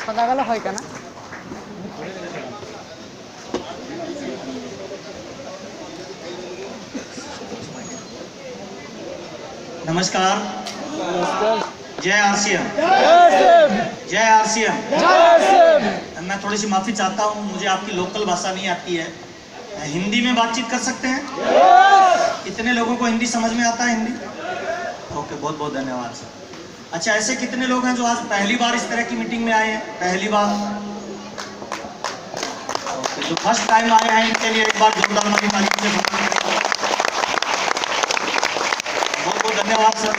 সাদা কালো হয় কেন? नमस्कार। जय आरसीएम। जय आरसीएम। मैं थोड़ी सी माफी चाहता हूँ, मुझे आपकी लोकल भाषा नहीं आती है। हिंदी में बातचीत कर सकते हैं? कितने लोगों को हिंदी समझ में आता है? हिंदी ओके, बहुत बहुत धन्यवाद सर। अच्छा, ऐसे कितने लोग हैं जो आज पहली बार इस तरह की मीटिंग में आए हैं? पहली बार। ओके, जो फर्स्ट टाइम आए हैं इनके लिए एक बार जोरदार वाली ताली से बहुत बहुत धन्यवाद सर।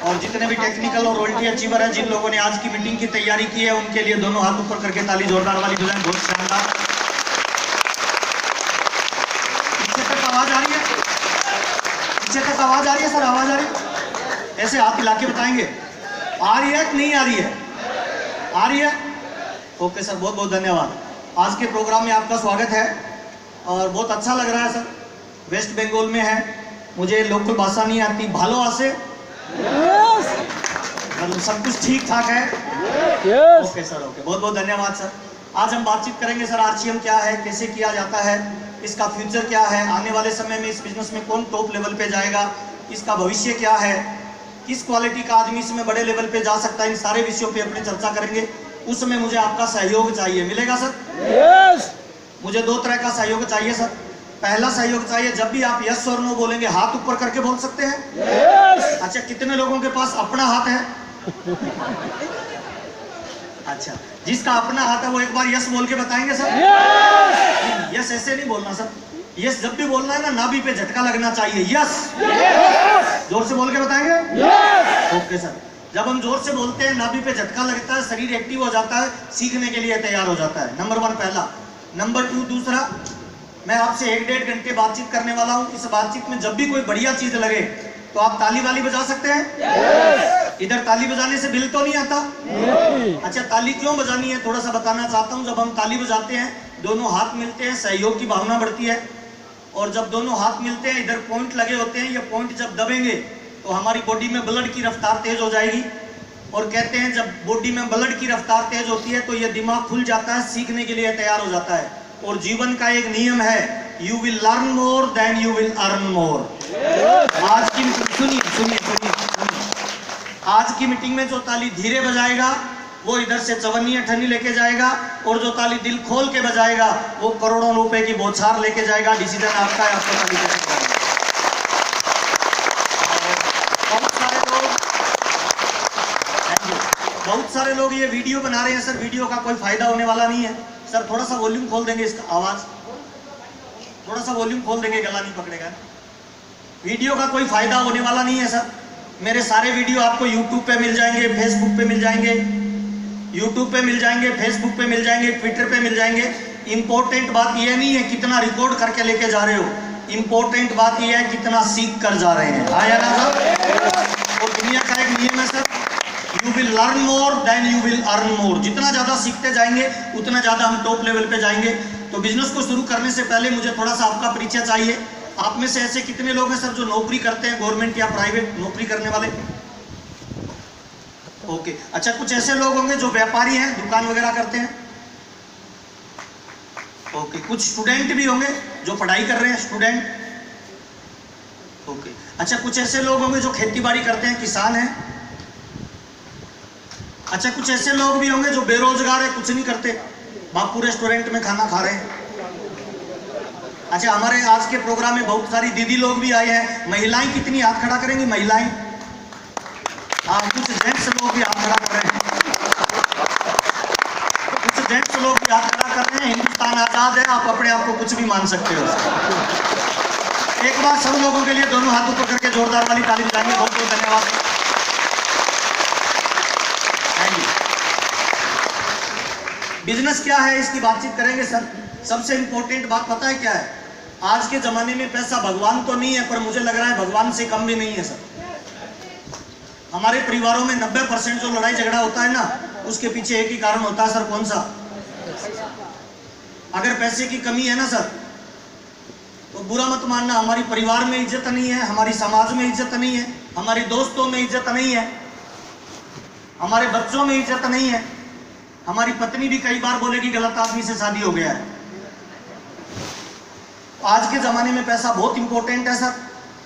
और जितने भी टेक्निकल और रॉयल्टी अचीवर हैं, जिन लोगों ने आज की मीटिंग की तैयारी की है, उनके लिए दोनों हाथ ऊपर करके ताली जोरदार वाली बजाएं। बहुत शानदार। पीछे तक आवाज आ रही है? पीछे तक आवाज आ रही है सर? आवाज आ रही है? ऐसे हाथ हिला के बताएंगे आ रही है कि नहीं आ रही है? आ रही है? ओके सर, बहुत बहुत धन्यवाद। आज के प्रोग्राम में आपका स्वागत है और बहुत अच्छा लग रहा है सर। वेस्ट बंगाल में है, मुझे लोकल भाषा नहीं आती। भालो आसे? मतलब सब कुछ ठीक ठाक है? ओके सर, ओके, बहुत बहुत धन्यवाद सर। आज हम बातचीत करेंगे सर, आरसीएम क्या है, कैसे किया जाता है, इसका फ्यूचर क्या है, आने वाले समय में इस बिजनेस में कौन टॉप लेवल पे जाएगा, इसका भविष्य क्या है, किस क्वालिटी का आदमी इसमें बड़े लेवल पे जा सकता है, इन सारे विषयों पे अपनी चर्चा करेंगे। उसमें मुझे आपका सहयोग चाहिए, मिलेगा सर? मुझे दो तरह का सहयोग चाहिए सर। पहला सहयोग चाहिए, जब भी आप यस और नो बोलेंगे हाथ ऊपर करके बोल सकते हैं? अच्छा, कितने लोगों के पास अपना हाथ है? अच्छा, जिसका अपना हाथ है वो एक बार यस बोल के बताएंगे सर? यस ऐसे नहीं बोलना सर। यस जब भी बोलना है ना, नाभि पे झटका लगना चाहिए। यस जोर से बोल के बताएंगे? Okay sir. जब हम जोर से बोलते हैं, नाभि पे झटका लगता है, शरीर एक्टिव हो जाता है, सीखने के लिए तैयार हो जाता है। नंबर 1 पहला। नंबर 2 दूसरा, मैं आपसे 1-1.5 घंटे बातचीत करने वाला हूँ। इस बातचीत में जब भी कोई बढ़िया चीज लगे तो आप ताली वाली बजा सकते हैं? इधर ताली बजाने से बिल तो नहीं आता? अच्छा, ताली क्यों बजानी है थोड़ा सा बताना चाहता हूँ। जब हम ताली बजाते हैं, दोनों हाथ मिलते हैं, सहयोग की भावना बढ़ती है। और जब दोनों हाथ मिलते हैं, इधर पॉइंट लगे होते हैं, ये पॉइंट जब दबेंगे तो हमारी बॉडी में ब्लड की रफ्तार तेज हो जाएगी। और कहते हैं जब बॉडी में ब्लड की रफ्तार तेज होती है तो ये दिमाग खुल जाता है, सीखने के लिए तैयार हो जाता है। और जीवन का एक नियम है, you will learn more than you will earn more. आज की सुनिए सुनिए सुनिए, आज की मीटिंग में जो ताली धीरे बजाएगा वो इधर से चवन्नी अठन्नी लेके जाएगा, और जो ताली दिल खोल के बजाएगा वो करोड़ों रुपए की बौछार लेके जाएगा। डिसीजन आपका है, आपको ताली देना है। बहुत सारे लोग ये वीडियो बना रहे हैं सर, वीडियो का कोई फायदा होने वाला नहीं है सर। थोड़ा सा वॉल्यूम खोल देंगे, इसका आवाज थोड़ा सा वॉल्यूम खोल देंगे, गला नहीं पकड़ेगा। वीडियो का कोई फायदा होने वाला नहीं है सर। मेरे सारे वीडियो आपको यूट्यूब पे मिल जाएंगे, फेसबुक पे मिल जाएंगे, यूट्यूब पे मिल जाएंगे, फेसबुक पे मिल जाएंगे, ट्विटर पे मिल जाएंगे। इंपॉर्टेंट बात यह नहीं है कितना रिकॉर्ड करके लेके जा रहे हो, इंपॉर्टेंट बात यह है कितना सीख कर जा रहे हैं। आया ना सर? और दुनिया का एक नियम है sir, you will learn more than you will earn more. जितना ज्यादा सीखते जाएंगे उतना ज्यादा हम टॉप लेवल पे जाएंगे। तो बिजनेस को शुरू करने से पहले मुझे थोड़ा सा आपका परिचय चाहिए। आप में से ऐसे कितने लोग हैं सर जो नौकरी करते हैं, गवर्नमेंट या प्राइवेट नौकरी करने वाले? ओके। अच्छा, कुछ ऐसे लोग होंगे जो व्यापारी हैं, दुकान वगैरह करते हैं? ओके। कुछ स्टूडेंट भी होंगे जो पढ़ाई कर रहे हैं, स्टूडेंट? ओके। अच्छा, कुछ ऐसे लोग होंगे जो खेती बाड़ी करते हैं, किसान हैं? अच्छा, कुछ ऐसे लोग भी होंगे जो बेरोजगार है, कुछ नहीं करते, बापू रेस्टोरेंट में खाना खा रहे हैं। अच्छा, हमारे आज के प्रोग्राम में बहुत सारी दीदी लोग भी आए हैं। महिलाएं कितनी हाथ खड़ा करेंगी? महिलाएं? हाँ, कुछ जेंट्स लोग भी हाथ खड़ा कर रहे हैं, कुछ जेंट्स लोग भी हाथ खड़ा कर रहे हैं। हिंदुस्तान आजाद है, आप अपने आप को कुछ भी मान सकते हो। एक बार सब लोगों के लिए दोनों हाथ ऊपर करके जोरदार वाली ताली बजाएंगे। बहुत बहुत धन्यवाद। बिजनेस क्या है इसकी बातचीत करेंगे सर। सबसे इंपॉर्टेंट बात पता है क्या है? आज के जमाने में पैसा भगवान तो नहीं है, पर मुझे लग रहा है भगवान से कम भी नहीं है सर। हमारे परिवारों में 90% जो लड़ाई झगड़ा होता है ना, उसके पीछे एक ही कारण होता है सर। कौन सा? अगर पैसे की कमी है ना सर, तो बुरा मत मानना, हमारी परिवार में इज्जत नहीं है, हमारी समाज में इज्जत नहीं है, हमारे दोस्तों में इज्जत नहीं है, हमारे बच्चों में इज्जत नहीं है। हमारी पत्नी भी कई बार बोलेगी गलत आदमी से शादी हो गया है। आज के ज़माने में पैसा बहुत इंपॉर्टेंट है सर,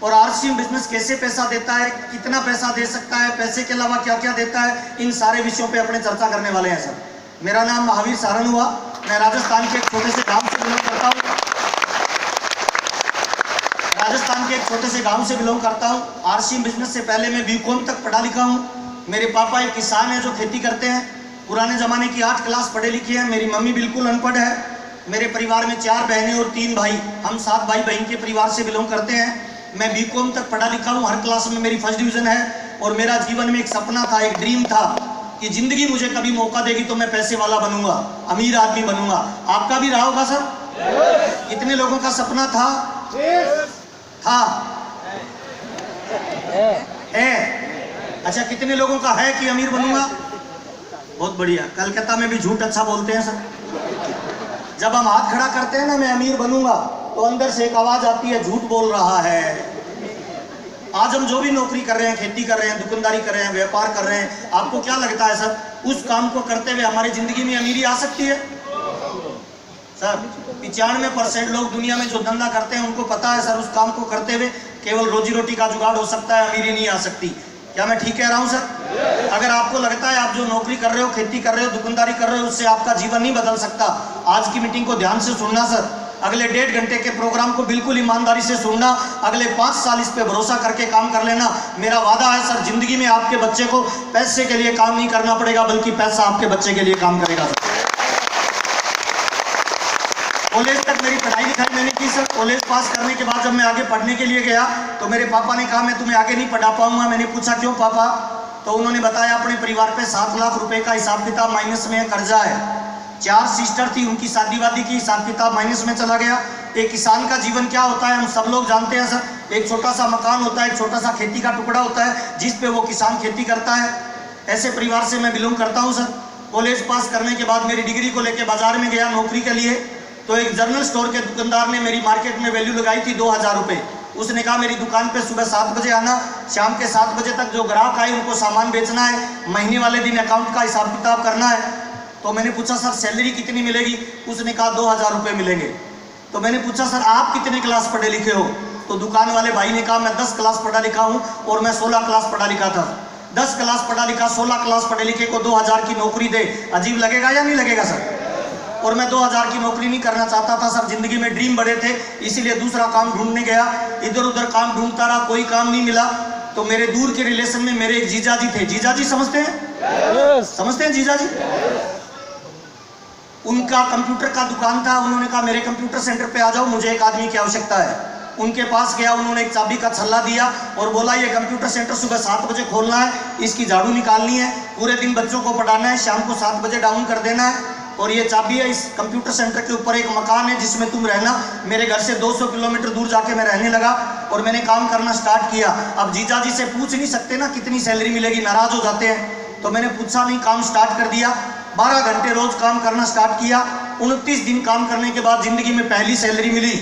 और आरसीएम बिजनेस कैसे पैसा देता है, कितना पैसा दे सकता है, पैसे के अलावा क्या क्या देता है, इन सारे विषयों पे अपने चर्चा करने वाले हैं सर। मेरा नाम महावीर सारन हुआ, मैं राजस्थान के एक छोटे से गांव से बिलोंग करता हूँ। राजस्थान के एक छोटे से गांव से बिलोंग करता हूँ। आरसीएम बिजनेस से पहले मैं बीकॉम तक पढ़ा लिखा हूँ। मेरे पापा एक किसान हैं जो खेती करते हैं, पुराने ज़माने की 8 क्लास पढ़े लिखे हैं। मेरी मम्मी बिल्कुल अनपढ़ है। मेरे परिवार में 4 बहनें और 3 भाई, हम 7 भाई बहन के परिवार से बिलोंग करते हैं। मैं बीकॉम तक पढ़ा लिखा हूँ, हर क्लास में मेरी फर्स्ट डिवीज़न है। और मेरा जीवन में एक सपना था, एक ड्रीम था कि ज़िंदगी मुझे कभी मौका देगी तो मैं पैसे वाला बनूंगा, अमीर आदमी बनूंगा। आपका भी रहा होगा सर? कितने लोगों का सपना था? है। अच्छा, कितने लोगों का है कि अमीर बनूंगा? बहुत बढ़िया। कलकत्ता में भी झूठ अच्छा बोलते हैं सर। जब हम हाथ खड़ा करते हैं ना, मैं अमीर बनूंगा, तो अंदर से एक आवाज आती है, झूठ बोल रहा है। आज हम जो भी नौकरी कर रहे हैं, खेती कर रहे हैं, दुकानदारी कर रहे हैं, व्यापार कर रहे हैं, आपको क्या लगता है सर, उस काम को करते हुए हमारी जिंदगी में अमीरी आ सकती है? सर 95% लोग दुनिया में जो धंधा करते हैं उनको पता है सर, उस काम को करते हुए केवल रोजी रोटी का जुगाड़ हो सकता है, अमीरी नहीं आ सकती। क्या मैं ठीक कह रहा हूं सर? अगर आपको लगता है आप जो नौकरी कर रहे हो, खेती कर रहे हो, दुकानदारी कर रहे हो, उससे आपका जीवन नहीं बदल सकता, आज की मीटिंग को ध्यान से सुनना सर। अगले 1.5 घंटे के प्रोग्राम को बिल्कुल ईमानदारी से सुनना। अगले 5 साल इस पे भरोसा करके काम कर लेना। मेरा वादा है सर, जिंदगी में आपके बच्चे को पैसे के लिए काम नहीं करना पड़ेगा, बल्कि पैसा आपके बच्चे के लिए काम करेगा सर। कॉलेज तक मेरी पढ़ाई लिखाई मैंने की सर। कॉलेज पास करने के बाद जब मैं आगे पढ़ने के लिए गया तो मेरे पापा ने कहा मैं तुम्हें आगे नहीं पढ़ा पाऊंगा। मैंने पूछा क्यों पापा? तो उन्होंने बताया अपने परिवार पे 7 लाख रुपए का हिसाब किताब माइनस में कर्जा है। 4 सिस्टर थी, उनकी शादी वादी की, हिसाब किताब माइनस में चला गया। एक किसान का जीवन क्या होता है हम सब लोग जानते हैं सर। एक छोटा सा मकान होता है, एक छोटा सा खेती का टुकड़ा होता है जिस पे वो किसान खेती करता है। ऐसे परिवार से मैं बिलोंग करता हूँ सर। कॉलेज पास करने के बाद मेरी डिग्री को लेकर बाजार में गया नौकरी के लिए, तो एक जनरल स्टोर के दुकानदार ने मेरी मार्केट में वैल्यू लगाई थी 2000 रुपये। उसने कहा मेरी दुकान पे सुबह 7 बजे आना, शाम के 7 बजे तक जो ग्राहक आए उनको सामान बेचना है, महीने वाले दिन अकाउंट का हिसाब किताब करना है। तो मैंने पूछा सर सैलरी कितनी मिलेगी? उसने कहा 2000 रुपये मिलेंगे। तो मैंने पूछा सर आप कितने क्लास पढ़े लिखे हो? तो दुकान वाले भाई ने कहा मैं 10 क्लास पढ़ा लिखा हूँ और मैं 16 क्लास पढ़ा लिखा था। 10 क्लास पढ़ा लिखा, 16 क्लास पढ़े लिखे को 2000 की नौकरी दे, अजीब लगेगा या नहीं लगेगा सर? और मैं 2000 की नौकरी नहीं करना चाहता था सर, जिंदगी में ड्रीम बड़े थे, इसीलिए दूसरा काम ढूंढने गया। इधर उधर काम ढूंढता रहा, कोई काम नहीं मिला। तो मेरे दूर के रिलेशन में मेरे एक जीजा जी थे। जीजा जी समझते हैं? समझते हैं जीजा जी? उनका कंप्यूटर का दुकान था। उन्होंने कहा मेरे कंप्यूटर सेंटर पे आ जाओ, मुझे एक आदमी की आवश्यकता है। उनके पास गया, उन्होंने एक चाबी का छल्ला दिया और बोला ये कंप्यूटर सेंटर सुबह 7 बजे खोलना है, इसकी झाड़ू निकालनी है, पूरे दिन बच्चों को पढ़ाना है, शाम को 7 बजे डाउन कर देना है, और ये चाबी है। इस कंप्यूटर सेंटर के ऊपर एक मकान है जिसमें तुम रहना। मेरे घर से 200 किलोमीटर दूर जाके मैं रहने लगा और मैंने काम करना स्टार्ट किया। अब जीजा जी से पूछ नहीं सकते ना कितनी सैलरी मिलेगी, नाराज हो जाते हैं। तो मैंने पूछा नहीं, काम स्टार्ट कर दिया। 12 घंटे रोज काम करना स्टार्ट किया। 29 दिन काम करने के बाद जिंदगी में पहली सैलरी मिली।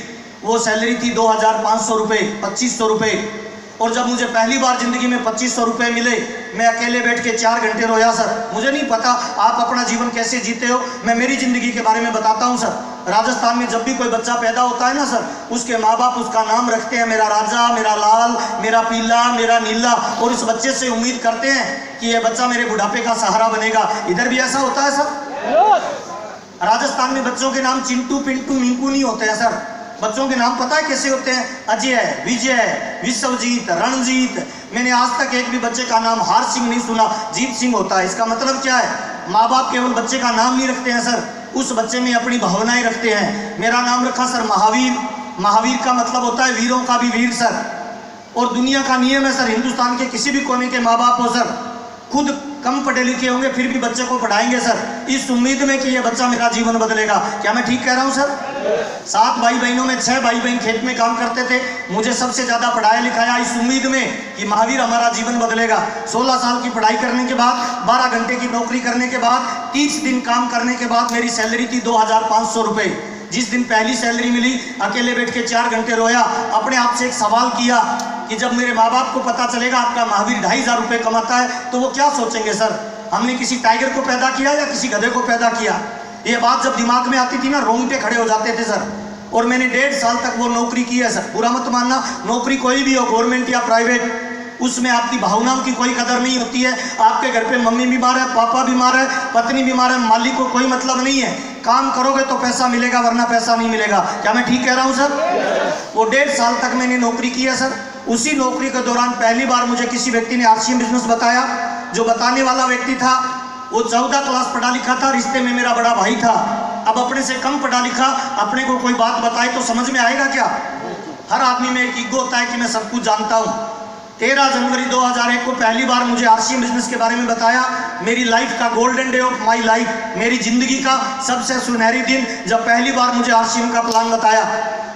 वो सैलरी थी 2500 रुपये, 2500 रुपये। और जब मुझे पहली बार जिंदगी में 2500 रुपये मिले, मैं अकेले बैठ के 4 घंटे रोया सर। मुझे नहीं पता आप अपना जीवन कैसे जीते हो, मैं मेरी जिंदगी के बारे में बताता हूँ सर। राजस्थान में जब भी कोई बच्चा पैदा होता है ना सर, उसके माँ बाप उसका नाम रखते हैं मेरा राजा, मेरा लाल, मेरा पीला, मेरा नीला, और इस बच्चे से उम्मीद करते हैं कि ये बच्चा मेरे बुढ़ापे का सहारा बनेगा। इधर भी ऐसा होता है सर। राजस्थान में बच्चों के नाम चिंटू, पिंटू, मिंकू नहीं होते हैं सर। बच्चों के नाम पता है कैसे होते हैं? अजय, विजय, विश्वजीत, रणजीत। मैंने आज तक एक भी बच्चे का नाम हार सिंह नहीं सुना, जीत सिंह होता है। इसका मतलब क्या है? माँ बाप केवल बच्चे का नाम नहीं रखते हैं सर, उस बच्चे में अपनी भावनाएं रखते हैं। मेरा नाम रखा सर महावीर। महावीर का मतलब होता है वीरों का भी वीर सर। और दुनिया का नियम है सर, हिंदुस्तान के किसी भी कोने के माँ बाप हो सर, खुद कम पढ़े लिखे होंगे फिर भी बच्चे को पढ़ाएंगे सर, इस उम्मीद में कि ये बच्चा मेरा जीवन बदलेगा। क्या मैं ठीक कह रहा हूँ सर? 7 भाई बहनों में 6 भाई बहन खेत में काम करते थे। मुझे सबसे ज्यादा पढ़ाया लिखाया इस उम्मीद में कि महावीर हमारा जीवन बदलेगा। 16 साल की पढ़ाई करने के बाद, 12 घंटे की नौकरी करने के बाद, 30 दिन काम करने के बाद मेरी सैलरी थी 2500 रुपये। जिस दिन पहली सैलरी मिली अकेले बैठ के 4 घंटे रोया, अपने आप से एक सवाल किया कि जब मेरे माँ बाप को पता चलेगा आपका महावीर 2500 रुपये कमाता है तो वो क्या सोचेंगे सर, हमने किसी टाइगर को पैदा किया या किसी गधे को पैदा किया। ये बात जब दिमाग में आती थी ना, रोंगटे खड़े हो जाते थे सर। और मैंने 1.5 साल तक वो नौकरी की है सर। बुरा मत मानना, नौकरी कोई भी हो, गवर्नमेंट या प्राइवेट, उसमें आपकी भावनाओं की कोई कदर नहीं होती है। आपके घर पे मम्मी बीमार है, पापा बीमार है, पत्नी बीमार है, मालिक को कोई मतलब नहीं है। काम करोगे तो पैसा मिलेगा, वरना पैसा नहीं मिलेगा। क्या मैं ठीक कह रहा हूँ सर? वो 1.5 साल तक मैंने नौकरी की है सर। उसी नौकरी के दौरान पहली बार मुझे किसी व्यक्ति ने आरसीएम बिजनेस बताया। जो बताने वाला व्यक्ति था वो 14 क्लास पढ़ा लिखा था, रिश्ते में मेरा बड़ा भाई था। अब अपने से कम पढ़ा लिखा अपने को कोई बात बताए तो समझ में आएगा क्या? हर आदमी में एक ईगो होता है कि मैं सब कुछ जानता हूँ। 13 जनवरी 2001 को पहली बार मुझे आरसीएम बिजनेस के बारे में बताया। मेरी लाइफ का golden day of my life, मेरी जिंदगी का सबसे सुनहरी दिन, जब पहली बार मुझे आरसीएम का प्लान बताया।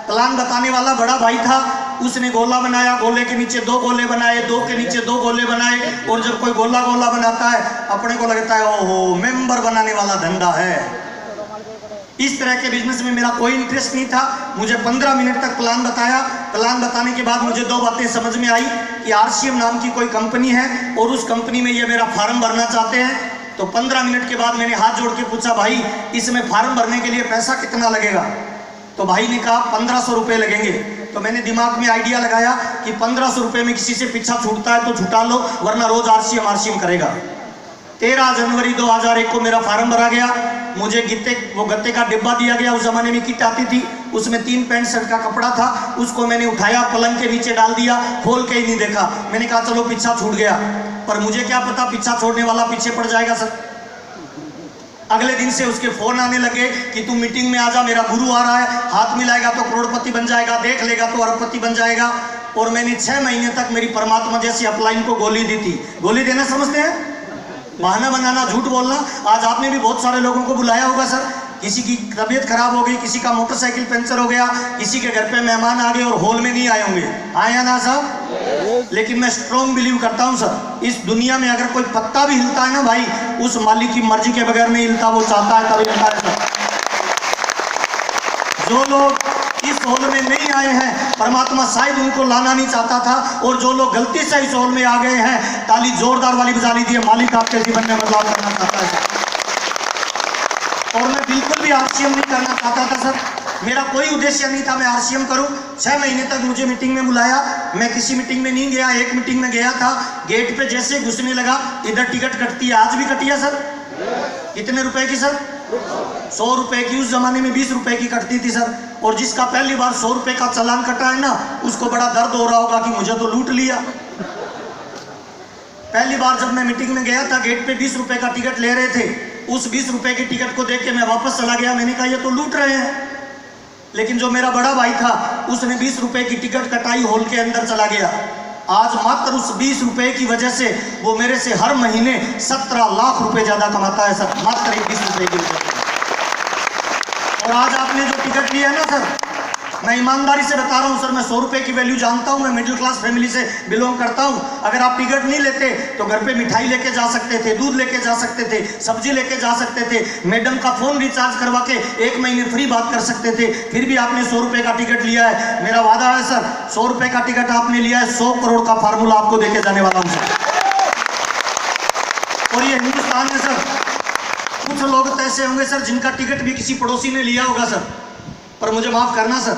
प्लान बताने वाला बड़ा भाई था, उसने गोला बनाया, गोले के नीचे 2 गोले बनाए, 2 के नीचे 2 गोले बनाए। और जब कोई गोला गोला बनाता है अपने को लगता है ओहो मेंबर बनाने वाला धंधा है। इस तरह के बिजनेस में मेरा कोई इंटरेस्ट नहीं था। मुझे 15 मिनट तक प्लान बताया। प्लान बताने के बाद मुझे 2 बातें समझ में आई कि आरसीएम नाम की कोई कंपनी है और उस कंपनी में ये मेरा फार्म भरना चाहते हैं। तो 15 मिनट के बाद मैंने हाथ जोड़ के पूछा, भाई इसमें फार्म भरने के लिए पैसा कितना लगेगा? तो भाई ने कहा 1500 रुपये लगेंगे। तो मैंने दिमाग में आइडिया लगाया कि 1500 रुपये में किसी से पीछा छूटता है तो छुटा लो, वरना रोज आरसीएम करेगा। 13 जनवरी 2001 को मेरा फार्म भरा गया। मुझे गत्ते का डिब्बा दिया गया। उस जमाने में किट आती थी, उसमें 3 पैंट शर्ट का कपड़ा था। उसको मैंने उठाया, पलंग के नीचे डाल दिया, खोल के ही नहीं देखा। मैंने कहा चलो पीछा छूट गया। पर मुझे क्या पता पीछा छोड़ने वाला पीछे पड़ जाएगा सर। अगले दिन से उसके फोन आने लगे कि तू मीटिंग में आ जा, मेरा गुरु आ रहा है, हाथ मिलाएगा तो करोड़पति बन जाएगा, देख लेगा तो अरबपति बन जाएगा। और मैंने 6 महीने तक मेरी परमात्मा जैसी अपलाइन को गोली दी थी। गोली देना समझते हैं? बहाना बनाना, झूठ बोलना। आज आपने भी बहुत सारे लोगों को बुलाया होगा सर। किसी की तबीयत खराब हो गई, किसी का मोटरसाइकिल पंचर हो गया, किसी के घर पे मेहमान आ गए और हॉल में नहीं आए होंगे। आया ना साहब? लेकिन मैं स्ट्रॉन्ग बिलीव करता हूं सर, इस दुनिया में अगर कोई पत्ता भी हिलता है ना भाई, उस मालिक की मर्जी के बगैर नहीं हिलता, वो चाहता है तभी हिलता है सर। जो लोग इस हॉल में नहीं आए हैं, परमात्मा शायद उनको लाना नहीं चाहता था। और जो लोग गलती से इस हॉल में आ गए हैं, ताली जोरदार वाली बजा लीजिए, मालिक आपके जीवन में बदलाव करना चाहता है। और मैं बिल्कुल भी आरसीएम नहीं करना चाहता था सर। मेरा कोई उद्देश्य नहीं था मैं आरसीएम करूं। 6 महीने तक मुझे मीटिंग में बुलाया, मैं किसी मीटिंग में नहीं गया। एक मीटिंग में गया था, गेट पे जैसे घुसने लगा, इधर टिकट कटती है, आज भी कटी है सर। कितने रुपए की सर? 100 रुपए की। उस जमाने में 20 रुपए की कटती थी सर। और जिसका पहली बार 100 रुपए का चालान कटा है ना, उसको बड़ा दर्द हो रहा होगा कि मुझे तो लूट लिया। पहली बार जब मैं मीटिंग में गया था, गेट पे 20 रुपए का टिकट ले रहे थे। उस 20 रुपए की टिकट को देख के मैं वापस चला गया। मैंने कहा ये तो लूट रहे हैं। लेकिन जो मेरा बड़ा भाई था, उसने 20 रुपए की टिकट कटाई, हॉल के अंदर चला गया। आज मात्र उस 20 रुपए की वजह से वो मेरे से हर महीने 17 लाख रुपए ज्यादा कमाता है सर, मात्र 20 रुपए की वजह से। और आज आपने जो टिकट लिया है ना सर, मैं ईमानदारी से बता रहा हूँ सर, मैं 100 रुपए की वैल्यू जानता हूँ। मैं मिडिल क्लास फैमिली से बिलोंग करता हूँ। अगर आप टिकट नहीं लेते तो घर पे मिठाई लेके जा सकते थे, दूध लेके जा सकते थे, सब्जी लेके जा सकते थे, मैडम का फोन रिचार्ज करवा के 1 महीने फ्री बात कर सकते थे। फिर भी आपने 100 रुपए का टिकट लिया है। मेरा वादा है सर, 100 रुपए का टिकट आपने लिया है, 100 करोड़ का फार्मूला आपको देके जाने वाला हूँ सर। और ये हिंदुस्तान है सर। कुछ लोग तो ऐसे होंगे सर जिनका टिकट भी किसी पड़ोसी ने लिया होगा सर। पर मुझे माफ करना सर,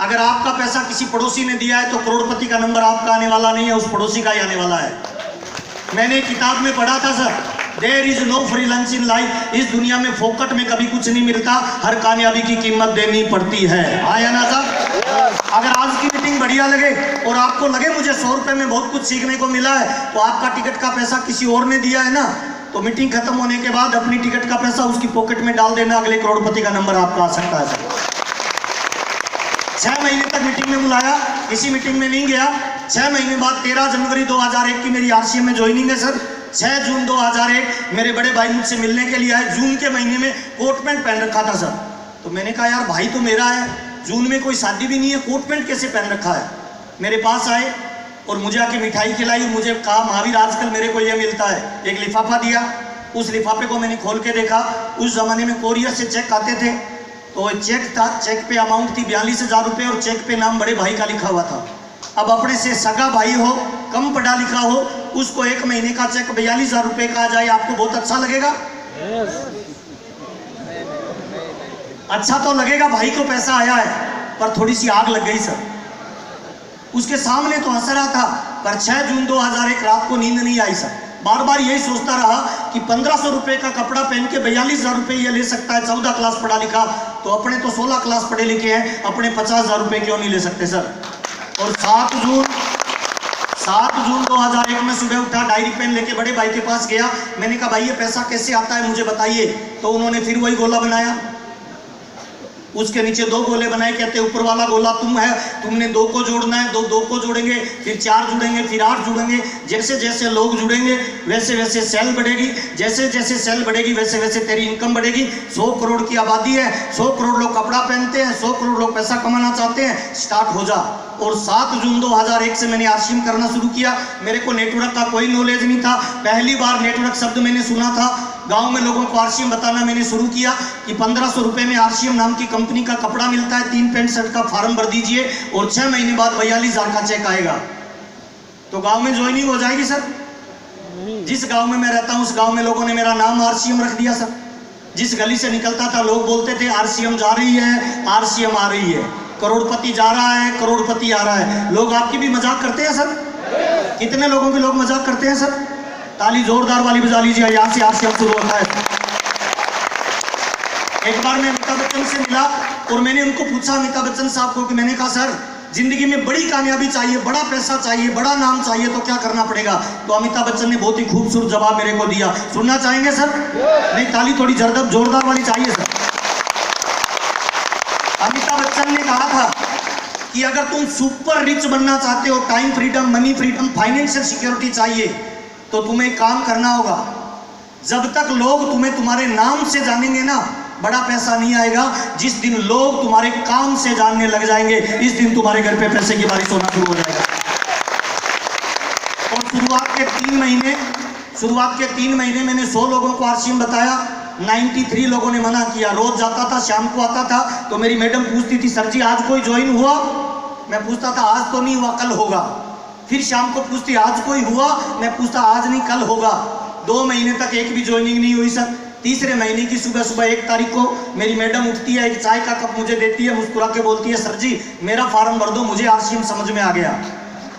अगर आपका पैसा किसी पड़ोसी ने दिया है तो करोड़पति का नंबर आपका आने वाला नहीं है, उस पड़ोसी का ही आने वाला है। मैंने एक किताब में पढ़ा था sir, there is no free lunch in life. इस दुनिया में फोकट में कभी कुछ नहीं मिलता, हर कामयाबी की कीमत देनी पड़ती है। आया ना साहब? अगर आज की मीटिंग बढ़िया लगे और आपको लगे मुझे 100 रुपए में बहुत कुछ सीखने को मिला है, तो आपका टिकट का पैसा किसी और ने दिया है ना, तो मीटिंग खत्म होने के बाद अपनी टिकट का पैसा उसकी पॉकेट में डाल देना, अगले करोड़पति का नंबर आपका आ सकता है सर। 6 महीने तक मीटिंग में बुलाया, किसी मीटिंग में नहीं गया। 6 महीने बाद 13 जनवरी 2001 की मेरी आरसीएम में ज्वाइनिंग है सर। 6 जून 2001 मेरे बड़े भाई मुझसे मिलने के लिए आए। जून के महीने में कोट पैंट पहन रखा था सर। तो मैंने कहा यार भाई तो मेरा है, जून में कोई शादी भी नहीं है, कोट पैंट कैसे पहन रखा है? मेरे पास आए और मुझे आके मिठाई खिलाई। मुझे कहा महावीर आजकल मेरे को ये मिलता है। एक लिफाफा दिया, उस लिफाफे को मैंने खोल के देखा। उस जमाने में कोरियर से चेक आते थे, तो चेक था, चेक पे अमाउंट थी 42,000 रुपये और चेक पे नाम बड़े भाई का लिखा हुआ था। अब अपने से सगा भाई हो, कम पढ़ा लिखा हो, उसको 1 महीने का चेक 42,000 रुपये का आ जाए, आपको बहुत अच्छा लगेगा? अच्छा तो लगेगा, भाई को पैसा आया है, पर थोड़ी सी आग लग गई सर। उसके सामने तो हंस रहा था, पर 6 जून 2001 रात को नींद नहीं आई सर। बार बार यही सोचता रहा कि 1500 रुपये का कपड़ा पहन के 42,000 रुपये ये ले सकता है, 14 क्लास पढ़ा लिखा, तो अपने तो 16 क्लास पढ़े लिखे हैं, अपने 50,000 रुपये क्यों नहीं ले सकते सर? और 7 जून 2001 में सुबह उठा, डायरी पेन लेके बड़े भाई के पास गया। मैंने कहा भाई ये पैसा कैसे आता है मुझे बताइए। तो उन्होंने फिर वही गोला बनाया, उसके नीचे 2 गोले बनाए, कहते ऊपर वाला गोला तुम है, तुमने 2 को जोड़ना है, 2 को जोड़ेंगे, फिर 4 जुड़ेंगे, फिर 8 जुड़ेंगे। जैसे जैसे लोग जुड़ेंगे वैसे वैसे सेल बढ़ेगी, जैसे जैसे सेल बढ़ेगी वैसे वैसे तेरी इनकम बढ़ेगी। 100 करोड़ की आबादी है, 100 करोड़ लोग कपड़ा पहनते हैं, 100 करोड़ लोग पैसा कमाना चाहते हैं, स्टार्ट हो जा। और 7 जून 2001 से मैंने आरसीएम करना शुरू किया। मेरे को नेटवर्क का कोई नॉलेज नहीं था, पहली बार नेटवर्क शब्द मैंने सुना था। गांव में लोगों को आरसीएम बताना मैंने शुरू किया कि 1500 रुपये में आरसीएम नाम की कंपनी का कपड़ा मिलता है, 3 पैंट शर्ट का फॉर्म भर दीजिए और 6 महीने बाद 42,000 का चेक आएगा। तो गांव में ज्वाइनिंग हो जाएगी सर। जिस गांव में मैं रहता हूं उस गांव में लोगों ने मेरा नाम आरसीएम रख दिया सर। जिस गली से निकलता था लोग बोलते थे आरसीएम जा रही है, आरसीएम आ रही है, करोड़पति जा रहा है, करोड़पति आ रहा है। लोग आपकी भी मजाक करते हैं सर? कितने लोगों के लोग मजाक करते हैं सर? ताली जोरदार वाली बजा लीजिए, यहाँ से आरसीएम शुरू होता है। एक बार मैं अमिताभ बच्चन से मिला और मैंने उनको पूछा, अमिताभ बच्चन साहब को, कि मैंने कहा सर जिंदगी में बड़ी कामयाबी चाहिए, बड़ा पैसा चाहिए, बड़ा नाम चाहिए, तो क्या करना पड़ेगा? तो अमिताभ बच्चन ने बहुत ही खूबसूरत जवाब मेरे को दिया। सुनना चाहेंगे सर? नहीं, ताली थोड़ी जोरदार वाली चाहिए सर। अमिताभ बच्चन ने कहा था कि अगर तुम सुपर रिच बनना चाहते हो, time freedom, money freedom, financial security चाहिए, तो तुम्हें काम करना होगा। जब तक लोग तुम्हें तुम्हारे नाम से जानेंगे ना, बड़ा पैसा नहीं आएगा। जिस दिन लोग तुम्हारे काम से जानने लग जाएंगे, इस दिन तुम्हारे घर पे पैसे की बारिश होना शुरू हो जाएगा। और शुरुआत के 3 महीने मैंने 100 लोगों को आरसीएम बताया। 93 लोगों ने मना किया। रोज जाता था, शाम को आता था, तो मेरी मैडम पूछती थी सर जी आज कोई ज्वाइन हुआ? मैं पूछता था आज तो नहीं हुआ, कल होगा। फिर शाम को पूछती आज कोई हुआ? मैं पूछता आज नहीं कल होगा। 2 महीने तक एक भी ज्वाइनिंग नहीं हुई सर। तीसरे महीने की सुबह 1 तारीख को मेरी मैडम उठती है, एक चाय का कप मुझे देती है, मुस्कुरा के बोलती है सर जी मेरा फॉर्म भर दो, मुझे आरसीएम समझ में आ गया।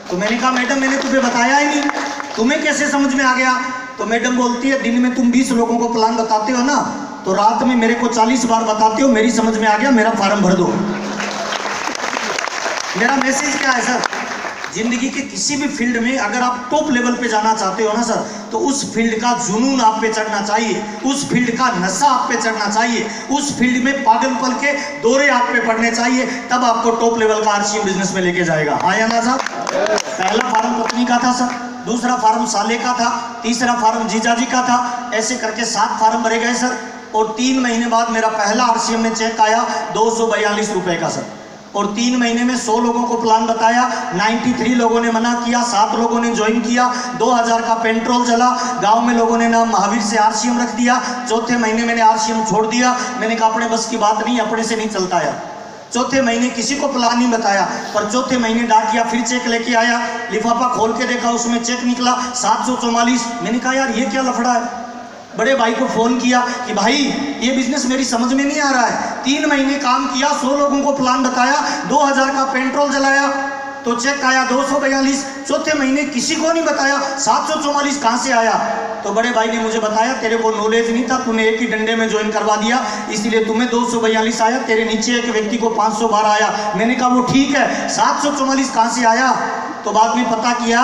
तो मैंने कहा मैडम मैंने तुम्हें बताया ही नहीं, तुम्हें कैसे समझ में आ गया? तो मैडम बोलती है दिन में तुम 20 लोगों को प्लान बताते हो ना, तो रात में मेरे को 40 बार बताते हो, मेरी समझ में आ गया, मेरा फॉर्म भर दो। मेरा मैसेज क्या है सर? जिंदगी के किसी भी फील्ड में अगर आप टॉप लेवल पे जाना चाहते हो ना सर, तो उस फील्ड का जुनून आप पे चढ़ना चाहिए, उस फील्ड का नशा आप पे चढ़ना चाहिए, उस फील्ड में पागलपन के दौरे आप पे पड़ने चाहिए, तब आपको टॉप लेवल का आरसीएम बिजनेस में लेके जाएगा। आया ना साहब? पहला फॉर्म पत्नी का था सर, दूसरा फॉर्म साले का था, तीसरा फॉर्म जीजाजी का था, ऐसे करके 7 फॉर्म भरे गए सर। और 3 महीने बाद मेरा पहला आरसीएम में चेक आया 242 रुपए का सर। और 3 महीने में 100 लोगों को प्लान बताया, 93 लोगों ने मना किया, 7 लोगों ने ज्वाइन किया, 2000 का पेट्रोल चला, गांव में लोगों ने नाम महावीर से आरसीएम रख दिया। चौथे महीने मैंने आरसीएम छोड़ दिया। मैंने कहा अपने बस की बात नहीं, अपने से नहीं चलता है। चौथे महीने किसी को प्लान नहीं बताया, पर चौथे महीने डाकिया फिर चेक लेके आया, लिफाफा खोल के देखा, उसमें चेक निकला 744। मैंने कहा यार ये क्या लफड़ा है? बड़े भाई को फोन किया कि भाई ये बिजनेस मेरी समझ में नहीं आ रहा है। 3 महीने काम किया, 100 लोगों को प्लान बताया, 2000 का पेट्रोल जलाया, तो चेक आया 242। चौथे महीने किसी को नहीं बताया, 744 कहाँ से आया? तो बड़े भाई ने मुझे बताया तेरे को नॉलेज नहीं था, तूने एक ही डंडे में ज्वाइन करवा दिया, इसलिए तुम्हें 242 आया, तेरे नीचे एक व्यक्ति को 512 आया। मैंने कहा वो ठीक है, 744 कहाँ से आया? तो बाद में पता किया,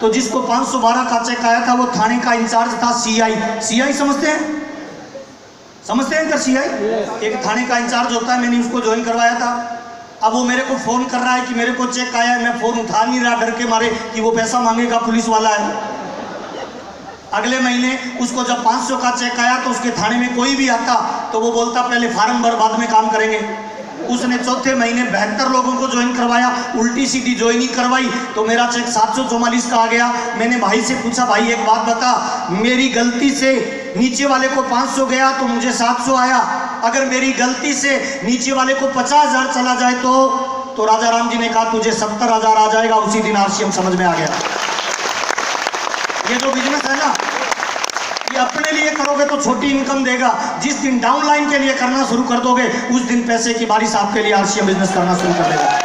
तो जिसको 512 का चेक आया था वो थाने का इंचार्ज था, सीआई समझते हैं? समझते हैं क्या सीआई? एक थाने का इंचार्ज होता है, मैंने उसको ज्वाइन करवाया था। अब वो मेरे को फोन कर रहा है कि मेरे को चेक आया है, मैं फोन उठा नहीं रहा डर के मारे कि वो पैसा मांगेगा, पुलिस वाला है। अगले महीने उसको जब 500 का चेक आया तो उसके थाने में कोई भी आता तो वो बोलता पहले फार्म भर, बाद में काम करेंगे। उसने चौथे महीने 72 लोगों को ज्वाइन करवाया, उल्टी सीधी ज्वाइनिंग करवाई, तो मेरा चेक 744 का आ गया। मैंने भाई से पूछा भाई एक बात बता, मेरी गलती से नीचे वाले को 500 गया तो मुझे 700 आया, अगर मेरी गलती से नीचे वाले को 50,000 चला जाए तो राजा राम जी ने कहा तुझे 70,000 आ जाएगा। उसी दिन आरसीएम समझ में आ गया। ये जो बिजनेस है ना, ये अपने लिए करोगे तो छोटी इनकम देगा। जिस दिन डाउनलाइन के लिए करना शुरू कर दोगे, उस दिन पैसे की बारिश आपके लिए आरसीएम बिजनेस करना शुरू कर देगा।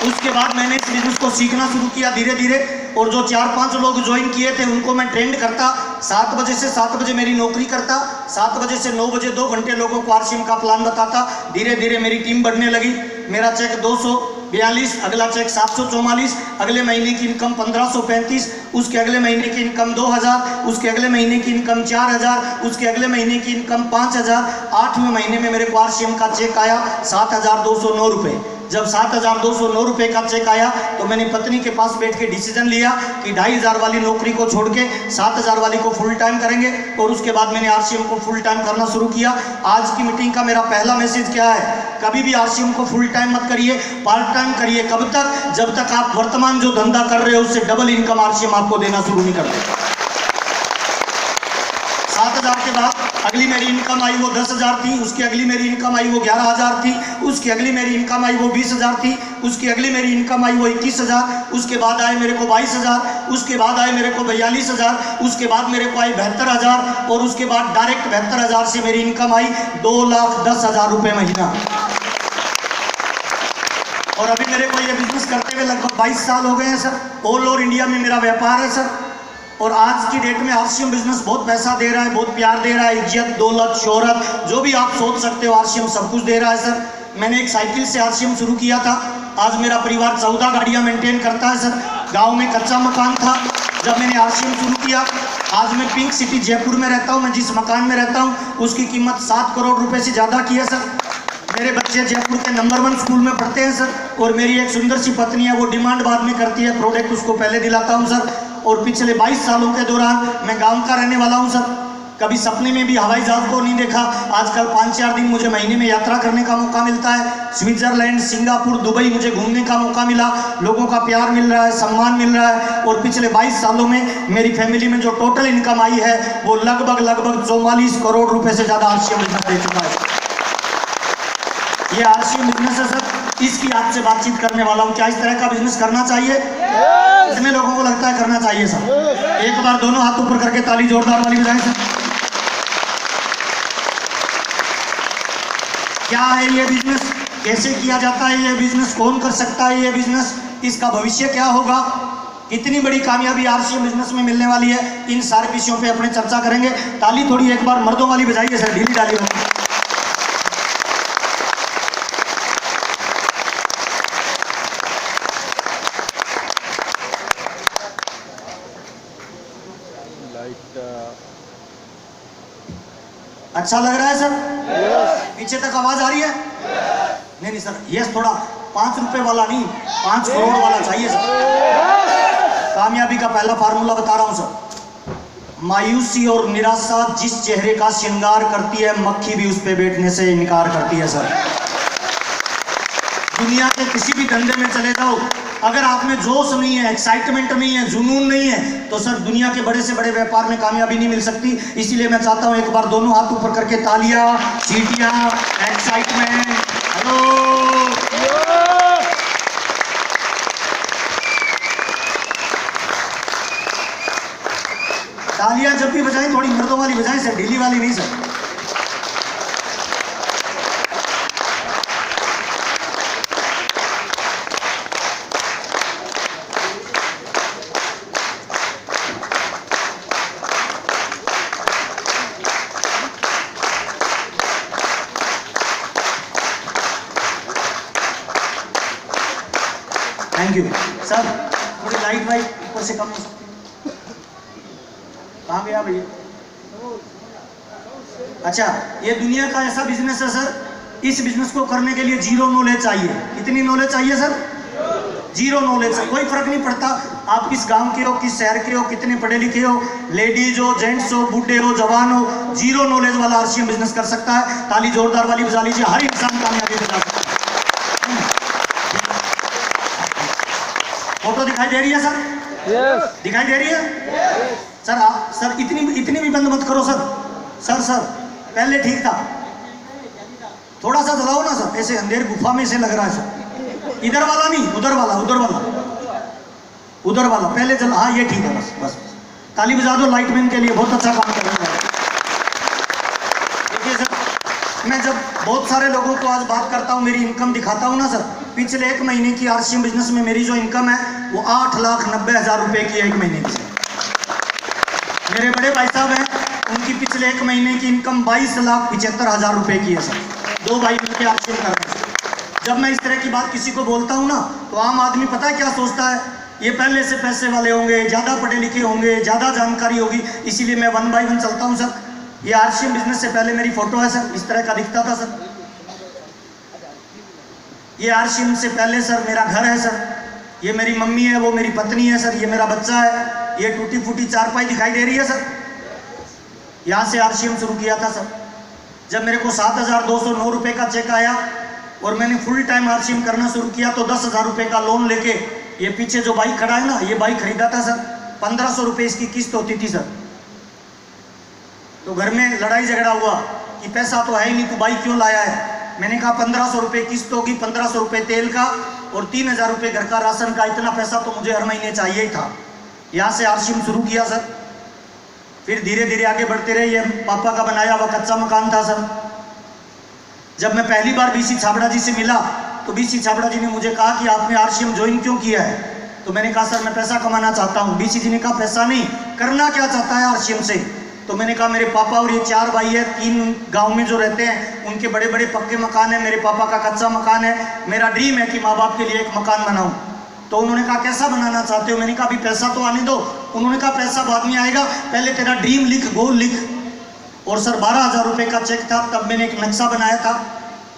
उसके बाद मैंने इस बिजनेस को सीखना शुरू किया धीरे धीरे, और जो 4-5 लोग ज्वाइन किए थे उनको मैं ट्रेंड करता। 7 बजे से 7 बजे मेरी नौकरी करता, 7 बजे से 9 बजे 2 घंटे लोगों को आरसीएम का प्लान बताता। धीरे धीरे मेरी टीम बढ़ने लगी। मेरा चेक 242, अगला चेक 744, अगले महीने की इनकम 1535, उसके अगले महीने की इनकम 2000, उसके अगले महीने की इनकम 4000, उसके अगले महीने की इनकम 5000। 8वें महीने में मेरे को आरसीएम का चेक आया 7209 रुपये। जब 7209 रुपये का चेक आया तो मैंने पत्नी के पास बैठ के डिसीजन लिया कि 2500 वाली नौकरी को छोड़ के 7000 वाली को फुल टाइम करेंगे, और उसके बाद मैंने आरसीएम को फुल टाइम करना शुरू किया। आज की मीटिंग का मेरा पहला मैसेज क्या है? कभी भी आरसीएम को फुल टाइम मत करिए, पार्ट टाइम करिए। कब तक? जब तक आप वर्तमान जो धंधा कर रहे हो उससे डबल इनकम आरसीएम आपको देना शुरू नहीं कर दे। 7000 के बाद अगली मेरी इनकम आई वो 10,000 थी, उसकी अगली मेरी इनकम आई वो 11,000 थी, उसकी अगली मेरी इनकम आई वो 20,000 थी, उसकी अगली मेरी इनकम आई वो 21,000, उसके बाद आए मेरे को 22,000, उसके बाद आए मेरे को 42,000, उसके बाद मेरे को आई 72,000, और उसके बाद डायरेक्ट 72,000 से मेरी इनकम आई 2,10,000 रुपये महीना। और अभी मेरे को ये बिजनेस करते हुए लगभग 22 साल हो गए हैं सर। ऑल ओवर इंडिया में मेरा व्यापार है सर, और आज की डेट में आरसीएम बिजनेस बहुत पैसा दे रहा है, बहुत प्यार दे रहा है, इज्जत, दौलत, शोहरत, जो भी आप सोच सकते हो आरसीएम सब कुछ दे रहा है सर। मैंने एक साइकिल से आरसीएम शुरू किया था, आज मेरा परिवार 14 गाड़ियां मेंटेन करता है सर। गांव में कच्चा मकान था जब मैंने आरसीएम शुरू किया। आज मैं पिंक सिटी जयपुर में रहता हूँ। मैं जिस मकान में रहता हूँ उसकी कीमत 7 करोड़ रुपए से ज़्यादा की है सर। मेरे बच्चे जयपुर के नंबर 1 स्कूल में पढ़ते हैं सर, और मेरी एक सुंदर सी पत्नी है, वो डिमांड बाद में करती है, प्रोडक्ट उसको पहले दिलाता हूँ सर। और पिछले 22 सालों के दौरान मैं गांव का रहने वाला हूं सर। कभी सपने में भी हवाई जहाज को नहीं देखा। आजकल 5-4 दिन मुझे महीने में यात्रा करने का मौका मिलता है। स्विट्जरलैंड, सिंगापुर, दुबई मुझे घूमने का मौका मिला। लोगों का प्यार मिल रहा है, सम्मान मिल रहा है। और पिछले 22 सालों में मेरी फैमिली में जो टोटल इनकम आई है वो लगभग 44 करोड़ रुपए से ज़्यादा आरसीएम बिजनेस दे चुका है। ये आरसीएम बिजनेस है सर, इसकी आपसे बातचीत करने वाला हूँ। क्या इस तरह का बिजनेस करना चाहिए? कितने लोगों को लगता है करना चाहिए सर? एक बार दोनों हाथ ऊपर करके ताली जोरदार वाली बजाएं सर। क्या है ये बिजनेस? कैसे किया जाता है ये बिजनेस? कौन कर सकता है ये बिजनेस? इसका भविष्य क्या होगा? कितनी बड़ी कामयाबी आरसीएम बिजनेस में मिलने वाली है? इन सारे विषयों पे अपने चर्चा करेंगे। ताली थोड़ी एक बार मर्दों वाली बजाइए सर, ढीली डाली वाली। अच्छा लग रहा है सर? पीछे तक आवाज आ रही है? नहीं सर, यस थोड़ा 5 रुपए वाला नहीं, 5 करोड़ वाला चाहिए सर। कामयाबी का पहला फार्मूला बता रहा हूं सर। मायूसी और निराशा जिस चेहरे का श्रृंगार करती है, मक्खी भी उस पे बैठने से इनकार करती है सर। दुनिया के किसी भी धंधे में चले जाओ, अगर आप में जोश नहीं है, एक्साइटमेंट नहीं है, जुनून नहीं है, तो सर दुनिया के बड़े से बड़े व्यापार में कामयाबी नहीं मिल सकती। इसीलिए मैं चाहता हूं एक बार दोनों हाथ ऊपर करके तालियां, चीटियां, एक्साइटमेंट, हेलो। तालियां जब भी बजाएं थोड़ी मर्दों वाली बजाएं सर, ढीली वाली नहीं सर। Thank you sir. थोड़ी लाइट वाइट ऊपर से कम हो सकती है? कहाँ गया भैया? अच्छा, ये दुनिया का ऐसा बिजनेस है सर, इस बिजनेस को करने के लिए 0 नॉलेज चाहिए। कितनी नॉलेज चाहिए सर? 0 नॉलेज। कोई फर्क नहीं पड़ता आप किस गांव के हो, किस शहर के हो, कितने पढ़े लिखे हो, लेडीज हो, जेंट्स हो, बूढ़े हो, जवान हो, 0 नॉलेज वाला आरसीएम बिजनेस कर सकता है। ताली जोरदार वाली बजा लीजिए। हर इंसान कामयाबी बजा सकता है। फोटो दिखाई दे रही है सर? yes. दिखाई दे रही है? yes. सर इतनी भी बंद मत करो सर। सर पहले ठीक था, थोड़ा सा जलाओ ना सर, ऐसे अंधेर गुफा में से लग रहा है सर, इधर वाला नहीं, उधर वाला, उधर वाला, उधर वाला पहले जला। हाँ ये ठीक है, बस बस ताली बजा दो लाइटमैन के लिए, बहुत अच्छा काम कर रहे हैं। देखिए सर, मैं जब बहुत सारे लोगों को आज बात करता हूँ, मेरी इनकम दिखाता हूँ ना सर, पिछले 1 महीने की आरसीएम बिजनेस में मेरी जो इनकम है वो 8,90,000 रुपए की है 1 महीने की। मेरे बड़े भाई साहब हैं, उनकी पिछले 1 महीने की इनकम 22,75,000 रुपए की है सर। 2 भाई मिलकर आरसीएम कर रहे हैं। जब मैं इस तरह की बात किसी को बोलता हूँ ना, तो आम आदमी पता है क्या सोचता है, ये पहले से पैसे वाले होंगे, ज़्यादा पढ़े लिखे होंगे, ज़्यादा जानकारी होगी, इसीलिए मैं 1 बाय 1 चलता हूँ सर। ये आरसीएम बिजनेस से पहले मेरी फोटो है सर, इस तरह का दिखता था सर। ये आरसीएम से पहले सर मेरा घर है सर, ये मेरी मम्मी है, वो मेरी पत्नी है सर, ये मेरा बच्चा है, ये टूटी फूटी चारपाई दिखाई दे रही है सर। यहाँ से आरसीएम शुरू किया था सर। जब मेरे को 7,209 रुपये का चेक आया और मैंने फुल टाइम आरसीएम करना शुरू किया, तो 10,000 रुपये का लोन लेके, ये पीछे जो बाइक खड़ा है ना, ये बाइक खरीदा था सर। 1,500 रुपये इसकी किस्त होती थी सर। तो घर में लड़ाई झगड़ा हुआ कि पैसा तो है ही नहीं, तू बाइक क्यों लाया है। मैंने कहा 1,500 रुपये किस्त होगी, 1,500 रुपये तेल का और 3,000 रुपये घर का राशन का, इतना पैसा तो मुझे हर महीने चाहिए ही था। यहाँ से आरसीएम शुरू किया सर। फिर धीरे धीरे आगे बढ़ते रहे। ये पापा का बनाया हुआ कच्चा मकान था सर। जब मैं पहली बार बीसी छाबड़ा जी से मिला, तो बीसी छाबड़ा जी ने मुझे कहा कि आपने आरसीएम ज्वाइन क्यों किया है। तो मैंने कहा सर मैं पैसा कमाना चाहता हूँ। बीसी जी ने कहा पैसा नहीं, करना क्या चाहता है आरसीएम से। तो मैंने कहा मेरे पापा और ये 4 भाई है, 3 गांव में जो रहते हैं उनके बड़े बड़े पक्के मकान है, मेरे पापा का कच्चा मकान है। मेरा ड्रीम है कि माँ बाप के लिए एक मकान बनाऊं। तो उन्होंने कहा कैसा बनाना चाहते हो। मैंने कहा अभी पैसा तो आने दो। उन्होंने कहा पैसा बाद में आएगा, पहले तेरा ड्रीम लिख, गोल लिख। और सर 12,000 रुपये का चेक था। तब मैंने एक नक्शा बनाया था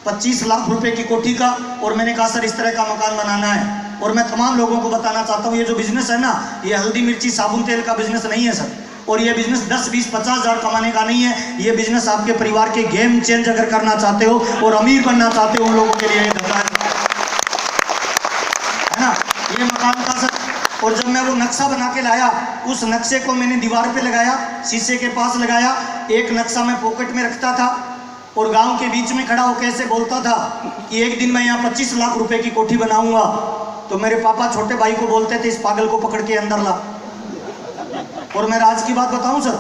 25 लाख रुपए की कोठी का, और मैंने कहा सर इस तरह का मकान बनाना है। और मैं तमाम लोगों को बताना चाहता हूँ, ये जो बिजनेस है ना, ये हल्दी मिर्ची साबुन तेल का बिजनेस नहीं है सर। और ये बिजनेस 10, 20, 50,000 कमाने का नहीं है। ये बिजनेस आपके परिवार के गेम चेंज अगर करना चाहते हो और अमीर बनना चाहते हो, उन लोगों के लिए ये धंधा है ना। ये मकान था सर। और जब मैं वो नक्शा बना के लाया, उस नक्शे को मैंने दीवार पे लगाया, शीशे के पास लगाया। एक नक्शा मैं पॉकेट में रखता था और गांव के बीच में खड़ा होकर ऐसे बोलता था कि एक दिन मैं यहाँ 25 लाख रुपए की कोठी बनाऊंगा। तो मेरे पापा छोटे भाई को बोलते थे इस पागल को पकड़ के अंदर ला। और मैं राज की बात बताऊं सर,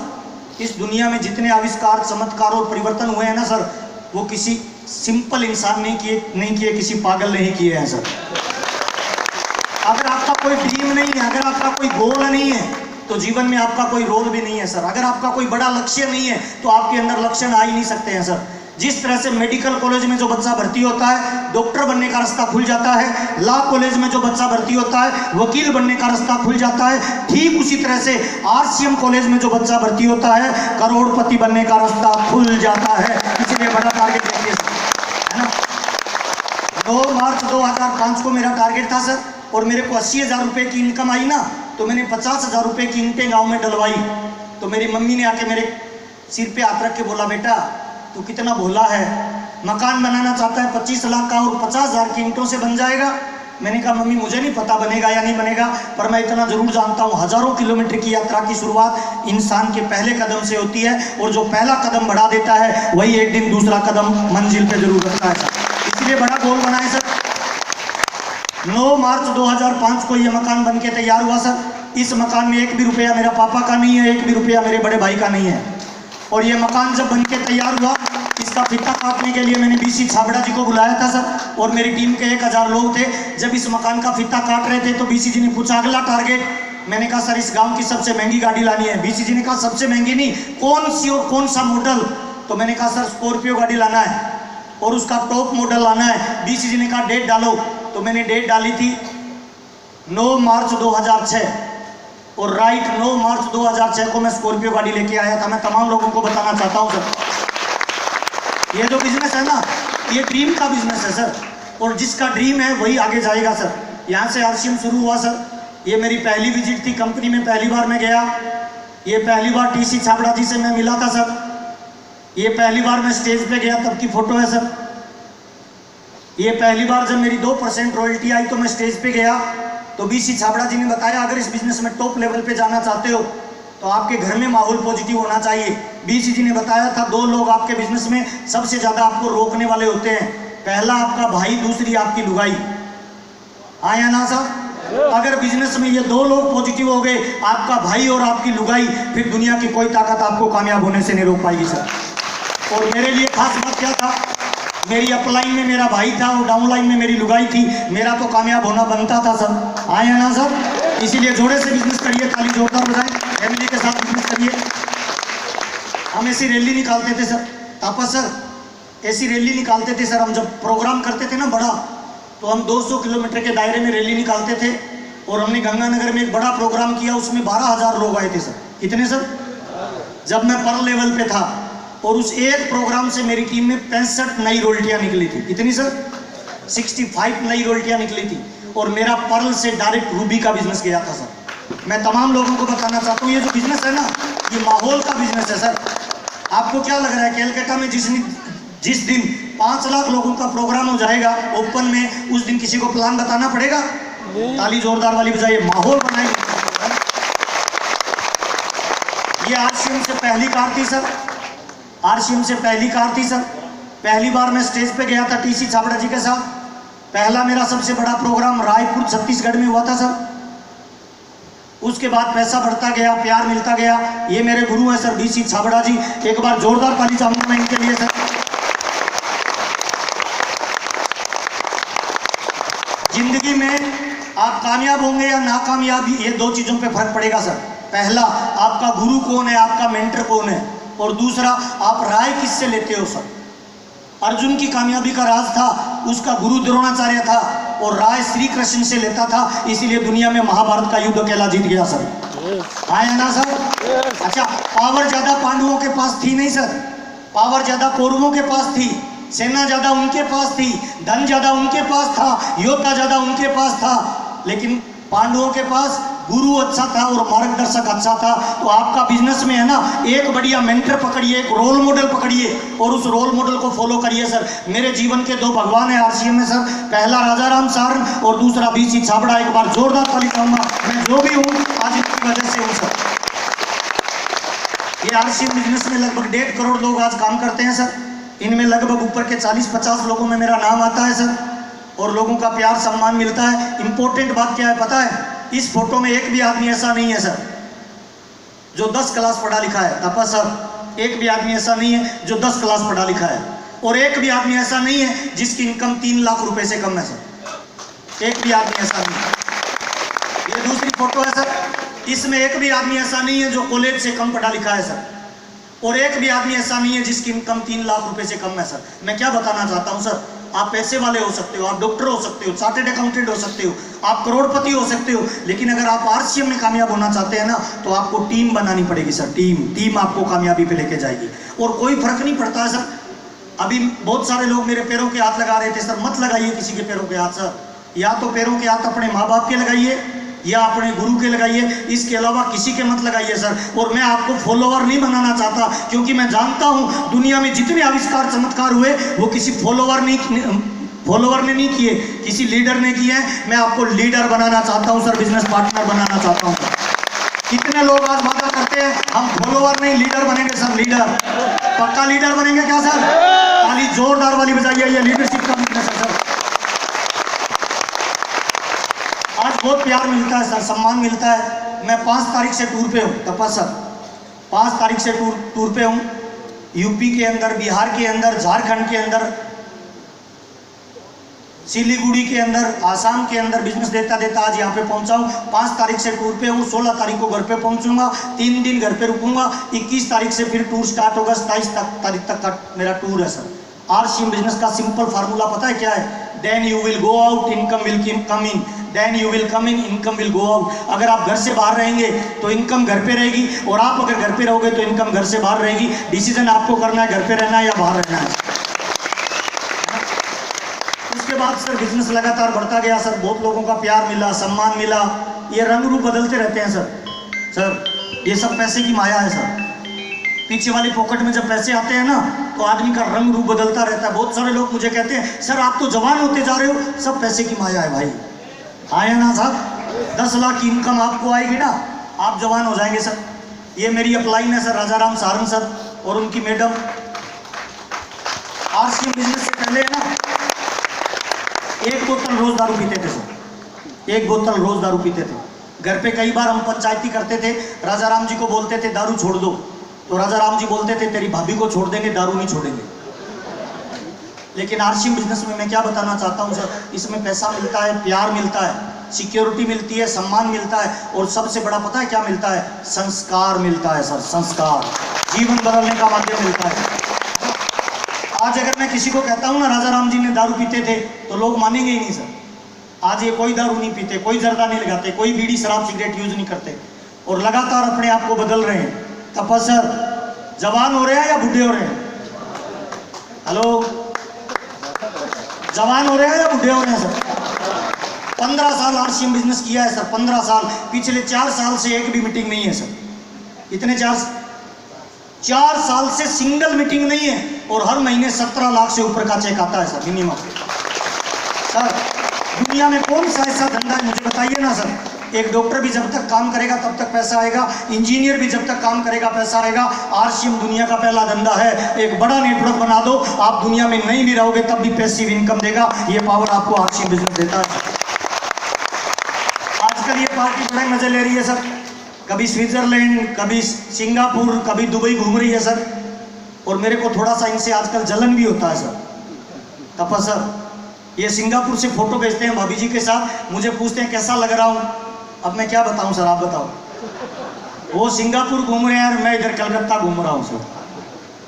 इस दुनिया में जितने आविष्कार, चमत्कार और परिवर्तन हुए हैं ना सर, वो किसी सिंपल इंसान ने नहीं किए, किसी पागल ने ही किए हैं सर। अगर आपका कोई ड्रीम नहीं है, अगर आपका कोई गोल नहीं है, तो जीवन में आपका कोई रोल भी नहीं है सर। अगर आपका कोई बड़ा लक्ष्य नहीं है, तो आपके अंदर लक्षण आ ही नहीं सकते हैं सर। जिस तरह से मेडिकल कॉलेज में जो बच्चा भर्ती होता है, डॉक्टर बनने का रास्ता खुल जाता है। लॉ कॉलेज में जो बच्चा भर्ती होता है, वकील बनने का रास्ता खुल जाता है। ठीक उसी तरह से आरसीएम कॉलेज में जो बच्चा भर्ती होता है, करोड़पति बनने का रास्ता खुल जाता है। इसलिए बड़ा टारगेट रखिए है ना। 9 मार्च 2005 को मेरा टारगेट था सर। और मेरे को 80,000 रुपये की इनकम आई ना, तो मैंने 50,000 रुपये की ईंटें गाँव में डलवाई। तो मेरी मम्मी ने आके मेरे सिर पे हाथ रख के बोला, बेटा तू कितना भोला है, मकान बनाना चाहता है 25 लाख का और 50,000 की ईंटों से बन जाएगा। मैंने कहा मम्मी मुझे नहीं पता बनेगा या नहीं बनेगा, पर मैं इतना जरूर जानता हूँ हजारों किलोमीटर की यात्रा की शुरुआत इंसान के पहले कदम से होती है। और जो पहला कदम बढ़ा देता है, वही एक दिन दूसरा कदम मंजिल पे जरूर रखता है सर। इसलिए बड़ा गोल बनाए सर। 9 मार्च 2005 को ये मकान बन के तैयार हुआ सर। इस मकान में 1 भी रुपया मेरा पापा का नहीं है, 1 भी रुपया मेरे बड़े भाई का नहीं है। और ये मकान जब बन के तैयार हुआ, इसका फीता काटने के लिए मैंने बीसी छाबड़ा जी को बुलाया था सर। और मेरी टीम के 1000 लोग थे। जब इस मकान का फीता काट रहे थे, तो बीसी जी ने पूछा अगला टारगेट। मैंने कहा सर इस गांव की सबसे महंगी गाड़ी लानी है। बीसी जी ने कहा सबसे महंगी नहीं, कौन सी और कौन सा मॉडल। तो मैंने कहा सर स्कॉर्पियो गाड़ी लाना है और उसका टॉप मॉडल लाना है। बीसी जी ने कहा डेट डालो। तो मैंने डेट डाली थी 9 मार्च 2006 और राइट 9 मार्च 2006 को मैं स्कॉर्पियो गाड़ी लेके आया था। मैं तमाम लोगों को बताना चाहता हूँ सर, ये जो बिजनेस है ना, ये ड्रीम का बिजनेस है सर। और जिसका ड्रीम है वही आगे जाएगा सर। यहाँ से आरसीएम शुरू हुआ सर। ये मेरी पहली विजिट थी कंपनी में, पहली बार मैं गया। ये पहली बार टीसी छाबड़ा जी से मैं मिला था सर। ये पहली बार मैं स्टेज पे गया, तब की फोटो है सर। ये पहली बार जब मेरी 2% रॉयल्टी आई तो मैं स्टेज पे गया, तो बीसी छाबड़ा जी ने बताया अगर इस बिजनेस में टॉप लेवल पे जाना चाहते हो तो आपके घर में माहौल पॉजिटिव होना चाहिए। बीसी जी ने बताया था 2 लोग आपके बिजनेस में सबसे ज्यादा आपको रोकने वाले होते हैं। पहला आपका भाई, दूसरी आपकी लुगाई। आया ना साहब? अगर बिजनेस में ये 2 लोग पॉजिटिव हो गए, आपका भाई और आपकी लुगाई, फिर दुनिया की कोई ताकत आपको कामयाब होने से नहीं रोक पाएगी सर। और मेरे लिए खास बात क्या था, मेरी अपलाइन में मेरा भाई था और डाउनलाइन में मेरी लुगाई थी। मेरा तो कामयाब होना बनता था सर। आया ना सर? इसीलिए जोड़े से बिजनेस करिए, ताली जोरदार बजाएं, फैमिली के साथ बिजनेस करिए। हम ऐसी रैली निकालते थे सर, तापस सर, ऐसी रैली निकालते थे सर। हम जब प्रोग्राम करते थे ना बड़ा, तो हम 200 किलोमीटर के दायरे में रैली निकालते थे। और हमने गंगानगर में एक बड़ा प्रोग्राम किया, उसमें 12,000 लोग आए थे सर। कितने सर? जब मैं पर लेवल पे था। और उस एक प्रोग्राम से मेरी टीम में 65 नई रोल्टियां निकली थी। कितनी सर? 65 नई रोल्टियां निकली थी। और मेरा पर्ल से डायरेक्ट रूबी का बिजनेस गया था सर। मैं तमाम लोगों को बताना चाहता हूँ, ये जो बिजनेस है ना, ये माहौल का बिजनेस है सर। आपको क्या लग रहा है, कैलकाटा में जिस दिन 5 लाख लोगों का प्रोग्राम हो जाएगा ओपन में, उस दिन किसी को प्लान बताना पड़ेगा? ताली जोरदार वाली बजाइए, माहौल बनाएंगे। ये आरसीएम से पहली कार थी सर, आरसीएम से पहली कार थी सर। पहली बार मैं स्टेज पे गया था टीसी छाबड़ा जी के साथ। पहला मेरा सबसे बड़ा प्रोग्राम रायपुर छत्तीसगढ़ में हुआ था सर। उसके बाद पैसा बढ़ता गया, प्यार मिलता गया। ये मेरे गुरु हैं सर, बीसी छाबड़ा जी। एक बार जोरदार ताली चाहूंगा मैं इनके लिए सर। जिंदगी में आप कामयाब होंगे या नाकामयाब, ये 2 चीजों पे फर्क पड़ेगा सर। पहला, आपका गुरु कौन है, आपका मेंटर कौन है। और दूसरा, आप राय किससे लेते हो सर। अर्जुन की कामयाबी का राज था, उसका गुरु द्रोणाचार्य था और राय श्री कृष्ण से लेता था। इसीलिए दुनिया में महाभारत का युद्ध अकेला जीत गया सर। आया ना सर? अच्छा, पावर ज्यादा पांडवों के पास थी नहीं सर, पावर ज्यादा कौरवों के पास थी। सेना ज्यादा उनके पास थी, धन ज्यादा उनके पास था, योद्धा ज्यादा उनके पास था। लेकिन पांडवों के पास गुरु अच्छा था और मार्गदर्शक अच्छा था। तो आपका बिजनेस में है ना, एक बढ़िया मेंटर पकड़िए, एक रोल मॉडल पकड़िए और उस रोल मॉडल को फॉलो करिए सर। मेरे जीवन के 2 भगवान है आरसीएम में सर, पहला राजा राम सारन और दूसरा बीसी छाबड़ा। एक बार जोरदार ताली चाहूंगा। मैं जो भी हूँ आज इनकी वजह से हूँ सर। ये आरसीएम बिजनेस में लगभग 1.5 करोड़ लोग आज काम करते हैं सर। इनमें लगभग ऊपर के 40-50 लोगों में मेरा नाम आता है सर और लोगों का प्यार सम्मान मिलता है। इंपॉर्टेंट बात क्या है पता है, इस फोटो में एक भी आदमी ऐसा नहीं है सर जो 10 क्लास पढ़ा लिखा है। तपस सर, एक भी आदमी ऐसा नहीं है जो 10 क्लास पढ़ा लिखा है। और एक भी आदमी ऐसा नहीं है जिसकी इनकम 3 लाख रुपए से कम है सर। एक भी आदमी ऐसा नहीं है। ये दूसरी फोटो है सर, इसमें एक भी आदमी ऐसा नहीं है जो कॉलेज से कम पढ़ा लिखा है सर। और एक भी आदमी ऐसा नहीं है जिसकी इनकम 3 लाख रुपए से कम है सर। मैं क्या बताना चाहता हूं सर, आप पैसे वाले हो सकते हो, आप डॉक्टर हो सकते हो, चार्टेड अकाउंटेंट हो सकते हो, आप करोड़पति हो सकते हो, लेकिन अगर आप आरसीएम में कामयाब होना चाहते हैं ना, तो आपको टीम बनानी पड़ेगी सर। टीम आपको कामयाबी पे लेके जाएगी। और कोई फर्क नहीं पड़ता है सर। अभी बहुत सारे लोग मेरे पैरों के हाथ लगा रहे थे सर। मत लगाइए किसी के पैरों के हाथ सर। या तो पैरों के हाथ अपने माँ बाप के लगाइए या अपने गुरु के लगाइए, इसके अलावा किसी के मत लगाइए सर। और मैं आपको फॉलोवर नहीं बनाना चाहता, क्योंकि मैं जानता हूं दुनिया में जितने आविष्कार चमत्कार हुए वो किसी फॉलोवर ने नहीं किए, किसी लीडर ने किए हैं। मैं आपको लीडर बनाना चाहता हूं सर, बिजनेस पार्टनर बनाना चाहता हूं। कितने लोग आज वादा करते हैं हम फॉलोवर नहीं लीडर बनेंगे सर। लीडर, पक्का लीडर बनेंगे क्या सर? ताली जोरदार वाली बजाइए। ये लीडरशिप का बिजनेस है सर। आज बहुत प्यार मिलता है सर, सम्मान मिलता है। मैं 5 तारीख से टूर पे हूँ तपस सर। 5 तारीख से टूर पे हूँ। यूपी के अंदर, बिहार के अंदर, झारखंड के अंदर, सिलीगुड़ी के अंदर, आसाम के अंदर बिजनेस देता आज यहाँ पे पहुंचा हूँ। 5 तारीख से टूर पे हूँ, 16 तारीख को घर पे पहुंचूंगा, 3 दिन घर पे रुकूंगा। 21 तारीख से फिर टूर स्टार्ट होगा। 27 तारीख तक का मेरा टूर है सर। आरसीएम बिजनेस का सिंपल फार्मूला पता है क्या है? Then you will go out, income will come in. Then you will come in, income will go out. अगर आप घर से बाहर रहेंगे तो इनकम घर पे रहेगी, और आप अगर घर पे रहोगे तो इनकम घर से बाहर रहेगी। डिसीजन आपको करना है, घर पे रहना है या बाहर रहना है। उसके बाद सर बिजनेस लगातार बढ़ता गया सर। बहुत लोगों का प्यार मिला, सम्मान मिला। ये रंग रूप बदलते रहते हैं सर। ये सब पैसे की माया है सर। पीछे वाली पॉकेट में जब पैसे आते हैं ना, तो आदमी का रंग रूप बदलता रहता है। बहुत सारे लोग मुझे कहते हैं सर आप तो जवान होते जा रहे हो। सब पैसे की माया है भाई। आया ना साहब? 10 लाख की इनकम आपको आएगी ना, आप जवान हो जाएंगे सर। ये मेरी अपलाइन है सर, राजा राम सारन सर। और उनकी मैडम आरसीएम बिजनेस से पहले है ना 1 बोतल रोज दारू पीते थे सर, 1 बोतल रोज दारू पीते थे। घर पे कई बार हम पंचायती करते थे, राजा राम जी को बोलते थे दारू छोड़ दो, तो राजा राम जी बोलते थे तेरी भाभी को छोड़ देंगे, दारू नहीं छोड़ेंगे। लेकिन आरसीएम बिजनेस में मैं क्या बताना चाहता हूँ सर, इसमें पैसा मिलता है, प्यार मिलता है, सिक्योरिटी मिलती है, सम्मान मिलता है, और सबसे बड़ा पता है क्या मिलता है? संस्कार मिलता है सर, संस्कार, जीवन बदलने का माध्यम मिलता है। आज अगर मैं किसी को कहता हूँ ना राजा राम जी ने दारू पीते थे, तो लोग मानेंगे ही नहीं सर। आज ये कोई दारू नहीं पीते, कोई जर्दा नहीं लगाते, कोई बीड़ी शराब सिगरेट यूज नहीं करते, और लगातार अपने आप को बदल रहे हैं। तब सर जवान हो रहे हैं या बूढ़े हो रहे हैं? हेलो, जवान हो रहे हैं या बूढ़े हो रहे हैं सर? 15 साल आरसीएम बिजनेस किया है सर, 15 साल। पिछले 4 साल से एक भी मीटिंग नहीं है सर। कितने? 4 साल से सिंगल मीटिंग नहीं है, और हर महीने 17 लाख से ऊपर का चेक आता है सर, मिनिमम। सर दुनिया में कौन सा ऐसा धंधा है, मुझे बताइए ना सर। एक डॉक्टर भी जब तक काम करेगा तब तक पैसा आएगा, इंजीनियर भी जब तक काम करेगा पैसा आएगा। आरसीएम दुनिया का पहला धंधा है। एक बड़ा नेटवर्क बना दो, आप दुनिया में नहीं भी रहोगे तब भी पैसिव इनकम देगा। ये पावर आपको आरसीएम बिजनेस देता है। आजकल ये पार्टी बड़े मजे ले रही है सर, कभी स्विट्जरलैंड, कभी सिंगापुर, कभी दुबई घूम रही है सर, और मेरे को थोड़ा सा इनसे आजकल जलन भी होता है सर। तपा सर ये सिंगापुर से फोटो भेजते हैं भाभी जी के साथ, मुझे पूछते हैं कैसा लग रहा हूँ। अब मैं क्या बताऊं सर, आप बताओ। वो सिंगापुर घूम रहे हैं और मैं इधर कलकत्ता घूम रहा हूं सर।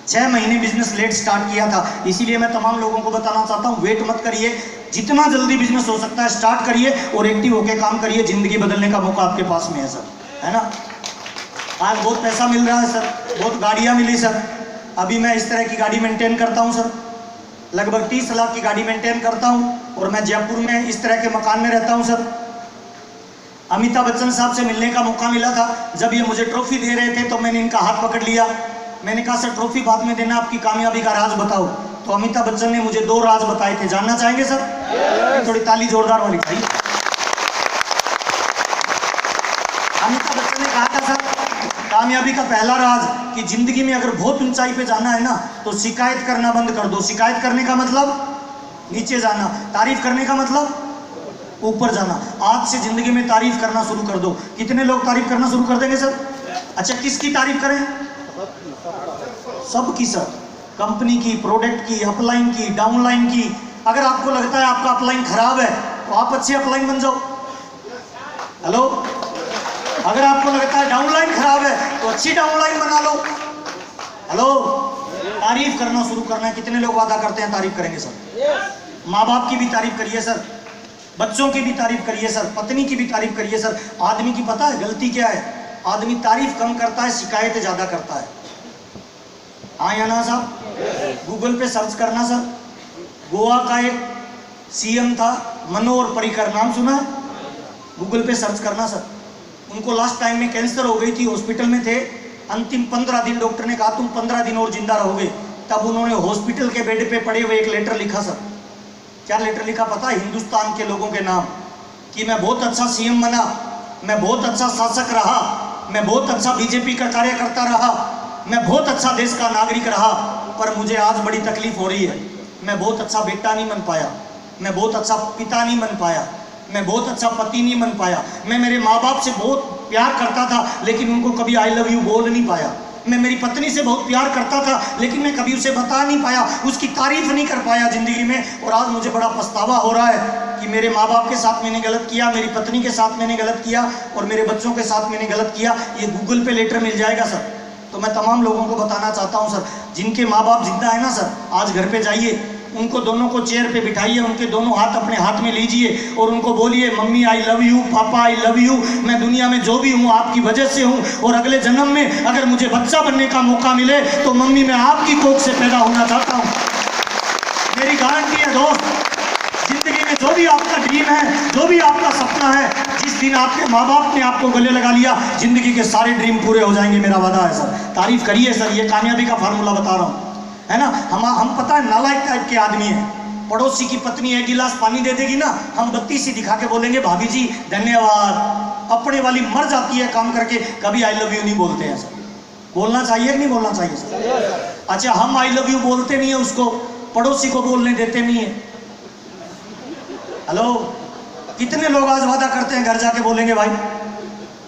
6 महीने बिजनेस लेट स्टार्ट किया था, इसीलिए मैं तमाम लोगों को बताना चाहता हूं, वेट मत करिए, जितना जल्दी बिजनेस हो सकता है स्टार्ट करिए और एक्टिव होकर काम करिए। जिंदगी बदलने का मौका आपके पास में है सर, है ना। आज बहुत पैसा मिल रहा है सर, बहुत गाड़ियां मिली सर। अभी मैं इस तरह की गाड़ी मेंटेन करता हूं सर, लगभग 30 लाख की गाड़ी मेंटेन करता हूं, और मैं जयपुर में इस तरह के मकान में रहता हूं सर। अमिताभ बच्चन साहब से मिलने का मौका मिला था, जब ये मुझे ट्रॉफी दे रहे थे तो मैंने इनका हाथ पकड़ लिया। मैंने कहा सर ट्रॉफी बाद में देना, आपकी कामयाबी का राज बताओ। तो अमिताभ बच्चन ने मुझे 2 राज बताए थे, जानना चाहेंगे सर? थोड़ी ताली जोरदार वाली चाहिए। अमिताभ बच्चन ने कहा था सर कामयाबी का पहला राज कि जिंदगी में अगर बहुत ऊंचाई पे जाना है ना तो शिकायत करना बंद कर दो। शिकायत करने का मतलब नीचे जाना, तारीफ करने का मतलब ऊपर जाना। आज से जिंदगी में तारीफ करना शुरू कर दो। कितने लोग तारीफ करना शुरू कर देंगे सर? अच्छा किसकी तारीफ करें? सबकी सर, कंपनी की, प्रोडक्ट की, अपलाइन की, डाउनलाइन की। अगर आपको लगता है आपका अपलाइन खराब है तो आप अच्छे अपलाइन बन जाओ। हेलो, अगर आपको लगता है डाउनलाइन खराब है तो अच्छी डाउनलाइन बना लो। हेलो, तारीफ करना शुरू करना है। कितने लोग वादा करते हैं तारीफ करेंगे सर? माँ बाप की भी तारीफ करिए सर, बच्चों की भी तारीफ करिए सर, पत्नी की भी तारीफ करिए सर। आदमी की पता है गलती क्या है? आदमी तारीफ कम करता है, शिकायत ज्यादा करता है। हाँ या ना साहब? गूगल पे सर्च करना सर, गोवा का एक सीएम था मनोहर पर्रिकर, नाम सुना है? गूगल पे सर्च करना सर। उनको लास्ट टाइम में कैंसर हो गई थी, हॉस्पिटल में थे। अंतिम 15 दिन डॉक्टर ने कहा तुम 15 दिन और जिंदा रहोगे। तब उन्होंने हॉस्पिटल के बेड पे पड़े हुए एक लेटर लिखा सर। क्या लेटर लिखा पता है? हिंदुस्तान के लोगों के नाम, कि मैं बहुत अच्छा सीएम बना, मैं बहुत अच्छा शासक रहा, मैं बहुत अच्छा बीजेपी का कार्यकर्ता रहा, मैं बहुत अच्छा देश का नागरिक रहा, पर मुझे आज बड़ी तकलीफ हो रही है। मैं बहुत अच्छा बेटा नहीं बन पाया, मैं बहुत अच्छा पिता नहीं बन पाया, मैं बहुत अच्छा पति नहीं बन पाया। मैं मेरे माँ बाप से बहुत प्यार करता था लेकिन उनको कभी आई लव यू बोल नहीं पाया। मैं मेरी पत्नी से बहुत प्यार करता था लेकिन मैं कभी उसे बता नहीं पाया, उसकी तारीफ नहीं कर पाया जिंदगी में। और आज मुझे बड़ा पछतावा हो रहा है कि मेरे माँ बाप के साथ मैंने गलत किया, मेरी पत्नी के साथ मैंने गलत किया और मेरे बच्चों के साथ मैंने गलत किया। ये गूगल पे लेटर मिल जाएगा सर। तो मैं तमाम लोगों को बताना चाहता हूँ सर, जिनके माँ बाप जिंदा है ना सर, आज घर पे जाइए, उनको दोनों को चेयर पे बिठाइए, उनके दोनों हाथ अपने हाथ में लीजिए और उनको बोलिए मम्मी आई लव यू, पापा आई लव यू, मैं दुनिया में जो भी हूँ आपकी वजह से हूँ, और अगले जन्म में अगर मुझे बच्चा बनने का मौका मिले तो मम्मी मैं आपकी कोख से पैदा होना चाहता हूँ। मेरी गारंटी है दोस्त, जिंदगी में जो भी आपका ड्रीम है, जो भी आपका सपना है, जिस दिन आपके माँ बाप ने आपको गले लगा लिया, जिंदगी के सारे ड्रीम पूरे हो जाएंगे, मेरा वादा है सर। तारीफ करिए सर, ये कामयाबी का फार्मूला बता रहा हूँ, है ना। हम पता है नालायक टाइप के आदमी हैं। पड़ोसी की पत्नी 1 गिलास पानी दे देगी ना, हम बत्ती सी दिखा के बोलेंगे भाभी जी धन्यवाद। अपने वाली मर जाती है काम करके, कभी आई लव यू नहीं बोलते हैं सर। बोलना चाहिए कि नहीं बोलना चाहिए सर? अच्छा, हम आई लव यू बोलते नहीं है, उसको पड़ोसी को बोलने देते नहीं है। हेलो, कितने लोग आज वादा करते हैं घर जाके बोलेंगे भाई,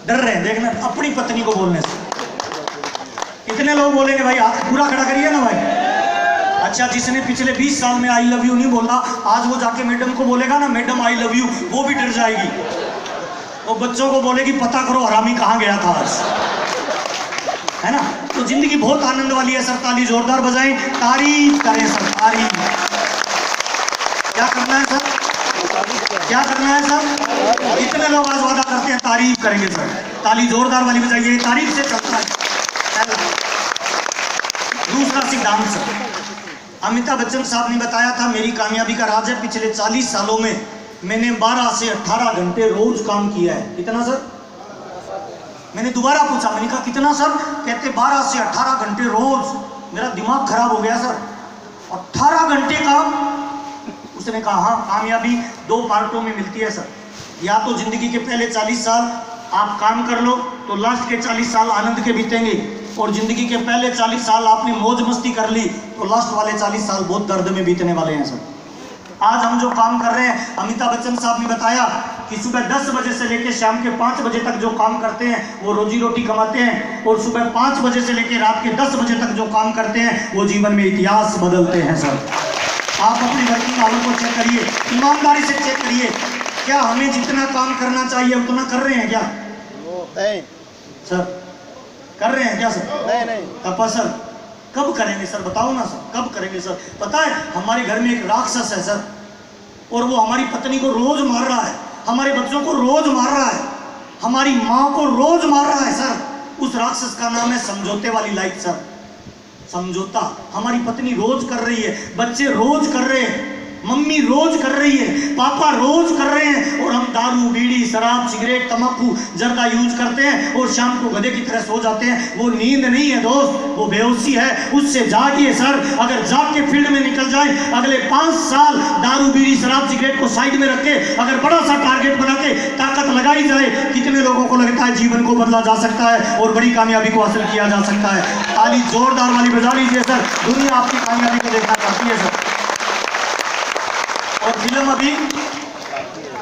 डर रहे हैं देखना अपनी पत्नी को बोलने से। कितने लोग बोलेंगे भाई, हाथ पूरा खड़ा करिए ना भाई। अच्छा, जिसने पिछले 20 साल में आई लव यू नहीं बोला, आज वो जाके मैडम को बोलेगा ना मैडम आई लव यू, वो भी डर जाएगी। वो बच्चों को बोलेगी पता करो हरामी कहाँ गया था आज, है ना। तो जिंदगी बहुत आनंद वाली है सर। ताली जोरदार बजाएं, तारीफ करें सर, तारीफ। क्या करना है सर, क्या करना है सर? कितने लोग आज वादा करते हैं तारीफ करेंगे सर? ताली जोरदार वाली बजाइए, तारीफ से चलता है। दूसरा सिद्धांत सर, अमिताभ बच्चन साहब ने बताया था मेरी कामयाबी का राज है, पिछले 40 सालों में मैंने 12 से 18 घंटे रोज काम किया है। कितना सर? मैंने दोबारा पूछा, मैंने कहा कितना सर? कहते 12 से 18 घंटे रोज। मेरा दिमाग खराब हो गया सर, 18 घंटे काम। उसने कहा हाँ, कामयाबी 2 पार्टों में मिलती है सर। या तो जिंदगी के पहले 40 साल आप काम कर लो तो लास्ट के 40 साल आनंद के बीतेंगे, और जिंदगी के पहले 40 साल आपने मौज मस्ती कर ली तो लास्ट वाले 40 साल बहुत दर्द में बीतने वाले हैं सर। आज हम जो काम कर रहे हैं, अमिताभ बच्चन साहब ने बताया कि सुबह 10 बजे से लेकर शाम के 5 बजे तक जो काम करते हैं वो रोजी रोटी कमाते हैं, और सुबह 5 बजे से लेकर रात के 10 बजे तक जो काम करते हैं वो जीवन में इतिहास बदलते हैं सर। आप अपनी वर्किंग आवर्स को चेक करिए, ईमानदारी से चेक करिए, क्या हमें जितना काम करना चाहिए उतना कर रहे हैं क्या? नहीं सर, कर रहे हैं क्या सर? नहीं। तपा सर, कब करेंगे सर? बताओ ना सर, कब करेंगे सर? पता है हमारे घर में एक राक्षस है सर, और वो हमारी पत्नी को रोज मार रहा है, हमारे बच्चों को रोज मार रहा है, हमारी माँ को रोज मार रहा है सर। उस राक्षस का नाम है समझौते वाली लाइफ सर। समझौता हमारी पत्नी रोज कर रही है, बच्चे रोज कर रहे हैं, मम्मी रोज कर रही है, पापा रोज कर रहे हैं, और हम दारू बीड़ी शराब सिगरेट तंबाकू जर्दा यूज करते हैं और शाम को गधे की तरह सो जाते हैं। वो नींद नहीं है दोस्त, वो बेहोशी है। उससे जागिए सर। अगर जाग के फील्ड में निकल जाए, अगले 5 साल दारू बीड़ी शराब सिगरेट को साइड में रख के अगर बड़ा सा टारगेट बना के ताकत लगाई जाए, कितने लोगों को लगता है जीवन को बदला जा सकता है और बड़ी कामयाबी को हासिल किया जा सकता है? ताली जोरदार वाली बजा लीजिए सर। दुनिया आपकी कामयाबी को देखना चाहती है सर। और फिल्म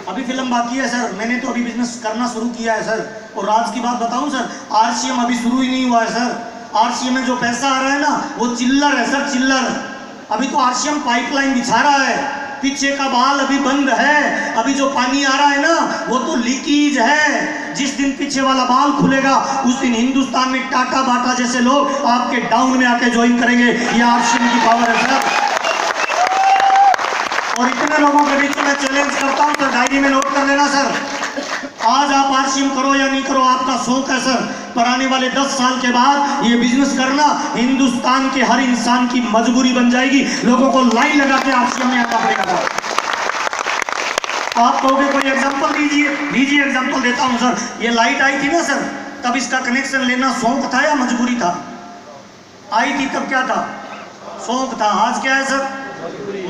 अभी फिल्म बाकी है सर। मैंने तो अभी बिजनेस करना शुरू किया है सर। और आज की बात बताऊं सर, आरसीएम अभी शुरू ही नहीं हुआ है सर। आरसीएम में जो पैसा आ रहा है ना वो चिल्लर है सर, चिल्लर। अभी तो आरसीएम पाइपलाइन बिछा रहा है, पीछे का बाल अभी बंद है। अभी जो पानी आ रहा है ना वो तो लीकेज है। जिस दिन पीछे वाला बाल खुलेगा उस दिन हिंदुस्तान में टाटा बाटा जैसे लोग आपके डाउन में आके ज्वाइन करेंगे। ये आरसीएम की पावर है सर। और इतने लोगों के बीच में मैं चैलेंज करता हूं सर, डायरी में नोट कर लेना सर। आज आप आरसीएम करो या नहीं करो आपका शौक है सर, पर आने वाले 10 साल के बाद ये बिजनेस करना हिंदुस्तान के हर इंसान की मजबूरी बन जाएगी। लोगों को लाइन लगा के आरसीएम में आना पड़ेगा सर। आप कहोगे कोई एग्जांपल दीजिए एग्जांपल देता हूं सर। ये लाइट आई थी ना सर, तब इसका कनेक्शन लेना शौक था या मजबूरी था? आई थी तब क्या था? शौक था। आज क्या है सर?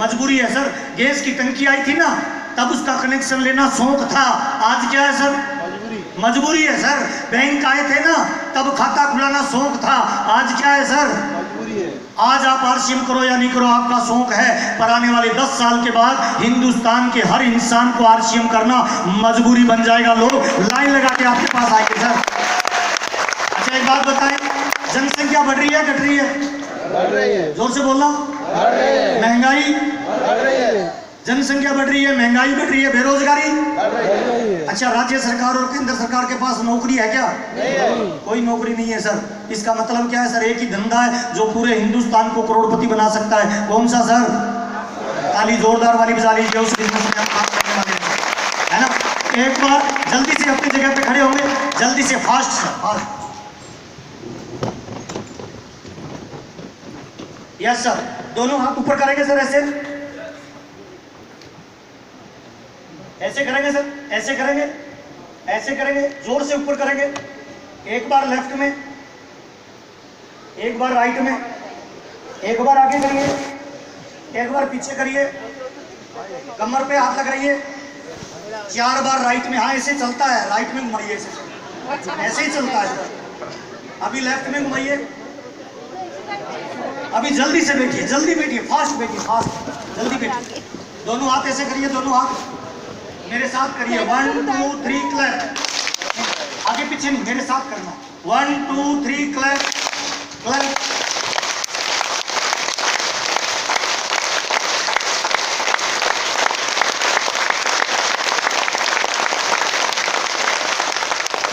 मजबूरी है सर। गैस की टंकी आई थी ना, तब उसका कनेक्शन लेना शौक था। आज क्या है सर? मजबूरी है सर। बैंक आए थे ना, तब खाता खुलाना शौक था। आज क्या है सर? मजबूरी है। आज आप आरसीएम करो या नहीं करो आपका शौक है, पर आने वाले 10 साल के बाद हिंदुस्तान के हर इंसान को आरसीएम करना मजबूरी बन जाएगा। लोग लाइन लगा के आपके पास आएंगे सर। अच्छा एक बात बताएं, जनसंख्या बढ़ रही है घट रही है? बढ़ रही है। जोर से बोलना। बढ़ रही है। महंगाई बढ़ रही है। जनसंख्या बढ़ रही है, महंगाई बढ़ रही है, बेरोजगारी बढ़ रही है। अच्छा, राज्य सरकार और केंद्र सरकार के पास नौकरी है क्या? नहीं है। कोई नौकरी नहीं है सर। इसका मतलब क्या है सर? एक ही धंधा है जो पूरे हिंदुस्तान को करोड़पति बना सकता है। कौन सा सर? ताली जोरदार वाली बजा लीजिए उस बिजनेस में काम करने वाले, है ना। एक बार जल्दी से अपनी जगह पे खड़े होंगे, जल्दी से fast sir, fast. Yes sir. दोनों हाथ ऊपर करेंगे सर, ऐसे करेंगे सर, ऐसे करेंगे, ऐसे करेंगे, जोर से ऊपर करेंगे। एक बार लेफ्ट में, एक बार राइट में, एक बार आगे करिए, एक बार पीछे करिए, कमर पे हाथ लगाइए, 4 बार राइट में। हाँ ऐसे चलता है, राइट में घुमाइए, ऐसे ही चलता है सर। अभी लेफ्ट में घुमाइए, अभी जल्दी से बैठिए, जल्दी बैठिए, फास्ट बैठिए, फास्ट, जल्दी बैठिए। दोनों हाथ ऐसे करिए, दोनों हाथ मेरे साथ करिए। 1 2 3 क्लैप। आगे पीछे नहीं, मेरे साथ करना। 1 2 3 क्लैप क्लैप।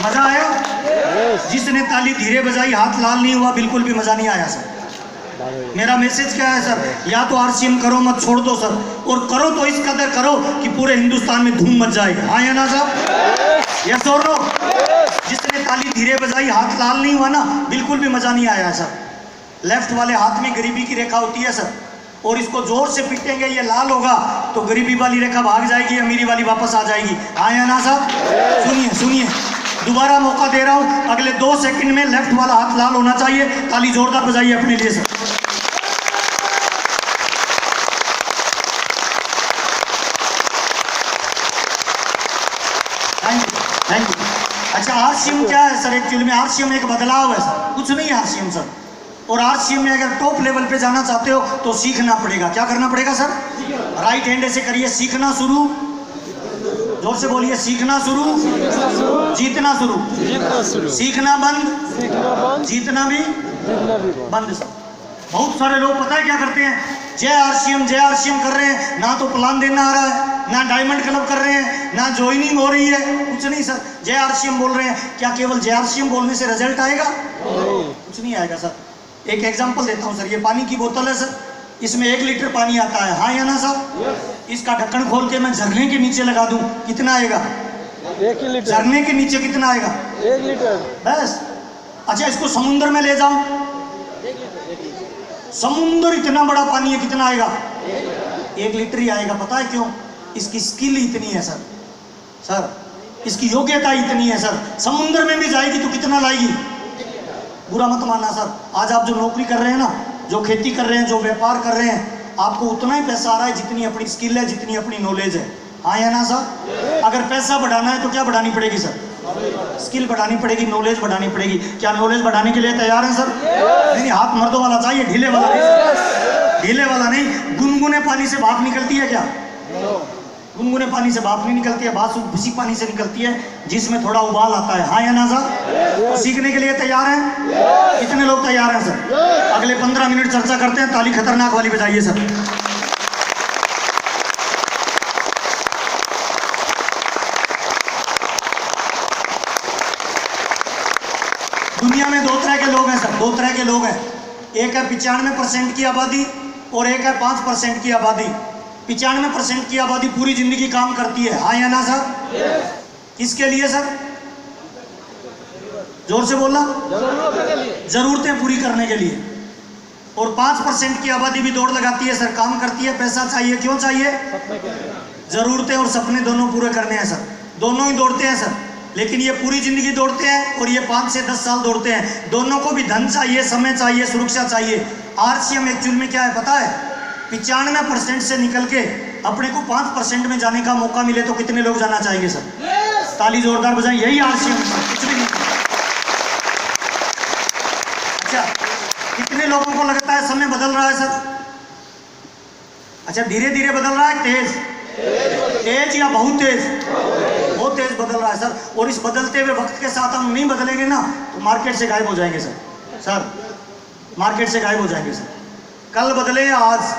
मजा आया? जिसने ताली धीरे बजाई, हाथ लाल नहीं हुआ, बिल्कुल भी मजा नहीं आया सर। मेरा मैसेज क्या है सर? या तो आरसीएम करो, मत छोड़ दो सर, और करो तो इस कदर करो कि पूरे हिंदुस्तान में धूम मच जाए। हाँ या ना साहब? यस और नो? जिसने ताली धीरे बजाई, हाथ लाल नहीं हुआ ना, बिल्कुल भी मजा नहीं आया सर। लेफ्ट वाले हाथ में गरीबी की रेखा होती है सर, और इसको जोर से पीटेंगे, ये लाल होगा तो गरीबी वाली रेखा भाग जाएगी, अमीरी वाली वापस आ जाएगी। हाँ या ना साहब? सुनिए सुनिए, दोबारा मौका दे रहा हूं, अगले 2 सेकंड में लेफ्ट वाला हाथ लाल होना चाहिए। ताली जोरदार बजाइए अपने लिए सर। Thank you. अच्छा, आरसीएम क्या है सर? एक्चुअली में आरसीएम एक बदलाव है सर, कुछ नहीं है आरसीएम सर। और आरसीएम में अगर टॉप लेवल पे जाना चाहते हो तो सीखना पड़ेगा। क्या करना पड़ेगा सर? राइट हैंड ऐसे करिए, सीखना शुरू, जोर से बोलिए, सीखना शुरू, जीतना शुरू, सीखना बंद, जीतना भी बंद सर। बहुत सारे लोग पता है क्या करते हैं? जय आरसीएम कर रहे हैं, ना तो प्लान देना आ रहा है, ना डायमंड क्लब कर रहे हैं, ना ज्वाइनिंग हो रही है, कुछ नहीं सर। जय आरसीएम बोल रहे हैं, क्या केवल जय आरसीएम बोलने से रिजल्ट आएगा? कुछ नहीं आएगा सर। एक एग्जांपल देता हूं सर, ये पानी की बोतल है सर, इसमें 1 लीटर पानी आता है। हाँ या ना साहब? इसका ढक्कन खोल के मैं झरने के नीचे लगा दूं, कितना आएगा? 1 लीटर। झरने के नीचे कितना आएगा? 1 लीटर बस। अच्छा, इसको समुद्र में ले जाऊं, समुद्र इतना बड़ा पानी है, कितना आएगा? 1 लीटर ही आएगा। पता है क्यों? इसकी स्किल इतनी है सर, इसकी योग्यता इतनी है सर। समुद्र में भी जाएगी तो कितना लाएगी? बुरा मत मानना सर, आज आप जो नौकरी कर रहे हैं ना, जो खेती कर रहे हैं, जो व्यापार कर रहे हैं, आपको उतना ही पैसा आ रहा है जितनी अपनी स्किल है, जितनी अपनी नॉलेज है। हाँ या ना सर? अगर पैसा बढ़ाना है तो क्या बढ़ानी पड़ेगी सर? स्किल बढ़ानी पड़ेगी, नॉलेज बढ़ानी पड़ेगी। क्या नॉलेज बढ़ाने के लिए तैयार हैं सर? नहीं, हाथ मर्दों वाला चाहिए, ढीले वाला नहीं। ढीले वाला नहीं। गुनगुने पानी से भाप निकलती है क्या? गुनगुने पानी से भाप नहीं निकलती है, भाप उसी पानी से निकलती है जिसमें थोड़ा उबाल आता है। हाँ या ना सर? तो सीखने के लिए तैयार हैं? कितने लोग तैयार हैं सर? अगले 15 मिनट चर्चा करते हैं। ताली खतरनाक वाली बजाइए सर। दुनिया में 2 तरह के लोग हैं सर, 2 तरह के लोग हैं। एक है 95% की आबादी और एक है 5% की आबादी। 95% की आबादी पूरी जिंदगी काम करती है। हाँ या ना सर? किसके लिए सर? जोर से बोलना। जरूरतें पूरी करने के लिए। और 5% की आबादी भी दौड़ लगाती है सर, काम करती है, पैसा चाहिए। क्यों चाहिए? जरूरतें और सपने दोनों पूरे करने हैं सर, दोनों ही दौड़ते हैं सर। लेकिन ये पूरी जिंदगी दौड़ते हैं और ये 5 से 10 साल दौड़ते हैं। दोनों को भी धन चाहिए, समय चाहिए, सुरक्षा चाहिए। आरसीएम एक्चुअल में क्या है पता है? 95% से निकल के अपने को 5% में जाने का मौका मिले तो कितने लोग जाना चाहेंगे सर? ताली जोरदार बजाएं। यही आरसीएम सर, कुछ भी नहीं। अच्छा, कितने लोगों को लगता है समय बदल रहा है सर? अच्छा, धीरे धीरे बदल रहा है, तेज या बहुत तेज? बहुत तेज बदल रहा है सर। और इस बदलते हुए वक्त के साथ हम नहीं बदलेंगे ना तो मार्केट से गायब हो जाएंगे सर, मार्केट से गायब हो जाएंगे सर। कल बदले या आज,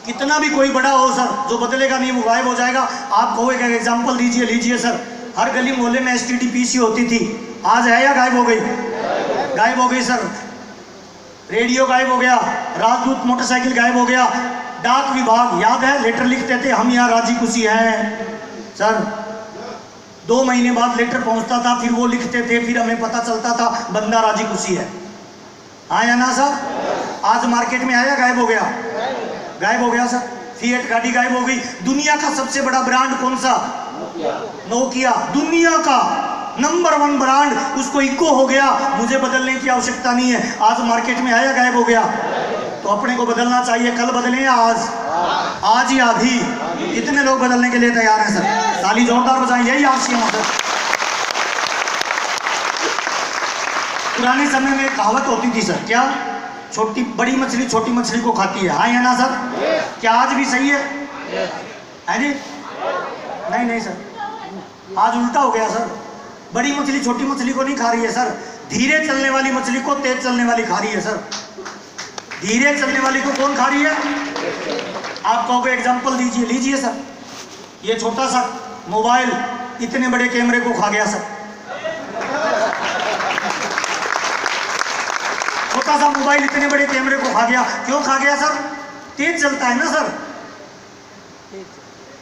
कितना भी कोई बड़ा हो सर, जो बदलेगा नहीं वो गायब हो जाएगा। आप कहोगे एग्जांपल दीजिए, लीजिए सर। हर गली मोहल्ले में STDPC होती थी, आज है या गायब हो गई? गायब हो गई सर। रेडियो गायब हो गया, राजदूत मोटरसाइकिल गायब हो गया। डाक विभाग, याद है लेटर लिखते थे, हम यहाँ राजी खुशी हैं सर। 2 महीने बाद लेटर पहुंचता था, फिर वो लिखते थे, फिर हमें पता चलता था बंदा राजी खुशी है। हाँ या ना सर? आज मार्केट में आया, गायब हो गया, गायब हो गया सर। फिएट गाड़ी गायब हो गई। दुनिया का सबसे बड़ा ब्रांड कौन सा? नोकिया। दुनिया का नंबर 1 ब्रांड, उसको इको हो गया, मुझे बदलने की आवश्यकता नहीं है। आज मार्केट में आया, गायब हो गया। तो अपने को बदलना चाहिए। कल बदले या आज? आज या अभी? कितने लोग बदलने के लिए तैयार हैं सर? ताली जोरदार बजाएं। यही आरसीएम है सर। पुराने समय में कहावत होती थी सर, क्या? छोटी बड़ी मछली छोटी मछली को खाती है, हाँ या ना सर? क्या आज भी सही है? है जी? नहीं नहीं सर, आज उल्टा हो गया सर। बड़ी मछली छोटी मछली को नहीं खा रही है सर, धीरे चलने वाली मछली को तेज चलने वाली खा रही है सर। धीरे चलने वाली को कौन खा रही है? आप कहोगे एग्जांपल दीजिए, लीजिए सर। ये छोटा सा मोबाइल इतने बड़े कैमरे को खा गया सर। छोटा सा मोबाइल इतने बड़े कैमरे को खा गया। क्यों खा गया सर? तेज चलता है ना सर।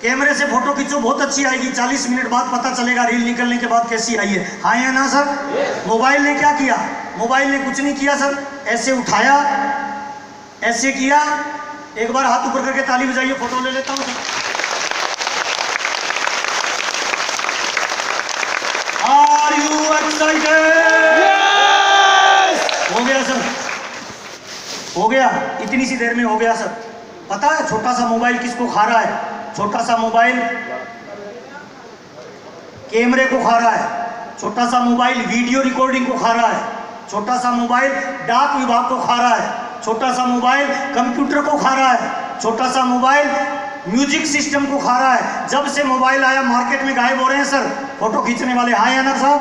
कैमरे से फोटो खींचो बहुत अच्छी आएगी, 40 मिनट बाद पता चलेगा रील निकलने के बाद कैसी आई है, हाँ या ना सर? मोबाइल ने क्या किया? मोबाइल ने कुछ नहीं किया सर, ऐसे उठाया, ऐसे किया। एक बार हाथ ऊपर करके ताली बजाइए, फोटो ले लेता हूं सर। Are you excited? हो गया सर, हो गया, इतनी सी देर में हो गया सर। पता है छोटा सा मोबाइल किसको खा रहा है? छोटा सा मोबाइल कैमरे को खा रहा है, छोटा सा मोबाइल वीडियो रिकॉर्डिंग को खा रहा है, छोटा सा मोबाइल डाक विभाग को खा रहा है, छोटा सा मोबाइल कंप्यूटर को खा रहा है, छोटा सा मोबाइल म्यूजिक सिस्टम को खा रहा है। जब से मोबाइल आया मार्केट में गायब हो रहे हैं सर फोटो खींचने वाले, हाँ या ना साहब?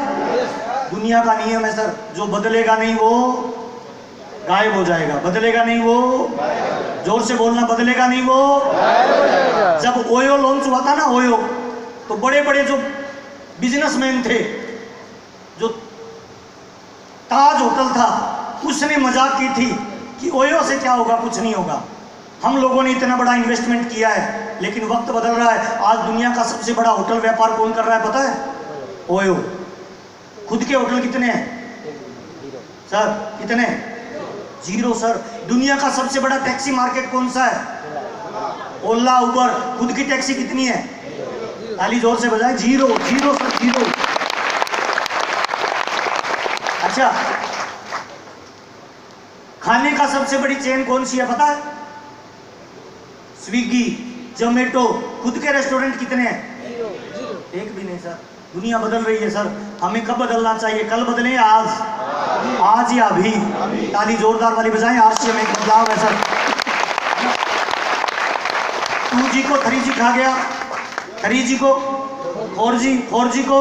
दुनिया का नियम है सर, जो बदलेगा नहीं वो गायब हो जाएगा, बदलेगा नहीं वो, जोर से बोलना, बदलेगा नहीं वो गायब हो जाएगा। जब ओयो लॉन्च हुआ था ना, ओयो, तो बड़े बड़े जो बिजनेसमैन थे, जो ताज होटल था, उसने मजाक की थी कि ओयो से क्या होगा, कुछ नहीं होगा। हम लोगों ने इतना बड़ा इन्वेस्टमेंट किया है, लेकिन वक्त बदल रहा है। आज दुनिया का सबसे बड़ा होटल व्यापार कौन कर रहा है पता है? ओयो। खुद के होटल कितने हैं सर? कितने? 0 सर। दुनिया का सबसे बड़ा टैक्सी मार्केट कौन सा है? ओला, उबर। खुद की टैक्सी कितनी है? ताली जोर से बजाएं। 0 0 सर, 0। अच्छा, खाने का सबसे बड़ी चेन कौन सी है पता है? स्विगी, जोमेटो। खुद के रेस्टोरेंट कितने हैं? 1 भी नहीं सर। दुनिया बदल रही है सर, हमें कब बदलना चाहिए? कल बदलें या आज? आज या अभी? ताली जोरदार वाली बजाएं। आज से में एक बदलाव है सर। 2G को 3G खा गया, 3G को 4G, 4G को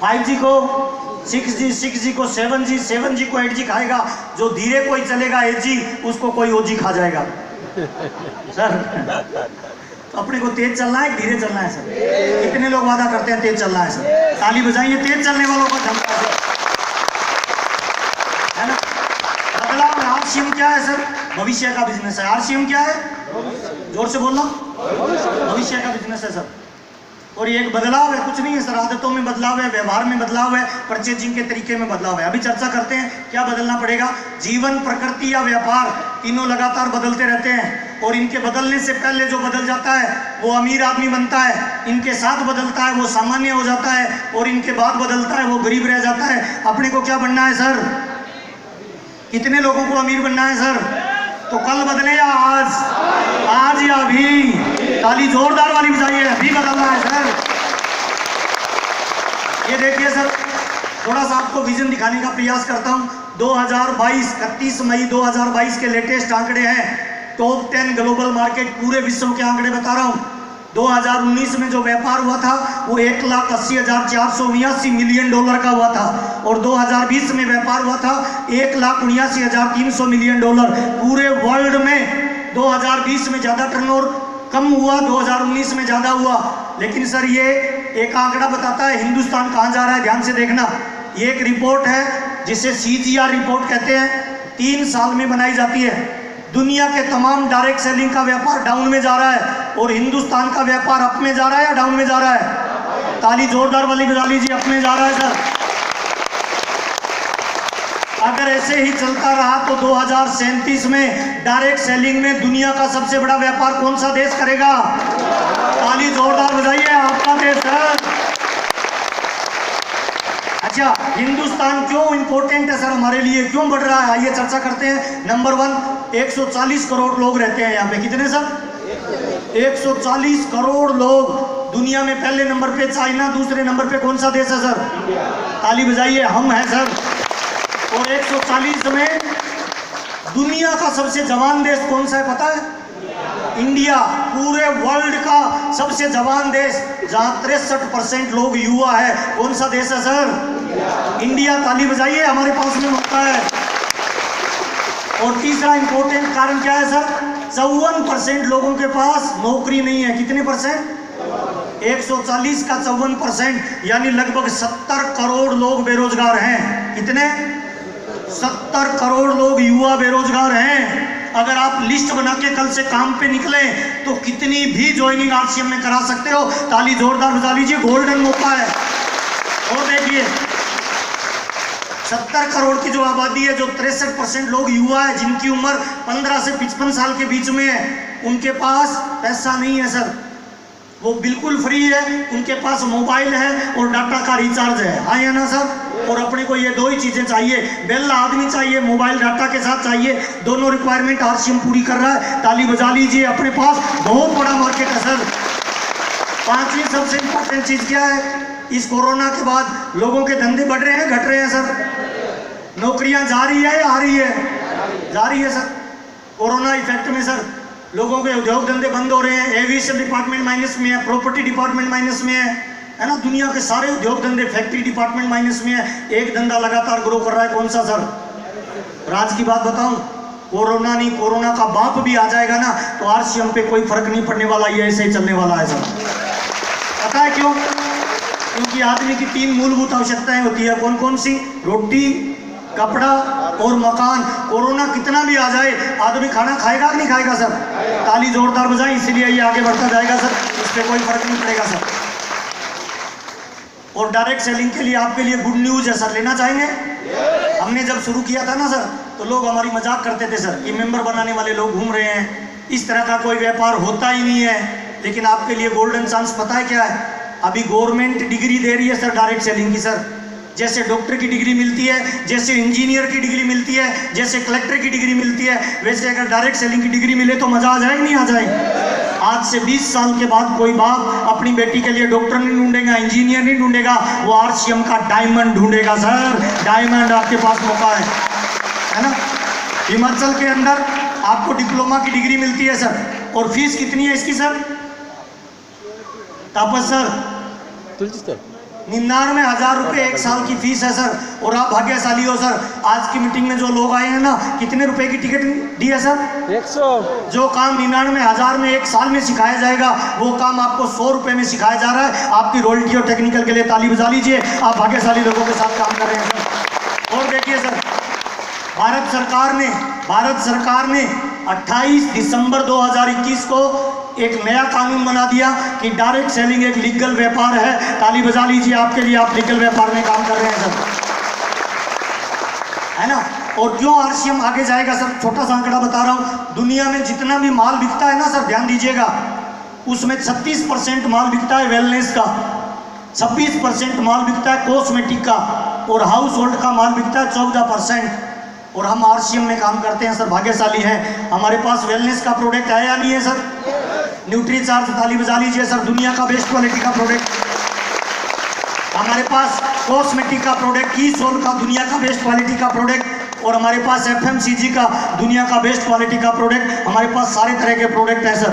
5G को 6G, 6G को 7G, 7G को 8G खाएगा। जो धीरे कोई चलेगा 8G, उसको कोई OG खा जाएगा सर। तो अपने को तेज चलना है, धीरे चलना है सर? कितने लोग वादा करते हैं तेज चलना है सर? ताली बजाइए तेज चलने वालों का धमका है ना। बदलाव। RCM क्या है सर? भविष्य का बिजनेस है। RCM क्या है? जोर से बोलना। भविष्य का बिजनेस है सर। और ये एक बदलाव है, कुछ नहीं है सर। आदतों में बदलाव है, व्यवहार में बदलाव है, परचेजिंग के तरीके में बदलाव है। अभी चर्चा करते हैं क्या बदलना पड़ेगा। जीवन, प्रकृति या व्यापार, तीनों लगातार बदलते रहते हैं, और इनके बदलने से पहले जो बदल जाता है वो अमीर आदमी बनता है, इनके साथ बदलता है वो सामान्य हो जाता है, और इनके बाद बदलता है वो गरीब रह जाता है। अपने को क्या बनना है सर? कितने लोगों को अमीर बनना है सर? तो कल बदले या आज? आज या अभी? ताली जोरदार वाली बजाइए, अभी बदलना है सर। ये देखिए सर, थोड़ा सा आपको विजन दिखाने का प्रयास करता हूं। 2022 31 मई 2022 के लेटेस्ट आंकड़े हैं। टॉप 10 ग्लोबल मार्केट, पूरे विश्व के आंकड़े बता रहा हूं। 2019 में जो व्यापार हुआ था वो 1,80,479 मिलियन डॉलर का हुआ था, और 2020 में व्यापार हुआ था 1,79,300 मिलियन डॉलर। पूरे वर्ल्ड में 2020 में ज़्यादा टर्नओवर कम हुआ, 2019 में ज़्यादा हुआ। लेकिन सर ये एक आंकड़ा बताता है हिंदुस्तान कहाँ जा रहा है, ध्यान से देखना। ये एक रिपोर्ट है जिसे CGR रिपोर्ट कहते हैं, 3 साल में बनाई जाती है। दुनिया के तमाम डायरेक्ट सेलिंग का व्यापार डाउन में जा रहा है, और हिंदुस्तान का व्यापार अप में जा रहा है या डाउन में जा रहा है? ताली जोरदार वाली बजा लीजिए, अप में जा रहा है सर। अगर ऐसे ही चलता रहा तो 2037 में डायरेक्ट सेलिंग में दुनिया का सबसे बड़ा व्यापार कौन सा देश करेगा? ताली जोरदार बजाइए, आपका देश है। अच्छा, हिंदुस्तान क्यों इंपॉर्टेंट है सर हमारे लिए, क्यों बढ़ रहा है? आइए चर्चा करते हैं। नंबर 1, 140 करोड़ लोग रहते हैं यहाँ पे। कितने सर? 140 करोड़ लोग। दुनिया में पहले नंबर पे चाइना, दूसरे नंबर पे कौन सा देश है सर? ताली बजाइए, हम हैं सर। और 140 में दुनिया का सबसे जवान देश कौन सा है पता है? इंडिया। पूरे वर्ल्ड का सबसे जवान देश, जहां 63% लोग युवा है, कौन सा देश है सर? इंडिया। ताली बजाइए, हमारे पास में मौका है। और तीसरा इंपॉर्टेंट कारण क्या है सर? 54% लोगों के पास नौकरी नहीं है। कितने परसेंट? 140 का 54%, यानी लगभग 70 करोड़ लोग बेरोजगार हैं। कितने? 70 करोड़ लोग युवा बेरोजगार हैं। अगर आप लिस्ट बना के कल से काम पे निकले तो कितनी भी ज्वाइनिंग आरसीएम में करा सकते हो। ताली जोरदार बजा लीजिए, गोल्डन मौका है। और देखिए 70 करोड़ की जो आबादी है, जो 63% लोग युवा है, जिनकी उम्र 15 से 55 साल के बीच में है, उनके पास पैसा नहीं है सर। वो बिल्कुल फ्री है, उनके पास मोबाइल है और डाटा का रिचार्ज है। हाँ या ना सर? और अपने को ये दो ही चीजें चाहिए, बेल्ला आदमी चाहिए, मोबाइल डाटा के साथ चाहिए। दोनों रिक्वायरमेंट आरसीएम पूरी कर रहा है। ताली बजा लीजिए, अपने पास बहुत बड़ा मार्केट है सर। पांचवी सबसे इंपॉर्टेंट चीज क्या है? इस कोरोना के बाद लोगों के धंधे बढ़ रहे हैं, घट रहे हैं सर? नौकरियां जा रही है या आ रही है? जा रही है सर। कोरोना इफेक्ट में सर लोगों के उद्योग धंधे बंद हो रहे हैं। एविएशन डिपार्टमेंट माइनस में है, प्रॉपर्टी डिपार्टमेंट माइनस में है ना? दुनिया के सारे उद्योग धंधे, फैक्ट्री डिपार्टमेंट माइनस में है। एक धंधा लगातार ग्रो कर रहा है, कौन सा सर? राज की बात बताऊं, कोरोना नहीं, कोरोना का बाप भी आ जाएगा ना तो आरसीएम पे कोई फर्क नहीं पड़ने वाला, ये ऐसे ही चलने वाला है सर। पता है क्यों? क्योंकि आदमी की 3 मूलभूत आवश्यकताएं होती है। कौन कौन सी? रोटी, कपड़ा और मकान। कोरोना कितना भी आ जाए, आदमी खाना खाएगा कि नहीं खाएगा सर? ताली जोरदार बजाएं, इसीलिए ये आगे बढ़ता जाएगा सर, इस पे कोई फर्क नहीं पड़ेगा सर। और डायरेक्ट सेलिंग के लिए आपके लिए गुड न्यूज है सर, लेना चाहेंगे? हमने जब शुरू किया था ना सर, तो लोग हमारी मजाक करते थे सर कि मेंबर बनाने वाले लोग घूम रहे हैं, इस तरह का कोई व्यापार होता ही नहीं है। लेकिन आपके लिए गोल्डन चांस पता है क्या है? अभी गवर्नमेंट डिग्री दे रही है सर डायरेक्ट सेलिंग की सर। जैसे डॉक्टर की डिग्री मिलती है, जैसे इंजीनियर की डिग्री मिलती है, जैसे कलेक्टर की डिग्री मिलती है, वैसे अगर डायरेक्ट सेलिंग की डिग्री मिले तो मजा आ जाए कि नहीं आ जाए? आज से 20 साल के बाद कोई बाप अपनी बेटी के लिए डॉक्टर नहीं ढूंढेगा, इंजीनियर नहीं ढूंढेगा, वो आरसीएम का डायमंड ढूंढेगा सर। डायमंड आपके पास मौका है ना? हिमाचल के अंदर आपको डिप्लोमा की डिग्री मिलती है सर। और फीस कितनी है इसकी सर? तापस सर 99,000 रुपये 1 साल की फीस है सर। और आप भाग्यशाली हो सर, आज की मीटिंग में जो लोग आए हैं ना, कितने रुपए की टिकट दी है सर? 100। जो काम 99,000 में 1 साल में सिखाया जाएगा, वो काम आपको 100 रुपये में सिखाया जा रहा है। आपकी रॉयल्टी और टेक्निकल के लिए ताली बजा लीजिए, आप भाग्यशाली लोगों के साथ काम कर रहे हैं सर। और देखिए सर, भारत सरकार ने 28 दिसंबर 2021 को एक नया कानून बना दिया कि डायरेक्ट सेलिंग एक लीगल व्यापार है। ताली बजा लीजिए आपके लिए, आप लीगल व्यापार में काम कर रहे हैं सर, है ना? और क्यों आरसीएम आगे जाएगा सर? छोटा सा आंकड़ा बता रहा हूँ। दुनिया में जितना भी माल बिकता है ना सर, ध्यान दीजिएगा, उसमें 36% माल बिकता है वेलनेस का, 26% माल बिकता है कॉस्मेटिक का, और हाउस होल्ड का माल बिकता है 14%। और हम आरसीएम में काम करते हैं सर, भाग्यशाली हैं। हमारे पास वेलनेस का प्रोडक्ट है या नहीं है सर? न्यूट्री चार्ज, ताली बजा लीजिए सर, दुनिया का बेस्ट क्वालिटी का प्रोडक्ट। हमारे पास कॉस्मेटिक का प्रोडक्ट, की सोल का दुनिया का बेस्ट क्वालिटी का प्रोडक्ट, और हमारे पास एफएमसीजी का दुनिया का बेस्ट क्वालिटी का प्रोडक्ट। हमारे पास सारे तरह के प्रोडक्ट हैं सर।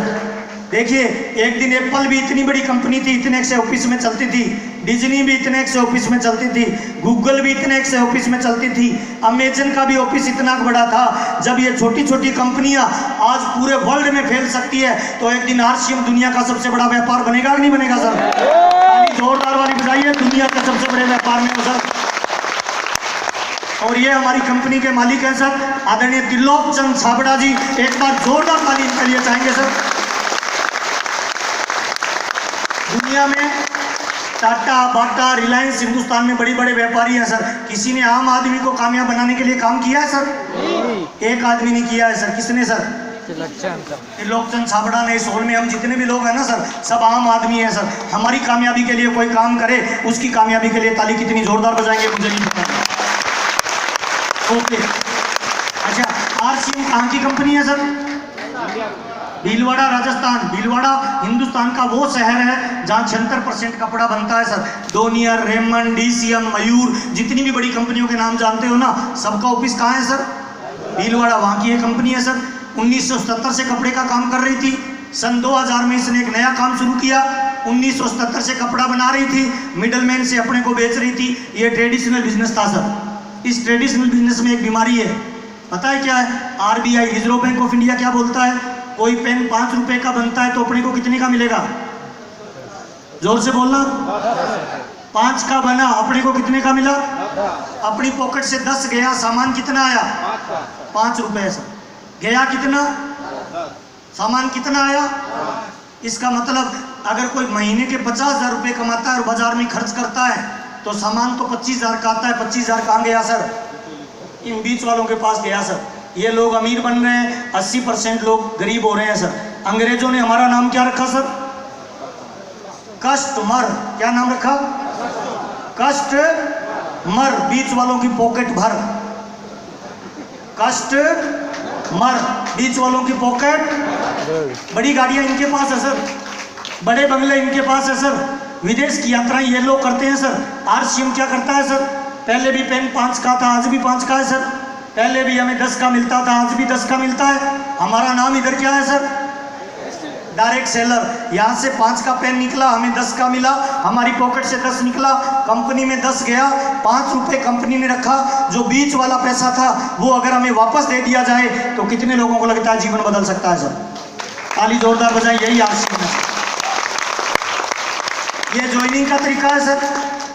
देखिए, एक दिन एप्पल भी इतनी बड़ी कंपनी थी, इतने से ऑफिस में चलती थी, डिज्नी भी इतने से ऑफिस में चलती थी, गूगल भी इतने से ऑफिस में चलती थी, अमेजन का भी ऑफिस इतना बड़ा था। जब ये छोटी छोटी कंपनियां आज पूरे वर्ल्ड में फैल सकती है, तो एक दिन आरसीएम दुनिया का सबसे बड़ा व्यापार बनेगा कि नहीं बनेगा सर? जोरदार वाली बजाइए, दुनिया के सबसे बड़े व्यापार में हो सर। और ये हमारी कंपनी के मालिक हैं सर, आदरणीय त्रिलोक चंद छाबड़ा जी। एक बार जोरदार ताली इनके लिए चाहेंगे सर। दुनिया में टाटा, बाटा, रिलायंस, हिंदुस्तान में बड़े बड़े व्यापारी हैं सर। किसी ने आम आदमी को कामयाब बनाने के लिए काम किया है सर? एक आदमी ने किया है सर। किसने सर? त्रिलोक चंद छाबड़ा ने। इस हॉल में हम जितने भी लोग हैं ना सर, सब आम आदमी हैं सर। हमारी कामयाबी के लिए कोई काम करे, उसकी कामयाबी के लिए ताली कितनी जोरदार बजाएंगे मुझे नहीं पता। ओके, अच्छा, आरसीएम कहाँ की कंपनी है सर? भीलवाड़ा राजस्थान, भीलवाड़ा हिंदुस्तान का वो शहर है जहाँ 76% कपड़ा बनता है सर। डोनियर, रेमंड, डीसीएम, मयूर, जितनी भी बड़ी कंपनियों के नाम जानते हो ना, सबका ऑफिस कहाँ है सर? भीलवाड़ा, वहाँ की ये कंपनी है सर। 1977 से कपड़े का काम कर रही थी। सन 2000 में इसने एक नया काम शुरू किया। 1977 से कपड़ा बना रही थी, मिडलमैन से अपने को बेच रही थी। ये ट्रेडिशनल बिजनेस था सर। इस ट्रेडिशनल बिजनेस में एक बीमारी है, पता है क्या है? RBI, reserve bank of India क्या बोलता है? कोई पेन 5 रुपए का बनता है तो अपने को कितने का मिलेगा? जोर से बोलना। 5 का बना, अपने को कितने का मिला? अपनी पॉकेट से 10 गया, सामान कितना आया? 5 रुपए सर। गया कितना? सामान कितना आया? इसका मतलब अगर कोई महीने के 50,000 रुपए कमाता है और बाजार में खर्च करता है तो सामान तो 25,000 का आता है। 25,000 कहाँ गया सर? इन बीच वालों के पास गया सर। ये लोग अमीर बन रहे हैं, 80% लोग गरीब हो रहे हैं सर। अंग्रेजों ने हमारा नाम क्या रखा सर? कस्टमर। क्या नाम रखा? कस्टमर। बीच वालों की पॉकेट भर। कस्टमर, बीच वालों की पॉकेट। बड़ी गाड़ियां इनके पास है सर, बड़े बंगले इनके पास है सर। विदेश की यात्राएं ये लोग करते हैं सर। आरसीएम क्या करता है सर? पहले भी पेन 5 का था, आज भी 5 का है सर। पहले भी हमें 10 का मिलता था, आज भी 10 का मिलता है। हमारा नाम इधर क्या है सर? Direct seller. यहाँ से 5 का पेन निकला, हमें 10 का मिला, हमारी पॉकेट से 10 निकला, कंपनी में 10 गया, 5 रुपए कंपनी ने रखा। जो बीच वाला पैसा था वो अगर हमें वापस दे दिया जाए तो कितने लोगों को लगता है जीवन बदल सकता है सर? ताली जोरदार बजाएं, यही आरसीएम है। ये ज्वाइनिंग का तरीका है सर।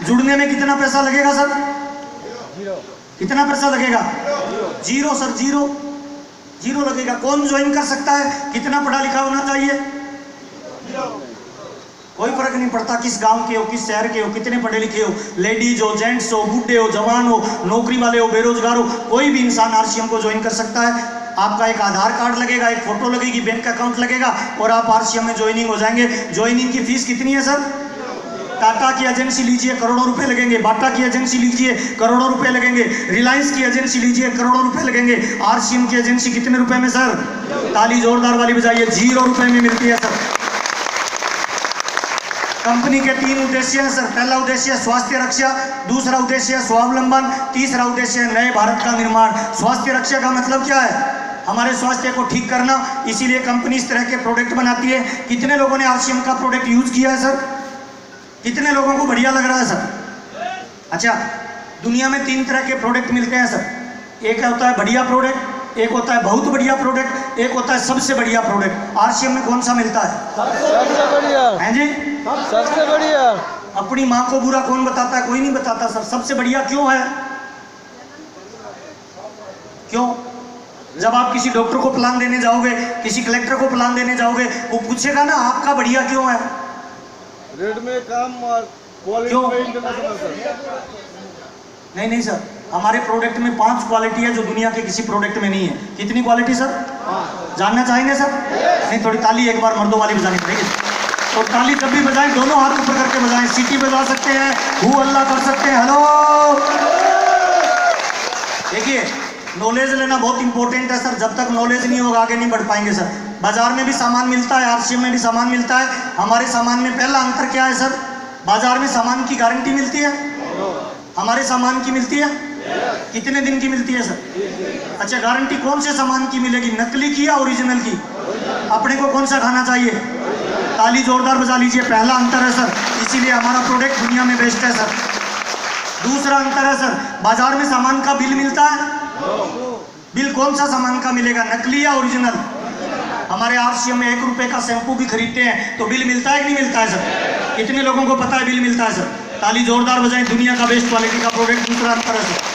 जुड़ने में कितना पैसा लगेगा सर? कितना पैसा लगेगा? जीरो सर, जीरो लगेगा। कौन ज्वाइन कर सकता है? कितना पढ़ा लिखा होना चाहिए? कोई फर्क नहीं पड़ता किस गांव के हो, किस शहर के हो, कितने पढ़े लिखे हो, लेडीज हो, जेंट्स हो, बूढ़े हो, जवान हो, नौकरी वाले हो, बेरोजगार हो, कोई भी इंसान आरसीएम को ज्वाइन कर सकता है। आपका एक आधार कार्ड लगेगा, एक फोटो लगेगी, बैंक अकाउंट लगेगा और आप आरसीएम में ज्वाइनिंग हो जाएंगे। ज्वाइनिंग की फीस कितनी है सर? टाटा की एजेंसी लीजिए, करोड़ों रुपए लगेंगे। बाटा की एजेंसी लीजिए, करोड़ों रुपए लगेंगे। रिलायंस की एजेंसी लीजिए, करोड़ों रुपए लगेंगे। आरसीएम की एजेंसी कितने रुपए में सर? ताली जोरदार वाली बजाइए, 0 रुपए में मिलती है सर। कंपनी के 3 उद्देश्य हैं सर। पहला उद्देश्य स्वास्थ्य रक्षा, दूसरा उद्देश्य स्वावलंबन, तीसरा उद्देश्य नए भारत का निर्माण। स्वास्थ्य रक्षा का मतलब क्या है? हमारे स्वास्थ्य को ठीक करना, इसीलिए कंपनी इस तरह के प्रोडक्ट बनाती है। कितने लोगों ने आरसीएम का प्रोडक्ट यूज किया है सर? कितने लोगों को बढ़िया लग रहा है सर? अच्छा, दुनिया में 3 तरह के प्रोडक्ट मिलते हैं सर। एक होता है बढ़िया प्रोडक्ट, एक होता है बहुत बढ़िया प्रोडक्ट, एक होता है सबसे बढ़िया प्रोडक्ट। आरसीएम में कौन सा मिलता है? सबसे बढ़िया है जी, सबसे बढ़िया। अपनी माँ को बुरा कौन बताता है? कोई नहीं बताता सर। सबसे बढ़िया क्यों है? क्यों? जब आप किसी डॉक्टर को प्लान देने जाओगे, किसी कलेक्टर को प्लान देने जाओगे, वो पूछेगा ना आपका बढ़िया क्यों है? रेट में काम और क्वालिटी में इंटरनेशनल सर। नहीं सर, हमारे प्रोडक्ट में 5 क्वालिटी है जो दुनिया के किसी प्रोडक्ट में नहीं है। कितनी क्वालिटी सर? जानना चाहेंगे सर? नहीं, थोड़ी ताली एक बार मर्दों वाली बजानी पड़ेगी। तो ताली तब भी बजाएं, दोनों हाथ ऊपर करके बजाएं। सीटी बजा सकते हैं, हु अल्लाह कर सकते हैं, हेलो। देखिए, नॉलेज लेना बहुत इंपॉर्टेंट है सर। जब तक नॉलेज नहीं होगा आगे नहीं बढ़ पाएंगे सर। बाजार में भी सामान मिलता है, आरसीएम में भी सामान मिलता है। हमारे सामान में पहला अंतर क्या है सर? बाजार में सामान की गारंटी मिलती है, हमारे सामान की मिलती है। कितने दिन की मिलती है सर? अच्छा, गारंटी कौन से सामान की मिलेगी, नकली की या ओरिजिनल की? अपने को कौन सा खाना चाहिए? ताली जोरदार बजा लीजिए, पहला अंतर है सर। इसीलिए हमारा प्रोडक्ट दुनिया में बेस्ट है सर। दूसरा अंतर है सर, बाजार में सामान का बिल मिलता है। बिल कौन सा सामान का मिलेगा, नकली या ओरिजिनल? हमारे आरसीएम में 1 रुपए का शैम्पू भी खरीदते हैं तो बिल मिलता है कि नहीं मिलता है सर? कितने लोगों को पता है बिल मिलता है सर? ताली जोरदार बजाएं, दुनिया का बेस्ट क्वालिटी का प्रोडक्ट। दूसरा अंतर है सर।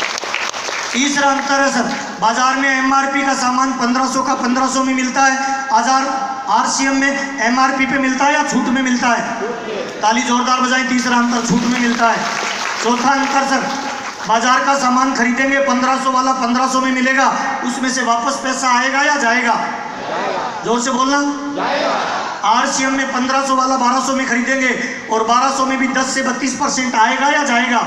तीसरा अंतर है सर, बाजार में एमआरपी का सामान 1500 का 1500 में मिलता है। आरसीएम में एमआरपी पे मिलता है या छूट में मिलता है? ताली जोरदार बजाएं, तीसरा अंतर, छूट में मिलता है। चौथा अंतर सर, बाजार का सामान खरीदेंगे 1500 वाला 1500 में मिलेगा, उसमें से वापस पैसा आएगा या जाएगा? जोर से बोलना। आरसीएम में 1500 वाला 1200 में खरीदेंगे और 1200 में भी 10 से 32% आएगा या जाएगा?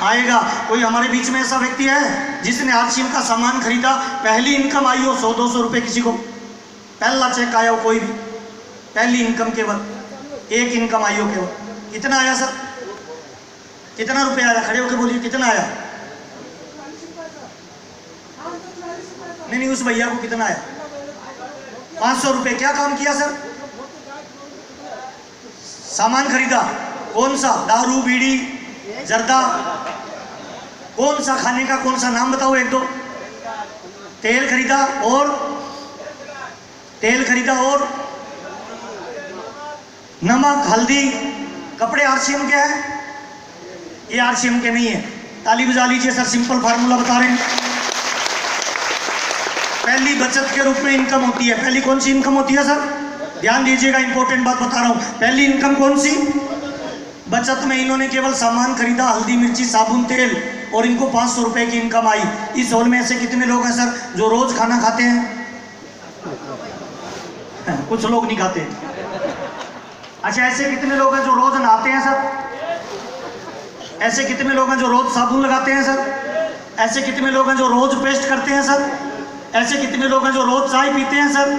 आएगा। कोई हमारे बीच में ऐसा व्यक्ति है जिसने आरसीएम का सामान खरीदा, पहली इनकम आई हो 100-200 रुपए किसी को? पहला चेक आया हो कोई भी, पहली इनकम केवल, एक इनकम आई हो केवल, कितना आया सर? कितना रुपए आया? खड़े होकर बोलिए कितना आया? नहीं, उस भैया को कितना आया? 500 रुपए। क्या काम किया सर? सामान खरीदा। कौन सा? दारू, बीड़ी, जर्दा, कौन सा खाने का, कौन सा नाम बताओ एक दो। तेल खरीदा और तेल खरीदा और नमक, हल्दी, कपड़े आरसीएम के हैं? ये आरसीएम के नहीं है। ताली बजा लीजिए सर, सिंपल फार्मूला बता रहे हैं। पहली बचत के रूप में इनकम होती है। पहली कौन सी इनकम होती है सर? ध्यान दीजिएगा, इंपॉर्टेंट बात बता रहा हूं। पहली इनकम कौन सी? बचत में इन्होंने केवल सामान खरीदा, हल्दी, मिर्ची, साबुन, तेल, और इनको 500 रुपए की इनकम आई। इस हॉल में ऐसे कितने लोग हैं सर जो रोज खाना खाते हैं? कुछ लोग नहीं खाते। अच्छा, ऐसे कितने लोग हैं जो रोज नहाते हैं सर? ऐसे कितने लोग हैं जो रोज साबुन लगाते हैं सर? ऐसे कितने लोग हैं जो रोज पेस्ट करते हैं सर? ऐसे कितने लोग हैं जो रोज चाय पीते हैं सर?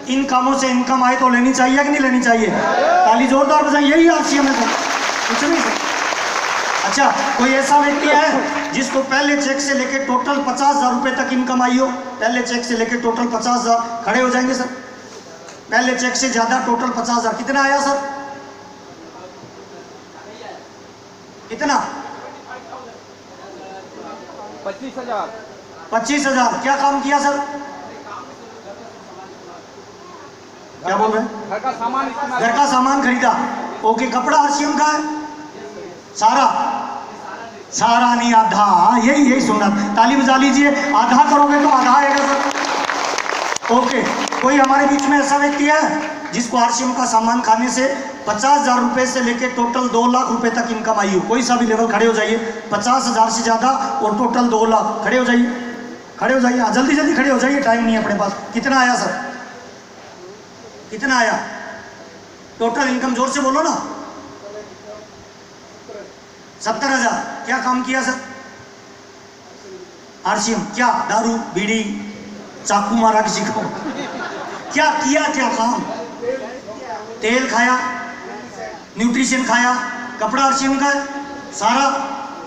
इन कामों से इनकम आए तो लेनी चाहिए कि नहीं लेनी चाहिए? ताली जोरदार बजाइए। यही आरसीएम है सर, कुछ नहीं सर। अच्छा, कोई ऐसा व्यक्ति है जिसको पहले चेक से लेकर टोटल 50,000 रुपए तक इनकम आई हो? पहले चेक से लेकर टोटल 50,000, खड़े हो जाएंगे सर। पहले चेक से ज्यादा टोटल 50,000, कितना आया सर? कितना? 25,000। 25,000। क्या काम किया सर? क्या बोल रहे हैं? घर का सामान इस्तेमाल। घर का सामान खरीदा। ओके, कपड़ा आरसीएम का है? सारा? सारा नहीं, आधा। यही सुना। ताली बजा लीजिए। आधा करोगे तो आधा आएगा सर। ओके, कोई हमारे बीच में ऐसा व्यक्ति है जिसको आरसीएम का सामान खाने से 50,000 रुपए से लेकर टोटल 2 लाख रुपए तक इनकम आई हो? कोई सा भी लेवल, खड़े हो जाइए। 50,000 से ज्यादा और टोटल 2 लाख। खड़े हो जाइए, खड़े हो जाइए, जल्दी जल्दी खड़े हो जाइए, टाइम नहीं है अपने पास। कितना आया सर? कितना आया टोटल इनकम? जोर से बोलो ना। 70,000। क्या काम किया सर? आरसीएम। क्या? दारू, बीड़ी, चाकू मारा किसी को? क्या किया? क्या काम? तेल खाया, न्यूट्रिशन खाया, कपड़ा आरसीएम का है? सारा?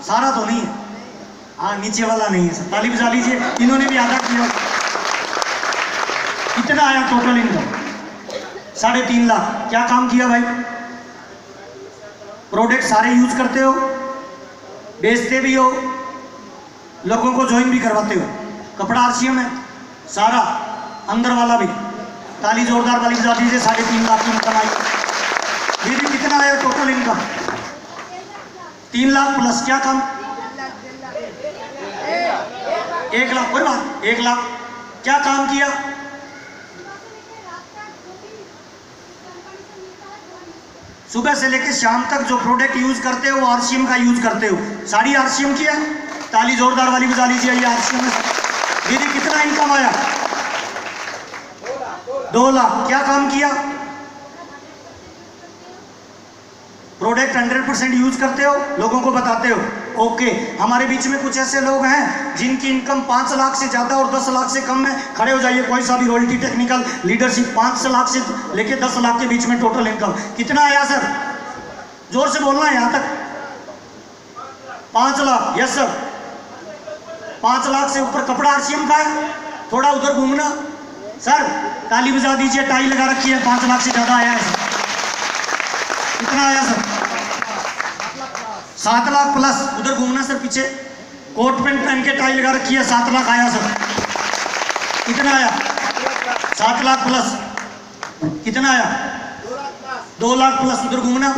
सारा तो नहीं है। हाँ, नीचे वाला नहीं है सर। ताली बजा लीजिए। इन्होंने भी आधा किया। कितना आया टोटल इनकम? 3.5 लाख। क्या काम किया भाई? प्रोडक्ट सारे यूज करते हो, बेचते भी हो, लोगों को ज्वाइन भी करवाते हो। कपड़ा आरसीएम है सारा, अंदर वाला भी। ताली जोरदार वाली बजा दीजिए। 3.5 लाख की इनकम आई। दीदी कितना आया टोटल इनकम? 3 लाख प्लस। क्या काम? 1 लाख। कोई बात, 1 लाख। क्या काम किया? सुबह से लेकर शाम तक जो प्रोडक्ट यूज करते हो वो आरसीएम का यूज करते हो। साड़ी आरसीएम की है। ताली जोरदार वाली बजा लीजिए। ये आरसीएम है। दीदी कितना इनकम आया? 2 लाख। क्या काम किया? प्रोडक्ट 100% यूज करते हो, लोगों को बताते हो। ओके, हमारे बीच में कुछ ऐसे लोग हैं जिनकी इनकम 5 लाख से ज्यादा और 10 लाख से कम में। खड़े हो जाइए। कोई सा भी रॉयल्टी, टेक्निकल, लीडरशिप। 5 लाख से लेके 10 लाख के बीच में टोटल इनकम कितना आया सर? जोर से बोलना है। यहां तक 5 लाख। Yes sir. 5 लाख से ऊपर कपड़ा आरसीएम का है? थोड़ा उधर घूमना सर। ताली बजा दीजिए। टाई लगा रखी है। 5 लाख से ज्यादा आया है। कितना आया सर? 7 लाख प्लस। उधर घूमना सर पीछे। कोट पैंट पहन के टाई लगा रखी है। 7 लाख आया सर। कितना आया? 7 लाख प्लस। कितना आया? 2 लाख प्लस। उधर घूमना।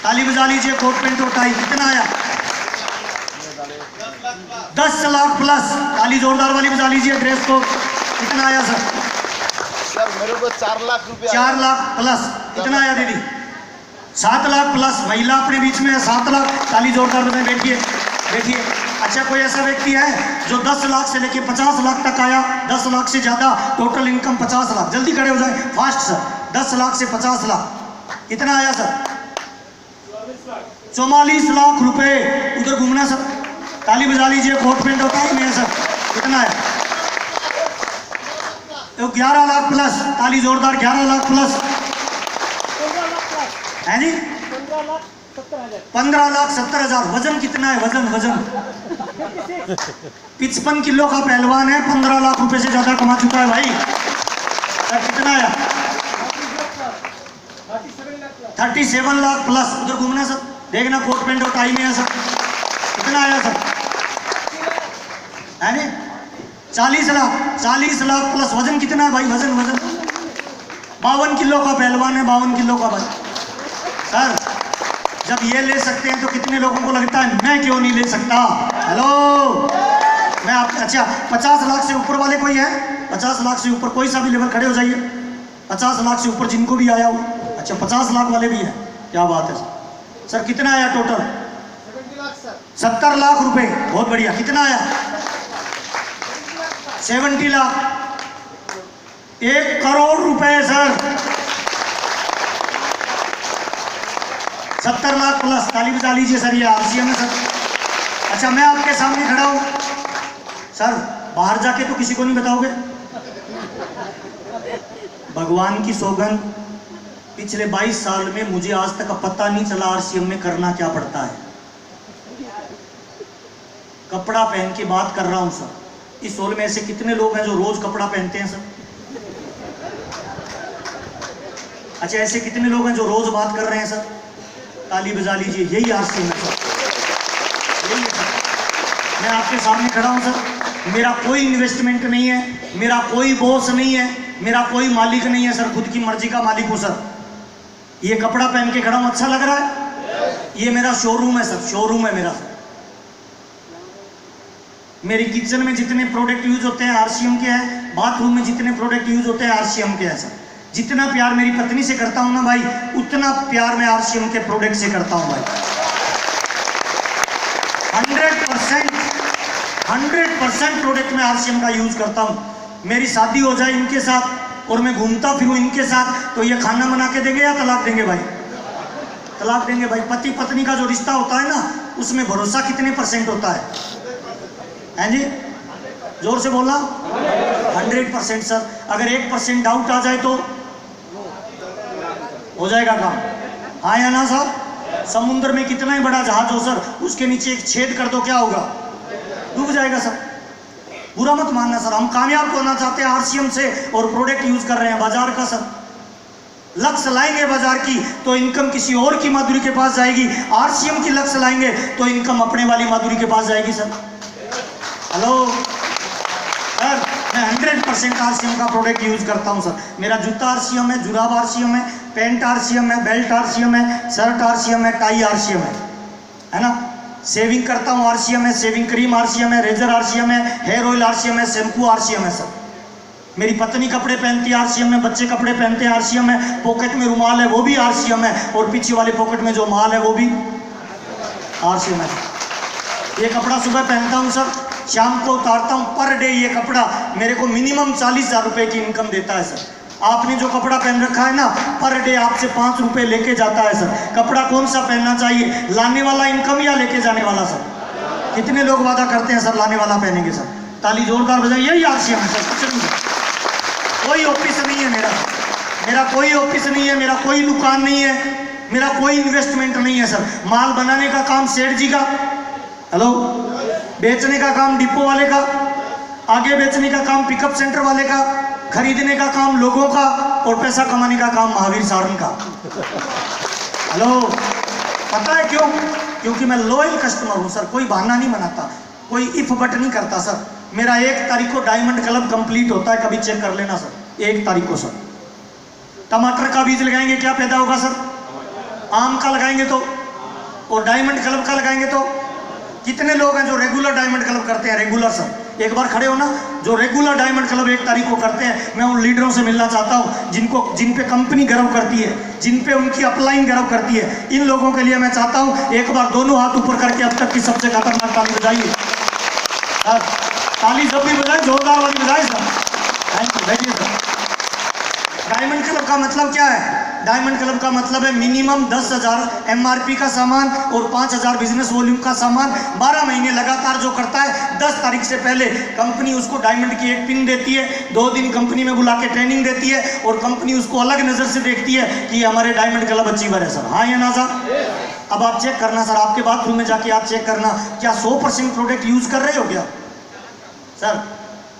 ताली बजा लीजिए। कोट पैंट और टाई। कितना आया? 10 लाख प्लस। ताली जोरदार वाली बजा लीजिए। ड्रेस को। कितना आया सर? सर मेरे को 4 लाख रुपया। 4 लाख प्लस। कितना आया दीदी? 7 लाख प्लस। महिला अपने बीच में है। 7 लाख। ताली जोरदार बजाएं। बैठिए, बैठिए। अच्छा, कोई ऐसा व्यक्ति है जो 10 लाख से लेके 50 लाख तक आया? 10 लाख से ज्यादा टोटल इनकम 50 लाख। जल्दी खड़े हो जाए, फास्ट सर। 10 लाख से 50 लाख। कितना आया सर? 44 लाख रुपए। उधर घूमना सर। ताली बजा लीजिए। कोट पैंट होता है नहीं सर? कितना है? तो 11 लाख प्लस, ताली जोरदार, 11 लाख प्लस है जी। 15,70,000। वजन कितना है? वजन 55 किलो का पहलवान है, 15 लाख रुपए से ज्यादा कमा चुका है भाई। सर कितना आया? 37 लाख प्लस। उधर घूमना सर, देखना कोट पैंट और टाई में है सर। कितना आया सर? है नी 40 लाख प्लस। वजन कितना है भाई? वजन 52 किलो का पहलवान है, 52 किलो का भाई। सर जब ये ले सकते हैं तो कितने लोगों को लगता है मैं क्यों नहीं ले सकता? हेलो, मैं आप अच्छा 50 लाख से ऊपर वाले कोई है? 50 लाख से ऊपर कोई सा भी लेवल खड़े हो जाइए। 50 लाख से ऊपर जिनको भी आया हो। अच्छा 50 लाख वाले भी हैं, क्या बात है सर। सर कितना आया टोटल? 70 लाख रुपए। बहुत बढ़िया। कितना आया? 70 लाख। 1 करोड़ रुपए सर। 70 लाख प्लस। ताली बजा लीजिए सर, ये आरसीएम है सर। अच्छा मैं आपके सामने खड़ा हूं सर, बाहर जाके तो किसी को नहीं बताओगे? भगवान की सौगंध, पिछले 22 साल में मुझे आज तक पता नहीं चला आरसीएम में करना क्या पड़ता है। कपड़ा पहन के बात कर रहा हूं सर। इस हॉल में ऐसे कितने लोग हैं जो रोज कपड़ा पहनते हैं सर? अच्छा ऐसे कितने लोग हैं जो रोज बात कर रहे हैं सर? ताली बजा लीजिए, यही आरसीएम है सर, यही है सर। मैं आपके सामने खड़ा हूं सर, मेरा कोई इन्वेस्टमेंट नहीं है, मेरा कोई बॉस नहीं है, मेरा कोई मालिक नहीं है सर, खुद की मर्जी का मालिक हूं सर। ये कपड़ा पहन के खड़ा हूं, अच्छा लग रहा है? ये मेरा शोरूम है सर, शोरूम है मेरा सर। मेरी किचन में जितने प्रोडक्ट यूज होते हैं आरसीएम के हैं, बाथरूम में जितने प्रोडक्ट यूज होते हैं आरसीएम के हैं सर। जितना प्यार मेरी पत्नी से करता हूं ना भाई, उतना प्यार मैं आरसीएम के प्रोडक्ट से करता हूं भाई। 100% प्रोडक्ट में आरसीएम का यूज करता हूं। मेरी शादी हो जाए इनके साथ और मैं घूमता फिरूं इनके साथ, तो ये खाना बना के देंगे या तलाक देंगे भाई? तलाक देंगे भाई। पति पत्नी का जो रिश्ता होता है ना, उसमें भरोसा कितने % होता है जी? जोर से बोला। 100% सर। अगर 1% डाउट आ जाए तो हो जाएगा काम, हाँ या ना साहब? समुद्र में कितना ही बड़ा जहाज हो सर, उसके नीचे एक छेद कर दो, क्या होगा? डूब जाएगा सर। बुरा मत मानना सर, हम कामयाब होना चाहते हैं आरसीएम से और प्रोडक्ट यूज कर रहे हैं बाजार का सर। लक्ष्य लाएंगे बाजार की तो इनकम किसी और की माधुरी के पास जाएगी, आरसीएम की लक्ष्य लाएंगे तो इनकम अपने वाली माधुरी के पास जाएगी सर। हेलो सर, मैं 100% आरसीएम का प्रोडक्ट यूज करता हूं सर। मेरा जूता आरसीएम है, जुराब आरसीएम है, पैंट आरसीएम है, बेल्ट आरसीएम है, शर्ट आरसीएम है, टाई आरसीएम है ना? शेविंग करता हूं आरसीएम है, शेविंग क्रीम आरसीएम है, रेजर आरसीएम है, हेयर ऑयल आरसीएम है, शैम्पू आरसीएम है सर। मेरी पत्नी कपड़े पहनती है आरसीएम है, बच्चे कपड़े पहनते हैं आरसीएम है, पॉकेट में रुमाल है वो भी आरसीएम है, और पीछे वाले पॉकेट में जो माल है वो भी आरसीएम है। ये कपड़ा सुबह पहनता हूं सर, शाम को उतारता हूं। पर डे ये कपड़ा मेरे को मिनिमम 40,000 रुपए की इनकम देता है सर। आपने जो कपड़ा पहन रखा है ना, पर डे आपसे 5 रुपए लेके जाता है सर। कपड़ा कौन सा पहनना चाहिए, लाने वाला इनकम या लेके जाने वाला सर? कितने लोग वादा करते हैं सर लाने वाला पहनेंगे सर? ताली जोरदार बजाइए। यही आरसीएम है सर, कुछ नहीं है। कोई ऑफिस नहीं है मेरा, मेरा कोई ऑफिस नहीं है, मेरा कोई दुकान नहीं है, मेरा कोई इन्वेस्टमेंट नहीं है सर। माल बनाने का काम सेठ जी का, हेलो, बेचने का काम डिपो वाले का, आगे बेचने का काम पिकअप सेंटर वाले का, खरीदने का काम लोगों का, और पैसा कमाने का काम महावीर सारन का। हेलो, पता है क्यों? क्योंकि मैं लॉयल कस्टमर हूं सर, कोई बहाना नहीं बनाता, कोई इफ बट नहीं करता सर। मेरा 1 तारीख को डायमंड क्लब कंप्लीट होता है, कभी चेक कर लेना सर। 1 तारीख को सर टमाटर का बीज लगाएंगे, क्या पैदा होगा सर? आम का लगाएंगे तो, और डायमंड क्लब का लगाएंगे तो। कितने लोग हैं जो रेगुलर डायमंड क्लब करते हैं? रेगुलर सर, एक बार खड़े हो ना, जो रेगुलर डायमंड क्लब 1 तारीख को करते हैं। मैं उन लीडरों से मिलना चाहता हूं जिन पे कंपनी गर्व करती है, जिन पे उनकी अपलाइन गर्व करती है। इन लोगों के लिए मैं चाहता हूं एक बार दोनों हाथ ऊपर करके अब तक की सबसे खतरनाक ताली बजाइए सर। ताली जब भी बजाए जोरदार वाली बजाए सर। थैंक यू, बैठिए सर। डायमंड क्लब का मतलब क्या है? डायमंड क्लब का मतलब है मिनिमम 10,000 MRP का सामान और 5,000 बिजनेस वॉल्यूम का सामान 12 महीने लगातार जो करता है, 10 तारीख से पहले कंपनी उसको डायमंड की एक पिन देती है, 2 दिन कंपनी में बुला के ट्रेनिंग देती है और कंपनी उसको अलग नज़र से देखती है कि हमारे डायमंड क्लब अचीवर है सर। हाँ या ना सर? अब आप चेक करना सर, आपके बाथरूम में जाके आप चेक करना, क्या 100% प्रोडक्ट यूज कर रहे हो क्या सर?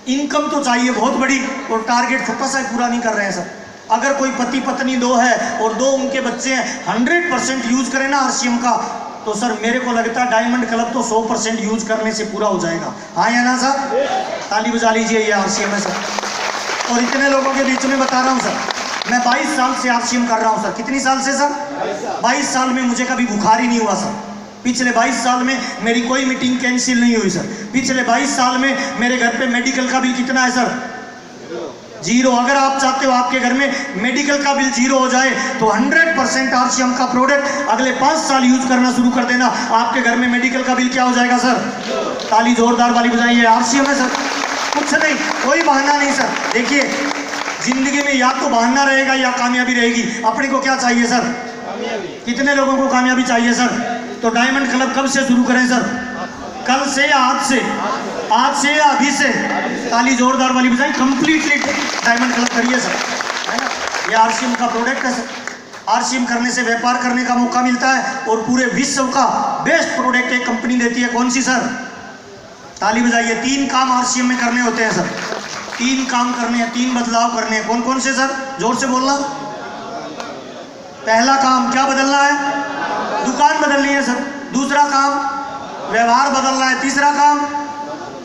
इनकम तो चाहिए बहुत बड़ी और टारगेट छोटा सा पूरा नहीं कर रहे हैं सर। अगर कोई पति पत्नी 2 है और 2 उनके बच्चे हैं, 100% यूज करें ना RCM का, तो सर मेरे को लगता है डायमंड क्लब तो 100% यूज करने से पूरा हो जाएगा। हाँ या ना सर? ताली बजा लीजिए, ये RCM है सर। और इतने लोगों के बीच में बता रहा हूँ सर, मैं 22 साल से RCM कर रहा हूँ सर। कितनी साल से सर? 22 साल में मुझे कभी बुखार ही नहीं हुआ सर। पिछले 22 साल में मेरी कोई मीटिंग कैंसिल नहीं हुई सर। पिछले 22 साल में मेरे घर पे मेडिकल का बिल कितना है सर? 0। अगर आप चाहते हो आपके घर में मेडिकल का बिल 0 हो जाए तो 100% RCM का प्रोडक्ट अगले 5 साल यूज करना शुरू कर देना, आपके घर में मेडिकल का बिल क्या हो जाएगा सर? ताली जोरदार वाली बजाइए, RCM है सर। कुछ नहीं, कोई बहाना नहीं सर। देखिए जिंदगी में या तो बहाना रहेगा या कामयाबी रहेगी। अपने को क्या चाहिए सर? कितने लोगों को कामयाबी चाहिए सर? तो डायमंड क्लब कब से शुरू करें सर? कल से या आज से? आज से या अभी से? ताली जोरदार वाली बजाई, कंप्लीटली डायमंड क्लब करिए सर, है ना? ये RCM का प्रोडक्ट है सर। RCM करने से व्यापार करने का मौका मिलता है और पूरे विश्व का बेस्ट प्रोडक्ट एक कंपनी देती है। कौन सी सर? ताली बजाइए। 3 काम RCM में करने होते हैं सर। 3 काम करने हैं, 3 बदलाव करने हैं। कौन कौन से सर? जोर से बोलना। पहला काम क्या बदलना है? दुकान बदलनी है सर। दूसरा काम व्यवहार बदलना है। तीसरा काम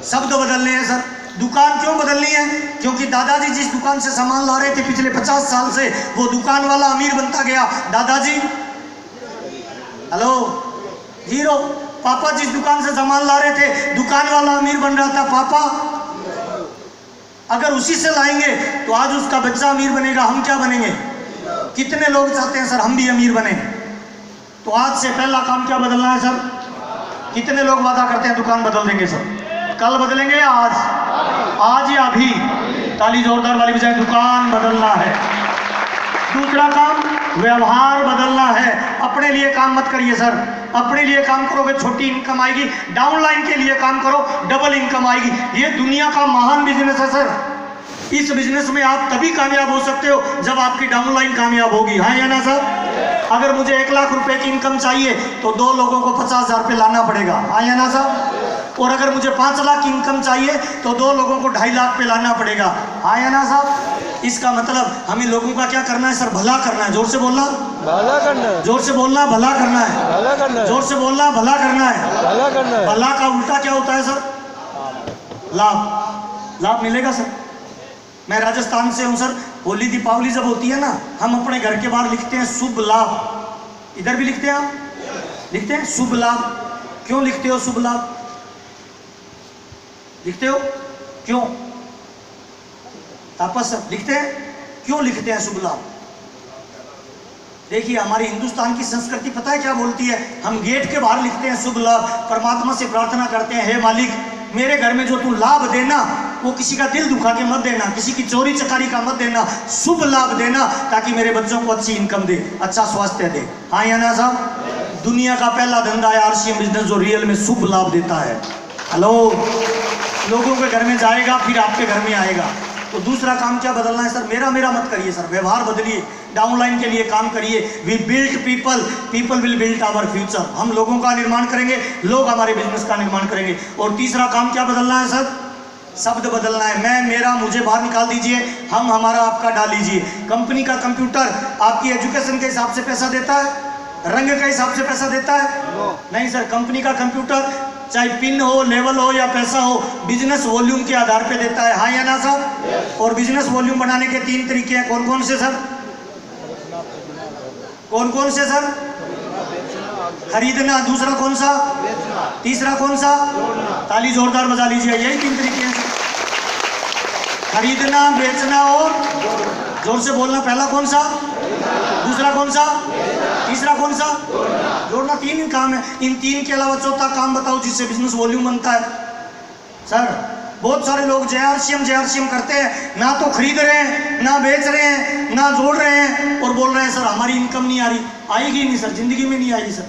शब्द बदलने हैं सर। दुकान क्यों बदलनी है? क्योंकि दादाजी जिस दुकान से सामान ला रहे थे पिछले 50 साल से, वो दुकान वाला अमीर बनता गया। दादाजी हेलो 0। पापा जिस दुकान से सामान ला रहे थे, दुकान वाला अमीर बन रहा था। पापा अगर उसी से लाएंगे तो आज उसका बच्चा अमीर बनेगा, हम क्या बनेंगे? कितने लोग चाहते हैं सर हम भी अमीर बने? तो आज से पहला काम क्या बदलना है सर? कितने लोग वादा करते हैं दुकान बदल देंगे सर? कल बदलेंगे या आज? आज या अभी? ताली जोरदार वाली बजाय, दुकान बदलना है। दूसरा काम व्यवहार बदलना है। अपने लिए काम मत करिए सर। अपने लिए काम करोगे छोटी इनकम आएगी, डाउनलाइन के लिए काम करो डबल इनकम आएगी। ये दुनिया का महान बिजनेस है सर। इस बिजनेस में आप तभी कामयाब हो सकते हो जब आपकी डाउनलाइन कामयाब होगी। हाँ या ना सर? अगर मुझे 1 लाख रुपए की इनकम चाहिए तो 2 लोगों को 50,000 रुपये लाना पड़ेगा। हाँ या ना सर? और अगर मुझे 5 लाख की इनकम चाहिए तो 2 लोगों को 2.5 लाख पे लाना पड़ेगा। हाँ या ना साहब? इसका मतलब हमें लोगों का क्या करना है सर? भला करना है। जोर से बोलना, भला करना है। जोर से बोलना, भला करना है। भला करना है। जोर से बोलना, भला करना है। भला करना है। भला का उल्टा क्या होता है सर? लाभ। लाभ मिलेगा सर। मैं राजस्थान से हूँ सर। होली दीपावली जब होती है ना, हम अपने घर के बाहर लिखते हैं शुभ लाभ। इधर भी लिखते हैं, आप लिखते हैं शुभ लाभ। क्यों लिखते हो शुभ लाभ? लिखते हो क्यों? तापस लिखते हैं क्यों? लिखते हैं शुभ लाभ। देखिए हमारी हिंदुस्तान की संस्कृति पता है क्या बोलती है? हम गेट के बाहर लिखते हैं शुभ लाभ। परमात्मा से प्रार्थना करते हैं, हे मालिक मेरे घर में जो तू लाभ देना वो किसी का दिल दुखा के मत देना, किसी की चोरी चकारी का मत देना, शुभ लाभ देना ताकि मेरे बच्चों को अच्छी इनकम दे, अच्छा स्वास्थ्य दे। हाँ या ना साहब? दुनिया का पहला धंधा है RCM बिजनेस जो रियल में शुभ लाभ देता है। हेलो, लोगों के घर में जाएगा फिर आपके घर में आएगा। तो दूसरा काम क्या बदलना है सर? मेरा मेरा मत करिए सर, व्यवहार बदलिए, डाउनलाइन के लिए काम करिए। We build people, people will build our future. हम लोगों का निर्माण करेंगे, लोग हमारे बिजनेस का निर्माण करेंगे। और तीसरा काम क्या बदलना है सर? शब्द बदलना है। मैं मेरा मुझे बाहर निकाल दीजिए, हम हमारा आपका डाल लीजिए। कंपनी का कंप्यूटर आपकी एजुकेशन के हिसाब से पैसा देता है? रंग के हिसाब से पैसा देता है? नहीं सर, कंपनी का कंप्यूटर चाहे पिन हो, लेवल हो या पैसा हो, बिजनेस वॉल्यूम के आधार पे देता है। हाँ या ना साहब? और बिजनेस वॉल्यूम बनाने के 3 तरीके हैं। कौन कौन से सर? कौन कौन से सर? खरीदना। दूसरा कौन सा? तीसरा कौन सा? ताली जोरदार बजा लीजिए। यही 3 तरीके हैं सर, खरीदना, बेचना और जोर से बोलना। पहला कौन सा? दूसरा कौन सा? तीसरा कौन सा? जोड़ना। 3 काम है। इन 3 के अलावा चौथा काम बताओ जिससे बिजनेस वॉल्यूम बनता है। सर बहुत सारे लोग जय करते हैं, ना तो खरीद रहे हैं, ना बेच रहे हैं, ना जोड़ रहे हैं, और बोल रहे हैं सर हमारी इनकम नहीं आ रही। आएगी नहीं सर, जिंदगी में नहीं आएगी सर।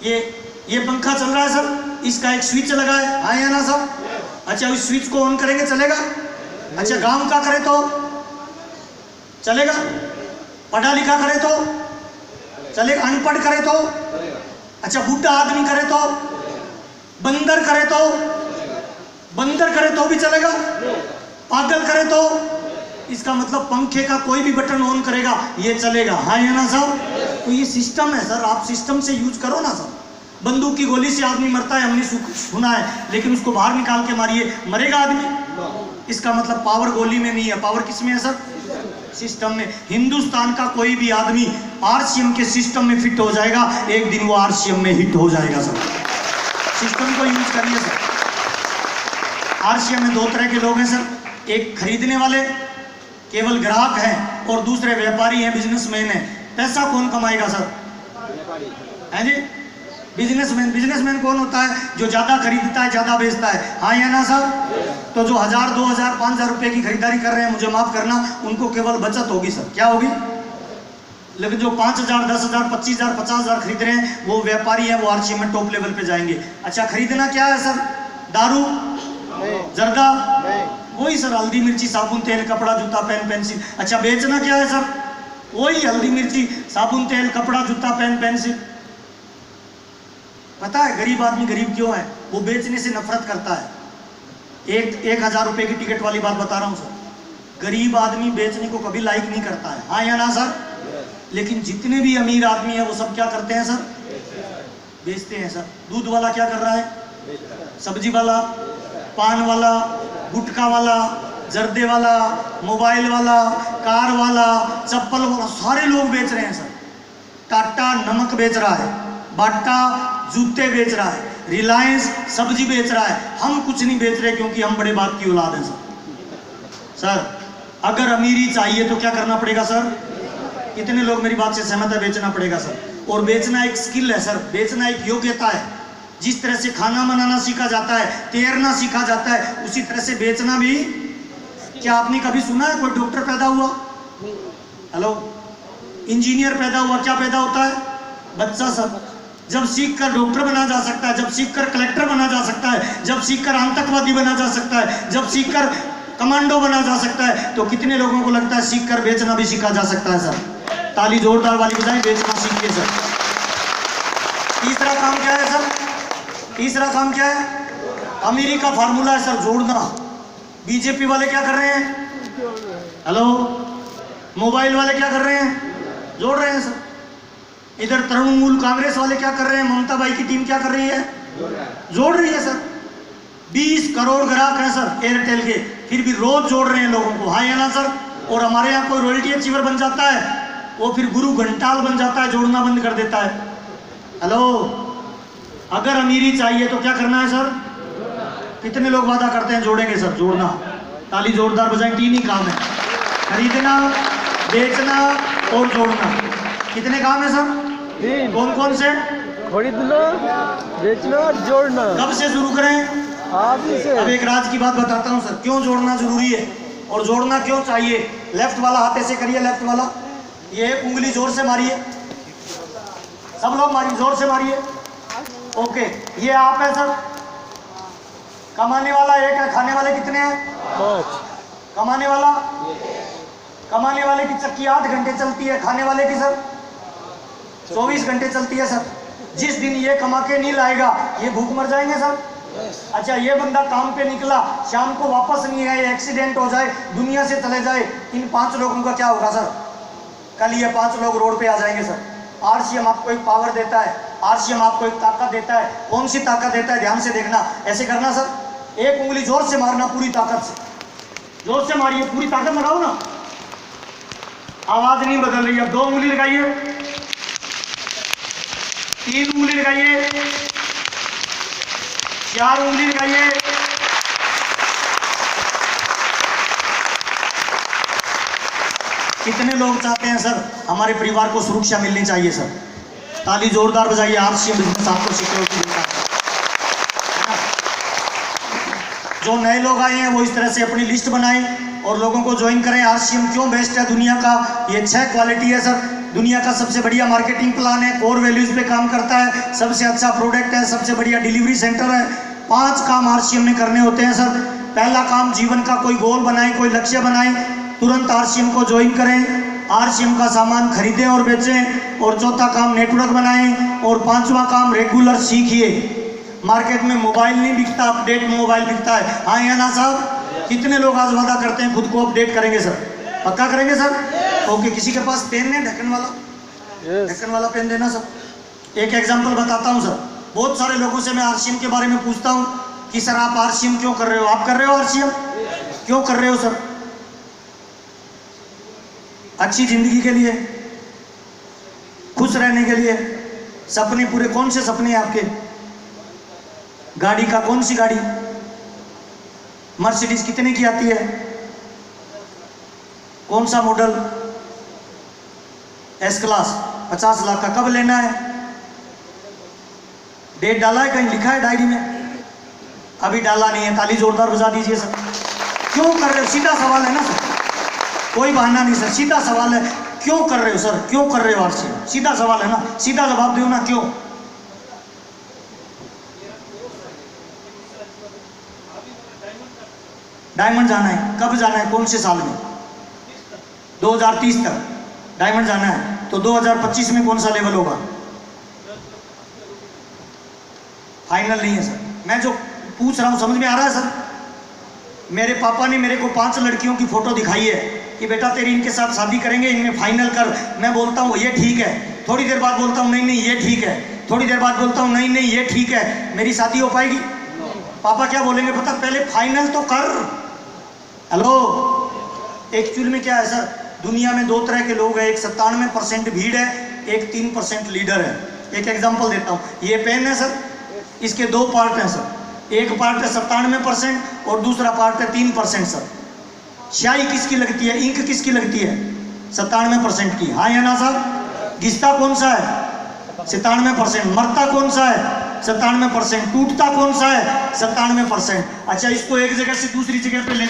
ये पंखा चल रहा है सर, इसका एक स्विच लगा है, हाँ या ना सर? अच्छा, इस स्विच को ऑन करेंगे चलेगा? अच्छा, गांव का करे तो चलेगा, पढ़ा लिखा करे तो चलेगा, अनपढ़ करे तो, अच्छा बूढ़ा आदमी करे तो, बंदर करे तो भी चलेगा, पागल करे तो, इसका मतलब पंखे का कोई भी बटन ऑन करेगा ये चलेगा, हाँ या ना साहब? तो ये सिस्टम है सर, आप सिस्टम से यूज करो ना सर। बंदूक की गोली से आदमी मरता है, हमने सुना है, लेकिन उसको बाहर निकाल के मारिए, मरेगा आदमी? इसका मतलब पावर गोली में नहीं है, पावर किस में है सर? सिस्टम में। हिंदुस्तान का कोई भी आदमी आरसीएम के सिस्टम में फिट हो जाएगा, एक दिन वो आरसीएम में हिट हो जाएगा सर। सिस्टम को यूज करिए सर। आरसीएम में दो तरह के लोग हैं सर, एक खरीदने वाले केवल ग्राहक हैं, और दूसरे व्यापारी हैं, बिजनेसमैन हैं। पैसा कौन कमाएगा सर? है जी, बिजनेसमैन कौन होता है? जो ज्यादा खरीदता है, ज्यादा बेचता है, हाँ या ना साहब? तो जो 1000, 2000, 5000 रुपए की खरीदारी कर रहे हैं, मुझे माफ करना, उनको केवल बचत होगी सर। क्या होगी? लेकिन जो 5000, 10000, 25000, 50000 खरीद रहे हैं, वो व्यापारी है, वो आरसीएम में टॉप लेवल पे जाएंगे। अच्छा, खरीदना क्या है सर? दारू, जर्दा, वही सर, हल्दी मिर्ची साबुन तेल कपड़ा जूता पेन पेंसिल। अच्छा, बेचना क्या है सर? वही हल्दी मिर्ची साबुन तेल कपड़ा जूता पेन पेंसिल। पता है गरीब आदमी गरीब क्यों है? वो बेचने से नफरत करता है। 1000 रुपए की टिकट वाली बात बता रहा हूं सर, गरीब आदमी बेचने को कभी लाइक नहीं करता है, हाँ या ना सर? लेकिन जितने भी अमीर आदमी है वो सब क्या करते हैं सर? बेचते हैं सर। दूध वाला क्या कर रहा है? सब्जी वाला, पान वाला, गुटखा वाला, जर्दे वाला, मोबाइल वाला, कार वाला, चप्पल वाला, सारे लोग बेच रहे हैं सर। टाटा नमक बेच रहा है, बाटा जूते बेच रहा है, रिलायंस सब्जी बेच रहा है। हम कुछ नहीं बेच रहे क्योंकि हम बड़े बाप की औलाद हैं सर। सर अगर अमीरी चाहिए तो क्या करना पड़ेगा सर? कितने लोग मेरी बात से सहमत है? बेचना पड़ेगा सर। और बेचना एक स्किल है सर, बेचना एक योग्यता है। जिस तरह से खाना बनाना सीखा जाता है, तैरना सीखा जाता है, उसी तरह से बेचना भी। क्या आपने कभी सुना है कोई डॉक्टर पैदा हुआ? हेलो, इंजीनियर पैदा हुआ, क्या पैदा होता है? बच्चा सर। जब सीख कर डॉक्टर बना जा सकता है, जब सीख कर कलेक्टर बना जा सकता है, जब सीख कर आतंकवादी बना जा सकता है, जब सीख कर कमांडो बना जा सकता है, तो कितने लोगों को लगता है सीख कर बेचना भी सीखा जा सकता है सर? ताली जोरदार वाली बजाएं, बेचना सीखिए सर। तीसरा काम क्या है सर? तीसरा काम क्या है? अमीरी का फार्मूला है सर, जोड़ना। बीजेपी वाले क्या कर रहे हैं? हेलो, मोबाइल वाले क्या कर रहे हैं? जोड़ रहे हैं सर। इधर तृणमूल कांग्रेस वाले क्या कर रहे हैं? ममता बाई की टीम क्या कर रही है? जोड़ रही है सर। 20 करोड़ ग्राहक हैं सर एयरटेल के, फिर भी रोज जोड़ रहे हैं लोगों को, हाँ या ना सर? और हमारे यहाँ कोई रॉयल्टी अचीवर बन जाता है, वो फिर गुरु घंटाल बन जाता है, जोड़ना बंद कर देता है। हेलो, अगर अमीरी चाहिए तो क्या करना है सर? कितने लोग वादा करते हैं जोड़ेंगे सर? जोड़ना। ताली जोरदार बजाएं। 3 ही काम है, खरीदना, बेचना और जोड़ना। कितने काम है सर? 3। कौन कौन से? खरीदना, बेचना, जोड़ना। कब से शुरू करें? आज से। अब एक राज की बात बताता हूँ सर, क्यों जोड़ना जरूरी है और जोड़ना क्यों चाहिए। लेफ्ट वाला हाथ ऐसे करिए, लेफ्ट वाला, ये उंगली जोर से मारिए, सब लोग मारिए, जोर से मारिए। ओके, ये आप है सर। कमाने वाला एक है, खाने वाले कितने हैं? 5। कमाने वाले की चक्की 8 घंटे चलती है, खाने वाले की सर 24 घंटे चलती है सर। जिस दिन ये कमा के नहीं लाएगा, ये भूख मर जाएंगे सर। अच्छा, ये बंदा काम पे निकला, शाम को वापस नहीं आए, एक्सीडेंट हो जाए, दुनिया से चले जाए, इन 5 लोगों का क्या होगा सर? कल ये 5 लोग रोड पे आ जाएंगे सर। आरसीएम आपको एक पावर देता है, आरसीएम आपको एक ताकत देता है। कौन सी ताकत देता है? ध्यान से देखना, ऐसे करना सर, एक उंगली जोर से मारना, पूरी ताकत से, जोर से मारिए, पूरी ताकत लगाओ ना। आवाज नहीं बदल रही। अब 2 उंगली लगाइए, 3 उंगली लगाइए, 4 उंगली लगाइए, कितने लोग चाहते हैं सर हमारे परिवार को सुरक्षा मिलनी चाहिए सर? ताली जोरदार बजाइए। आरसीएम बिजनेस आपको सिक्योरिटी देता है। जो नए लोग आए हैं वो इस तरह से अपनी लिस्ट बनाएं और लोगों को ज्वाइन करें। आरसीएम क्यों बेस्ट है दुनिया का, ये 6 क्वालिटी है सर। दुनिया का सबसे बढ़िया मार्केटिंग प्लान है, कोर वैल्यूज पे काम करता है, सबसे अच्छा प्रोडक्ट है, सबसे बढ़िया डिलीवरी सेंटर है। 5 काम आरसीएम में करने होते हैं सर। पहला काम, जीवन का कोई गोल बनाएं, कोई लक्ष्य बनाएं, तुरंत आरसीएम को ज्वाइन करें, आरसीएम का सामान खरीदें और बेचें। और चौथा काम, नेटवर्क बनाएं। और 5वां काम, रेगुलर सीखिए। मार्केट में मोबाइल नहीं बिकता, अपडेट मोबाइल बिकता है। हाँ या ना साहब? कितने लोग आज वादा करते हैं खुद को अपडेट करेंगे सर? पक्का करेंगे सर? ओके, किसी के पास पेन है ढक्कन वाला? ढक्कन वाला पेन देना सर। एक एग्जांपल बताता हूँ सर। बहुत सारे लोगों से मैं आरसीएम के बारे में पूछता हूँ कि सर आप आरसीएम क्यों कर रहे हो? आप कर रहे हो आरसीएम? क्यों कर रहे हो सर? अच्छी जिंदगी के लिए, खुश रहने के लिए, सपने पूरे। कौन से सपने हैं आपके? गाड़ी का, कौन सी गाड़ी? मर्सिडीज कितने की आती है? कौन सा मॉडल? एस क्लास 50 लाख का। कब लेना है? डेट डाला है कहीं? लिखा है डायरी में? अभी डाला नहीं है। ताली जोरदार बजा दीजिए सर। क्यों कर रहे हो? सीधा सवाल है ना सर, कोई बहाना नहीं सर, सीधा सवाल है। क्यों कर रहे हो सर? क्यों कर रहे हो आरसीएम? सीधा सवाल है ना, सीधा जवाब दो ना। क्यों? डायमंड जाना है। कब जाना है? कौन से साल में? 2030 तक डायमंड जाना है। तो 2025 में कौन सा लेवल होगा? फाइनल नहीं है सर। मैं जो पूछ रहा हूं समझ में आ रहा है सर? मेरे पापा ने मेरे को 5 लड़कियों की फोटो दिखाई है कि बेटा तेरी इनके साथ शादी करेंगे, इनमें फाइनल कर। मैं बोलता हूँ ये ठीक है, थोड़ी देर बाद बोलता हूँ नहीं नहीं ये ठीक है, थोड़ी देर बाद बोलता हूँ नहीं नहीं ये ठीक है। मेरी शादी हो पाएगी? पापा क्या बोलेंगे पता? पहले फाइनल तो कर। हेलो, एक्चुअल में क्या है सर, दुनिया में 2 तरह के लोग हैं। एक 97% भीड़ है, एक 3% लीडर है। एक एग्जांपल देता हूँ। ये पेन है सर, इसके 2 पार्ट हैं सर। एक पार्ट है 97% और दूसरा पार्ट है 3% सर। स्याही किसकी लगती है? इंक किसकी लगती है? 97% की। हाँ या ना साहब? घिसता कौन सा है? 97%। मरता कौन सा है? 97%। टूटता कौन सा है? 97%। अच्छा, इसको एक जगह से दूसरी जगह पे ले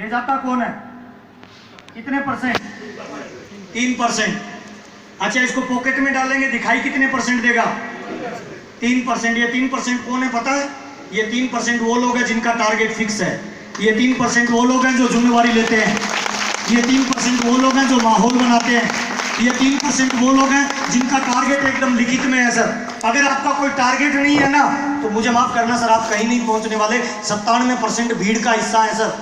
जाता कौन है? कितने परसेंट? 3%। अच्छा, इसको पॉकेट में डालेंगे, दिखाई कितने परसेंट देगा? 3%। ये 3% कौन है पता है? ये 3% वो लोग हैं जिनका टारगेट फिक्स है। ये 3% वो लोग हैं जो जिम्मेवारी लेते हैं। ये 3% वो लोग हैं जो माहौल बनाते हैं। ये 3% वो लोग हैं जिनका टारगेट एकदम लिखित में है सर। अगर आपका कोई टारगेट नहीं है ना, तो मुझे माफ करना सर, आप कहीं नहीं पहुंचने वाले। 97% भीड़ का हिस्सा है सर।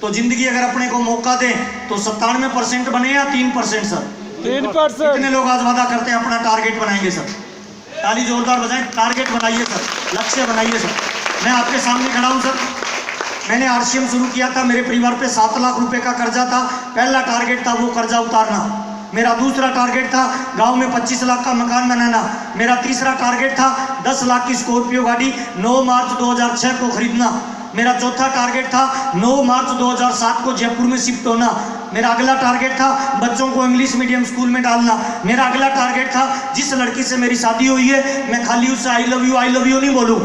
तो जिंदगी अगर अपने को मौका दें तो 97% बने या 3% सर? 3%। कितने लोग आज वादा करते हैं अपना टारगेट बनाएंगे सर? ताली जोरदार बजाएं। टारगेट बनाइए सर, लक्ष्य बनाइए सर। मैं आपके सामने खड़ा हूं सर। मैंने आरसीएम शुरू किया था, मेरे परिवार पे 7 लाख रुपए का कर्जा था। पहला टारगेट था वो कर्जा उतारना। मेरा दूसरा टारगेट था गांव में 25 लाख का मकान बनाना। मेरा तीसरा टारगेट था 10 लाख की स्कॉर्पियो गाड़ी 9 मार्च 2006 को खरीदना। मेरा चौथा टारगेट था 9 मार्च 2007 को जयपुर में शिफ्ट होना। मेरा अगला टारगेट था बच्चों को इंग्लिश मीडियम स्कूल में डालना। मेरा अगला टारगेट था जिस लड़की से मेरी शादी हुई है मैं खाली उससे आई लव यू नहीं बोलूं,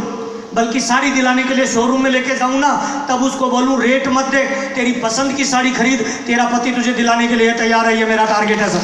बल्कि साड़ी दिलाने के लिए शोरूम में लेके जाऊं ना, तब उसको बोलूं रेट मत दे, तेरी पसंद की साड़ी खरीद, तेरा पति तुझे दिलाने के लिए तैयार है। ये मेरा टारगेट है सर।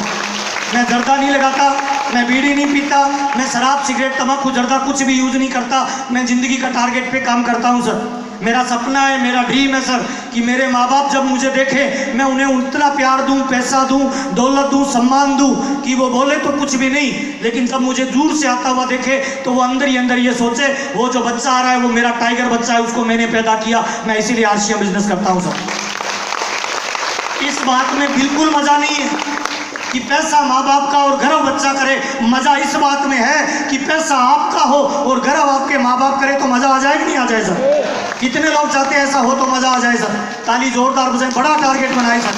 मैं जर्दा नहीं लगाता, मैं बीड़ी नहीं पीता, मैं शराब सिगरेट तम्बाकू जर्दा कुछ भी यूज नहीं करता। मैं जिंदगी का टारगेट पे काम करता हूं सर। मेरा सपना है, मेरा ड्रीम है सर कि मेरे माँ बाप जब मुझे देखे मैं उन्हें उतना प्यार दूं, पैसा दूं, दौलत दूं, सम्मान दूं कि वो बोले तो कुछ भी नहीं, लेकिन जब मुझे दूर से आता हुआ देखे तो वो अंदर ही अंदर ये सोचे वो जो बच्चा आ रहा है वो मेरा टाइगर बच्चा है, उसको मैंने पैदा किया। मैं इसीलिए आरसीएम बिजनेस करता हूँ सर। इस बात में बिल्कुल मजा नहीं है कि पैसा माँ बाप का और गर्व बच्चा करे। मजा इस बात में है कि पैसा आपका हो और गर्व आपके माँ बाप करे, तो मजा आ जाए कि नहीं आ जाए सर? कितने लोग चाहते हैं ऐसा हो तो मजा आ जाए सर? ताली जोरदार बजाएं। बड़ा टारगेट बनाए सर।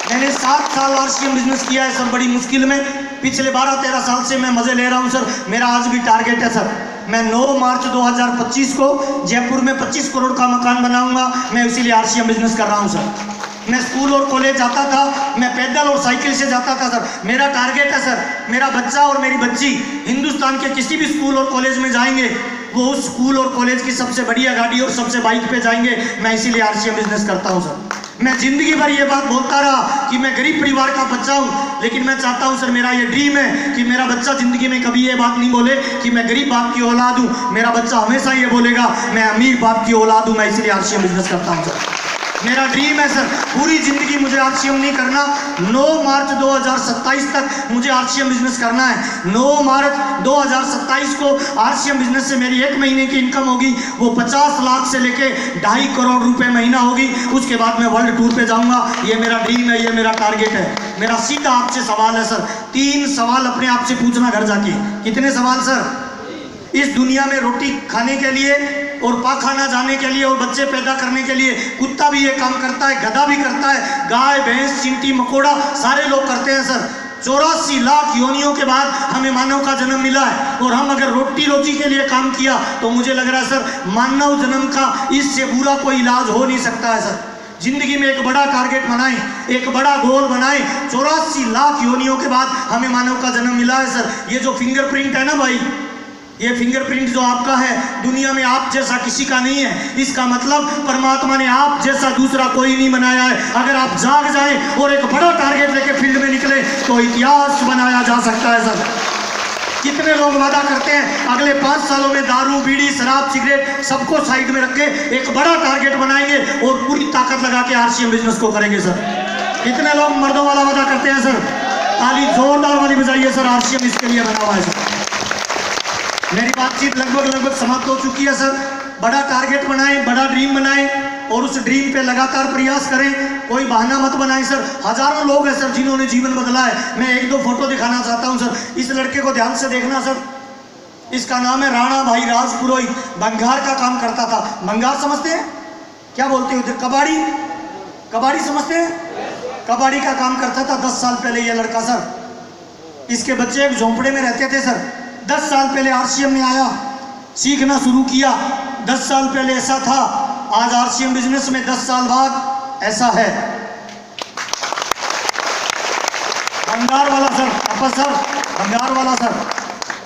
मैंने 7 साल आरसीएम बिजनेस किया है सर, बड़ी मुश्किल में। पिछले 12-13 साल से मैं मजे ले रहा हूं सर। मेरा आज भी टारगेट है सर, मैं 9 मार्च 2025 को जयपुर में 25 करोड़ का मकान बनाऊंगा। मैं इसीलिए आरसीएम बिजनेस कर रहा हूं सर। मैं स्कूल और कॉलेज जाता था, मैं पैदल और साइकिल से जाता था सर। मेरा टारगेट है सर, मेरा बच्चा और मेरी बच्ची हिंदुस्तान के किसी भी स्कूल और कॉलेज में जाएंगे वो उस स्कूल और कॉलेज की सबसे बढ़िया गाड़ी और सबसे बाइक पे जाएंगे। मैं इसीलिए आरसीएम बिजनेस करता हूँ सर। मैं जिंदगी भर ये बात बोलता रहा कि मैं गरीब परिवार का बच्चा हूँ, लेकिन मैं चाहता हूँ सर, मेरा ये ड्रीम है कि मेरा बच्चा जिंदगी में कभी ये बात नहीं बोले कि मैं गरीब बाप की औलाद हूँ। मेरा बच्चा हमेशा ये बोलेगा मैं अमीर बाप की औलाद हूँ। मैं इसलिए आरसीएम बिजनेस करता हूँ सर। मेरा ड्रीम है सर, पूरी जिंदगी मुझे आरसीएम नहीं करना। 9 मार्च 2027 तक मुझे आरसीएम बिजनेस करना है। 9 मार्च 2027 को आरसीएम बिजनेस से मेरी 1 महीने की इनकम होगी वो 50 लाख से लेके 2.5 करोड़ रुपए महीना होगी। उसके बाद मैं वर्ल्ड टूर पे जाऊंगा। ये मेरा ड्रीम है, ये मेरा टारगेट है। मेरा सीधा आपसे सवाल है सर, 3 सवाल अपने आप से पूछना घर जाके। कितने सवाल सर? इस दुनिया में रोटी खाने के लिए और पाखाना जाने के लिए और बच्चे पैदा करने के लिए कुत्ता भी ये काम करता है, गधा भी करता है, गाय भैंस चींटी मकोड़ा सारे लोग करते हैं सर। 84 लाख योनियों के बाद हमें मानव का जन्म मिला है, और हम अगर रोटी रोजी के लिए काम किया तो मुझे लग रहा है सर मानव जन्म का इससे बुरा कोई इलाज हो नहीं सकता है सर। जिंदगी में एक बड़ा टारगेट बनाएं, एक बड़ा गोल बनाएं। 84 लाख योनियों के बाद हमें मानव का जन्म मिला है सर। ये जो फिंगरप्रिंट है ना भाई, ये फिंगरप्रिंट जो आपका है दुनिया में आप जैसा किसी का नहीं है। इसका मतलब परमात्मा ने आप जैसा दूसरा कोई नहीं बनाया है। अगर आप जाग जाएं और एक बड़ा टारगेट लेके फील्ड में निकले तो इतिहास बनाया जा सकता है सर। कितने लोग वादा करते हैं अगले 5 सालों में दारू बीड़ी शराब सिगरेट सबको साइड में रख के एक बड़ा टारगेट बनाएंगे और पूरी ताकत लगा के आरसीएम बिजनेस को करेंगे सर। कितने लोग मर्दों वाला वादा करते हैं सर? ताली जोरदार वाली बजाइए सर। आरसीएम इसके लिए बना हुआ है सर। मेरी बातचीत लगभग समाप्त हो चुकी है सर। बड़ा टारगेट बनाएं, बड़ा ड्रीम बनाएं और उस ड्रीम पे लगातार प्रयास करें। कोई बहाना मत बनाएं सर। हजारों लोग हैं सर जिन्होंने जीवन बदला है। मैं 1-2 फोटो दिखाना चाहता हूं सर। इस लड़के को ध्यान से देखना सर। इसका नाम है राणा भाई राजपुरोहित। भंगार का काम करता था। भंगार समझते हैं? क्या बोलते हो? कबाड़ी, कबाड़ी समझते हैं? कबाड़ी का काम करता था 10 साल पहले ये लड़का सर। इसके बच्चे एक झोंपड़े में रहते थे सर। 10 साल पहले आरसीएम में आया, सीखना शुरू किया। 10 साल पहले ऐसा था, आज आरसीएम बिजनेस में 10 साल बाद ऐसा है। भंगार वाला सर, अपा सर, भंगार वाला सर।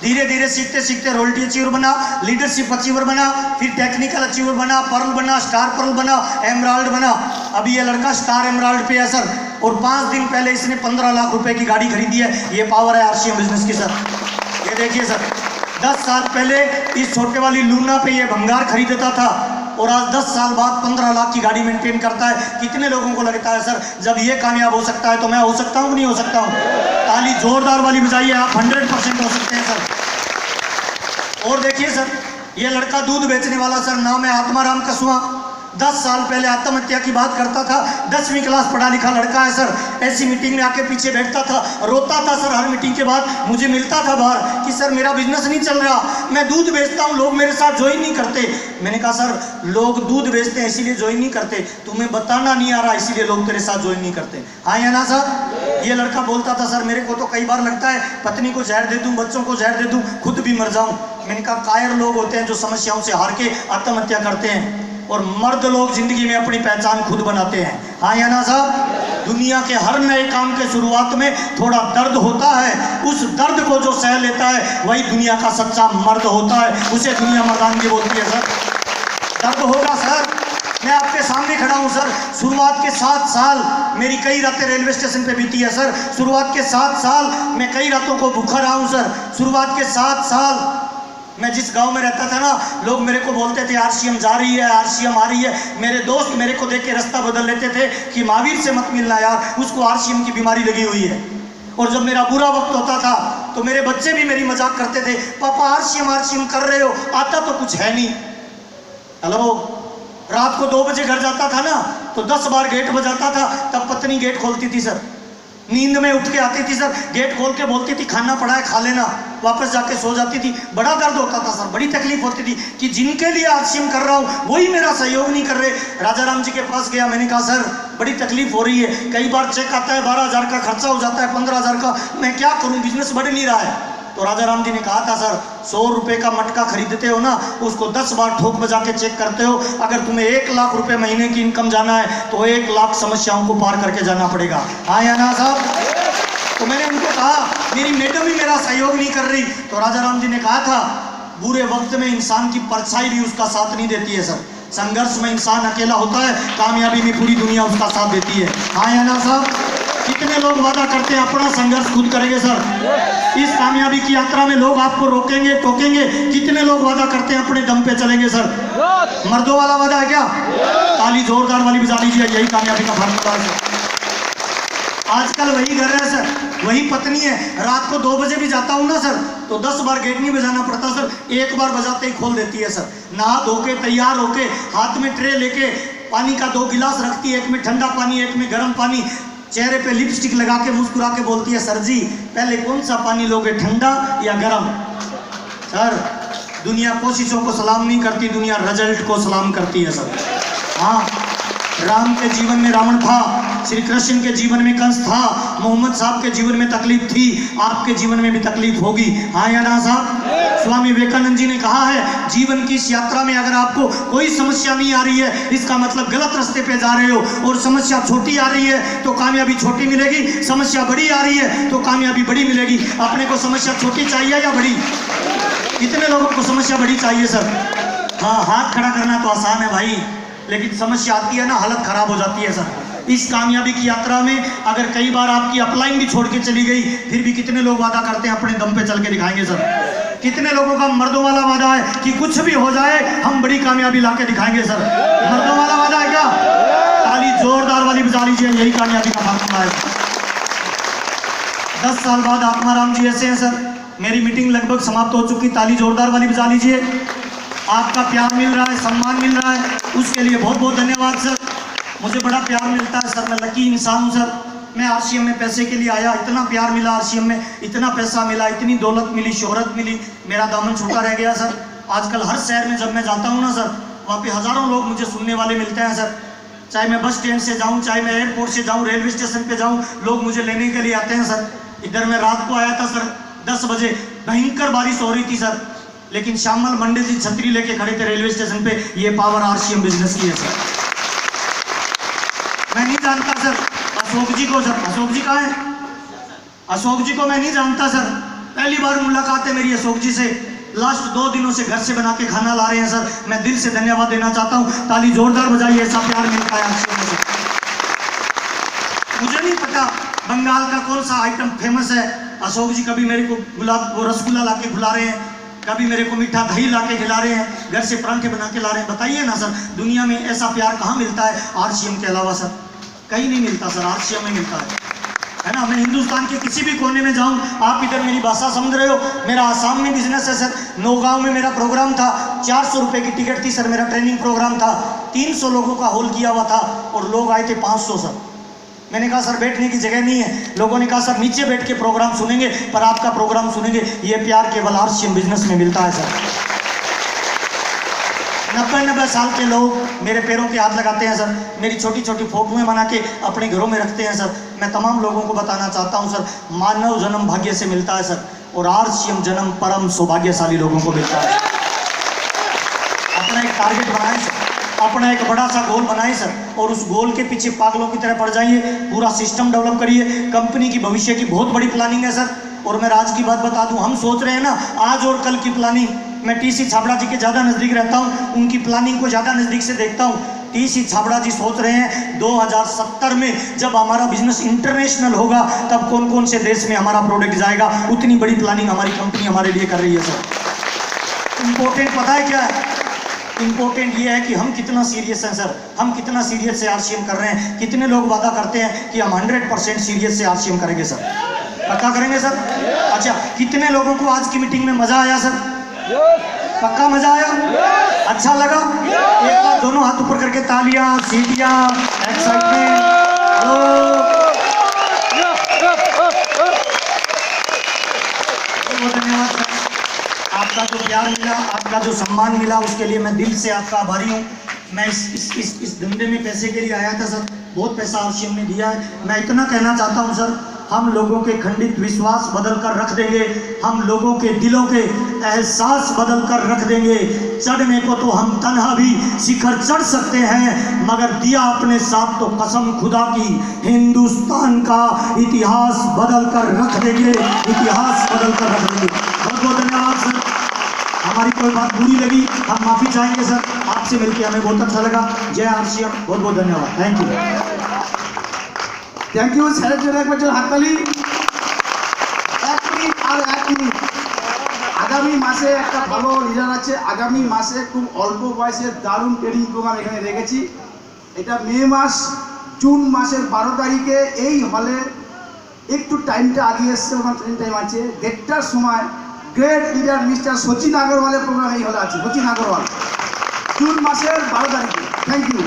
धीरे धीरे सीखते सीखते रॉयल्टी अचीवर बना, लीडरशिप अचीवर बना, फिर टेक्निकल अचीवर बना, पर्ल बना, स्टार पर्ल बना, एमराल्ड बना। अभी ये लड़का स्टार एमराल्ड पे है सर। और 5 दिन पहले इसने 15 लाख रुपए की गाड़ी खरीदी है। ये पावर है आरसीएम बिजनेस की सर। ये देखिए सर, 10 साल पहले इस छोटे वाली लूना पे ये भंगार खरीदता था और आज 10 साल बाद 15 लाख की गाड़ी मेंटेन करता है। कितने लोगों को लगता है सर जब ये कामयाब हो सकता है तो मैं हो सकता हूँ कि नहीं हो सकता हूँ? ताली जोरदार वाली बजाइए। आप 100% हो सकते हैं सर। और देखिए सर, ये लड़का दूध बेचने वाला सर, नाम है आत्माराम कसुआ। 10 साल पहले आत्महत्या की बात करता था। 10वीं क्लास पढ़ा लिखा लड़का है सर। ऐसी मीटिंग में आके पीछे बैठता था, रोता था सर। हर मीटिंग के बाद मुझे मिलता था बाहर कि सर मेरा बिजनेस नहीं चल रहा, मैं दूध बेचता हूँ, लोग मेरे साथ ज्वाइन नहीं करते। मैंने कहा सर लोग दूध बेचते हैं इसीलिए ज्वाइन नहीं करते, तुम्हें बताना नहीं आ रहा इसीलिए लोग तेरे साथ ज्वाइन नहीं करते। हाँ या ना सर? ये लड़का बोलता था सर मेरे को तो कई बार लगता है पत्नी को जहर दे दूँ, बच्चों को जहर दे दूँ, खुद भी मर जाऊँ। मैंने कहा कायर लोग होते हैं जो समस्याओं से हार के आत्महत्या करते हैं, और मर्द लोग जिंदगी में अपनी पहचान खुद बनाते हैं। हाँ या ना साहब? दुनिया के हर नए काम के शुरुआत में थोड़ा दर्द होता है। उस दर्द को जो सह लेता है वही दुनिया का सच्चा मर्द होता है। उसे दुनिया मर्दानगी बोलती है सर। दर्द होगा सर। मैं आपके सामने खड़ा हूँ सर। शुरुआत के 7 साल मेरी कई रातें रेलवे स्टेशन पे बीती है सर। शुरुआत के 7 साल मैं कई रातों को भूखा रहा हूँ सर। शुरुआत के 7 साल मैं जिस गांव में रहता था ना, लोग मेरे को बोलते थे आरसीएम जा रही है, आरसीएम आ रही है। मेरे दोस्त मेरे को देख के रास्ता बदल लेते थे कि महावीर से मत मिलना यार, उसको आरसीएम की बीमारी लगी हुई है। और जब मेरा बुरा वक्त होता था तो मेरे बच्चे भी मेरी मजाक करते थे, पापा आरसीएम आरसीएम कर रहे हो, आता तो कुछ है नहीं। हेलो, रात को 2 बजे घर जाता था ना तो 10 बार गेट बजाता था, तब पत्नी गेट खोलती थी सर। नींद में उठ के आती थी सर, गेट खोल के बोलती थी खाना पड़ा है खा लेना, वापस जाके सो जाती थी। बड़ा दर्द होता था सर, बड़ी तकलीफ होती थी कि जिनके लिए आरसीएम कर रहा हूँ वही मेरा सहयोग नहीं कर रहे। राजा राम जी के पास गया, मैंने कहा सर बड़ी तकलीफ हो रही है, कई बार चेक आता है 12,000 का खर्चा हो जाता है, 15,000 का, मैं क्या करूँ, बिजनेस बढ़ नहीं रहा है। तो राजा राम जी ने कहा था सर 100 रुपये का मटका खरीदते हो ना, उसको 10 बार ठोक बजा के चेक करते हो, अगर तुम्हें 1 लाख रुपए महीने की इनकम जाना है तो 1 लाख समस्याओं को पार करके जाना पड़ेगा। हाँ या ना साहब? तो मैंने उनको कहा मेरी मैडम ही मेरा सहयोग नहीं कर रही। तो राजा राम जी ने कहा था बुरे वक्त में इंसान की परछाई भी उसका साथ नहीं देती है सर। संघर्ष में इंसान अकेला होता है, कामयाबी में पूरी दुनिया उसका साथ देती है। हाँ या ना साहब? कितने लोग वादा करते हैं अपना संघर्ष खुद करेंगे सर। इस कामयाबी की यात्रा में लोग आपको रोकेंगे, टोकेंगे। कितने लोग वादा करते हैं अपने दम पे चलेंगे सर? मर्दों वाला वादा है क्या? ताली जोरदार वाली बजा लीजिए, यही कामयाबी का फार्मूला है। आजकल वही घर है सर, वही पत्नी है। रात को 2 बजे भी जाता हूँ ना सर, तो 10 बार गेट नहीं बजाना पड़ता सर, एक बार बजाते ही खोल देती है सर। नहा धो के तैयार होके हाथ में ट्रे लेके पानी का 2 गिलास रखती है, एक में ठंडा पानी एक में गर्म पानी, चेहरे पे लिपस्टिक लगा के मुस्कुरा के बोलती है, सर जी पहले कौन सा पानी लोगे, ठंडा या गर्म? सर दुनिया कोशिशों को सलाम नहीं करती, दुनिया रिजल्ट को सलाम करती है सर। हाँ, राम के जीवन में रावण था, श्री कृष्ण के जीवन में कंस था, मोहम्मद साहब के जीवन में तकलीफ थी, आपके जीवन में भी तकलीफ होगी। हाँ या ना साहब? स्वामी विवेकानंद जी ने कहा है, जीवन की इस यात्रा में अगर आपको कोई समस्या नहीं आ रही है, इसका मतलब गलत रास्ते पे जा रहे हो। और समस्या छोटी आ रही है तो कामयाबी छोटी मिलेगी, समस्या बड़ी आ रही है तो कामयाबी बड़ी मिलेगी। अपने को समस्या छोटी चाहिए या बड़ी? कितने लोगों को समस्या बड़ी चाहिए सर? हाँ, हाथ खड़ा करना तो आसान है भाई, लेकिन समस्या आती है ना, हालत खराब हो जाती है सर। इस कामयाबी की यात्रा में अगर कई बार आपकी अपलाइन भी छोड़ के चली गई, फिर भी कितने लोग वादा करते हैं अपने दम पे चल के दिखाएंगे सर? कितने लोगों का मर्दों वाला वादा है कि कुछ भी हो जाए हम बड़ी कामयाबी ला के दिखाएंगे सर? मर्दों वाला वादा है क्या? ताली जोरदार वाली बजा लीजिए, यही कामयाबी का फार्मूला है। 10 साल बाद आत्माराम जी ऐसे हैं सर। मेरी मीटिंग लगभग समाप्त हो चुकी, ताली जोरदार वाली बजा लीजिए। आपका प्यार मिल रहा है, सम्मान मिल रहा है, उसके लिए बहुत बहुत धन्यवाद सर। मुझे बड़ा प्यार मिलता है सर, मैं लकी इंसान हूँ सर। मैं आरसीएम में पैसे के लिए आया, इतना प्यार मिला आरसीएम में, इतना पैसा मिला, इतनी दौलत मिली, शोहरत मिली, मेरा दामन छोटा रह गया सर। आजकल हर शहर में जब मैं जाता हूँ ना सर, वहाँ पे हज़ारों लोग मुझे सुनने वाले मिलते हैं सर। चाहे मैं बस स्टैंड से जाऊँ, चाहे मैं एयरपोर्ट से जाऊँ, रेलवे स्टेशन पे जाऊँ, लोग मुझे लेने के लिए आते हैं सर। इधर मैं रात को आया था सर 10 बजे, भयंकर बारिश हो रही थी सर, लेकिन श्यामल मंडे जी छतरी लेके खड़े थे रेलवे स्टेशन पे। ये पावर आरसीएम बिजनेस की है सर। मैं नहीं जानता सर अशोक जी को सर। अशोक जी कहाँ है? अशोक जी को मैं नहीं जानता सर, पहली बार मुलाकात है मेरी अशोक जी से। लास्ट 2 दिनों से घर से बना के खाना ला रहे हैं सर। मैं दिल से धन्यवाद देना चाहता हूँ, ताली जोरदार बजाइए, ऐसा प्यार मिलता है आरसीएम से। मुझे नहीं पता बंगाल का कौन सा आइटम फेमस है। अशोक जी कभी मेरे को वो रसगुल्ला ला के खिला रहे हैं, कभी मेरे को मीठा दही ला के खिला रहे हैं, घर से परांठे बना के ला रहे हैं। बताइए ना सर, दुनिया में ऐसा प्यार कहाँ मिलता है आरसीएम के अलावा सर? कहीं नहीं मिलता सर, आरसीएम में मिलता है ना। मैं हिंदुस्तान के किसी भी कोने में जाऊं, आप इधर मेरी भाषा समझ रहे हो। मेरा आसाम में बिजनेस है सर, नौगांव में मेरा प्रोग्राम था, 400 रुपये की टिकट थी सर, मेरा ट्रेनिंग प्रोग्राम था, 300 लोगों का हॉल किया हुआ था और लोग आए थे 500 सर। मैंने कहा सर बैठने की जगह नहीं है। लोगों ने कहा सर नीचे बैठ के प्रोग्राम सुनेंगे, पर आपका प्रोग्राम सुनेंगे। ये प्यार केवल आरसीएम बिजनेस में मिलता है सर। 90 साल के लोग मेरे पैरों के हाथ लगाते हैं सर, मेरी छोटी छोटी फोटोएं बना के अपने घरों में रखते हैं सर। मैं तमाम लोगों को बताना चाहता हूं सर, मानव जन्म भाग्य से मिलता है सर, और आरसीएम जन्म परम सौभाग्यशाली लोगों को मिलता है। अपना एक टारगेट बनाए सर, अपना एक बड़ा सा गोल बनाए सर, और उस गोल के पीछे पागलों की तरह पड़ जाइए। पूरा सिस्टम डेवलप करिए। कंपनी की भविष्य की बहुत बड़ी प्लानिंग है सर। और मैं राज की बात बता दूं, हम सोच रहे हैं ना आज और कल की प्लानिंग। मैं टीसी छाबड़ा जी के ज़्यादा नज़दीक रहता हूं, उनकी प्लानिंग को ज़्यादा नज़दीक से देखता हूं। टीसी छाबड़ा जी सोच रहे हैं 2070 में जब हमारा बिजनेस इंटरनेशनल होगा, तब कौन कौन से देश में हमारा प्रोडक्ट जाएगा। उतनी बड़ी प्लानिंग हमारी कंपनी हमारे लिए कर रही है सर। इम्पोर्टेंट पता है क्या है? इम्पोर्टेंट ये है कि हम कितना सीरियस हैं सर, हम कितना सीरियस से आरसीएम कर रहे हैं। कितने लोग वादा करते हैं कि हम 100% सीरियस से आरसीएम करेंगे सर? पक्का करेंगे सर? अच्छा, कितने लोगों को आज की मीटिंग में मजा आया सर? पक्का मजा आया? अच्छा लगा? एक बार दोनों हाथ ऊपर करके तालियां, सीटियां, एक्साइटमेंट। बहुत धन्यवाद सर, आपका जो प्यार मिला, आपका जो सम्मान मिला, उसके लिए मैं दिल से आपका आभारी हूँ। मैं इस धंधे में पैसे के लिए आया था सर, बहुत पैसा आरसीएम ने दिया है। मैं इतना कहना चाहता हूँ सर, हम लोगों के खंडित विश्वास बदल कर रख देंगे, हम लोगों के दिलों के एहसास बदल कर रख देंगे। चढ़ने को तो हम तन्हा भी शिखर चढ़ सकते हैं, मगर दिया अपने साथ तो कसम खुदा की, हिंदुस्तान का इतिहास बदल कर रख देंगे, इतिहास बदल कर रख देंगे। बहुत बहुत धन्यवाद सर। हमारे हमारी कोई बात बुरी लगी हम माफी चाहेंगे सर। आपसे मिलकर हमें बहुत अच्छा लगा। जय आरसीएम, बहुत बहुत धन्यवाद। Thank you. থ্যাংক ইউ স্যারের জন্য একবার জোর হাততালি। 1 মিনিট আর 1 মিনিট। আগামী মাসে একটা ভালো রিজাল্ট আছে। আগামী মাসে খুব অল্প বয়সে দারুণ ট্রেনিং প্রোগ্রাম এখানে রেখেছি। এটা মে মাস, জুন মাসের 12 তারিখে এই হলে একটু টাইমটা আগে এসছে, ওনার ট্রেন টাইম আছে 1:30টার সময় গ্রেট লিডার মিস্টার সচিন আগরওয়ালের প্রোগ্রাম এই হলে আছে। সচিন আগরওয়াল জুন মাসের 12 তারিখে। Thank you.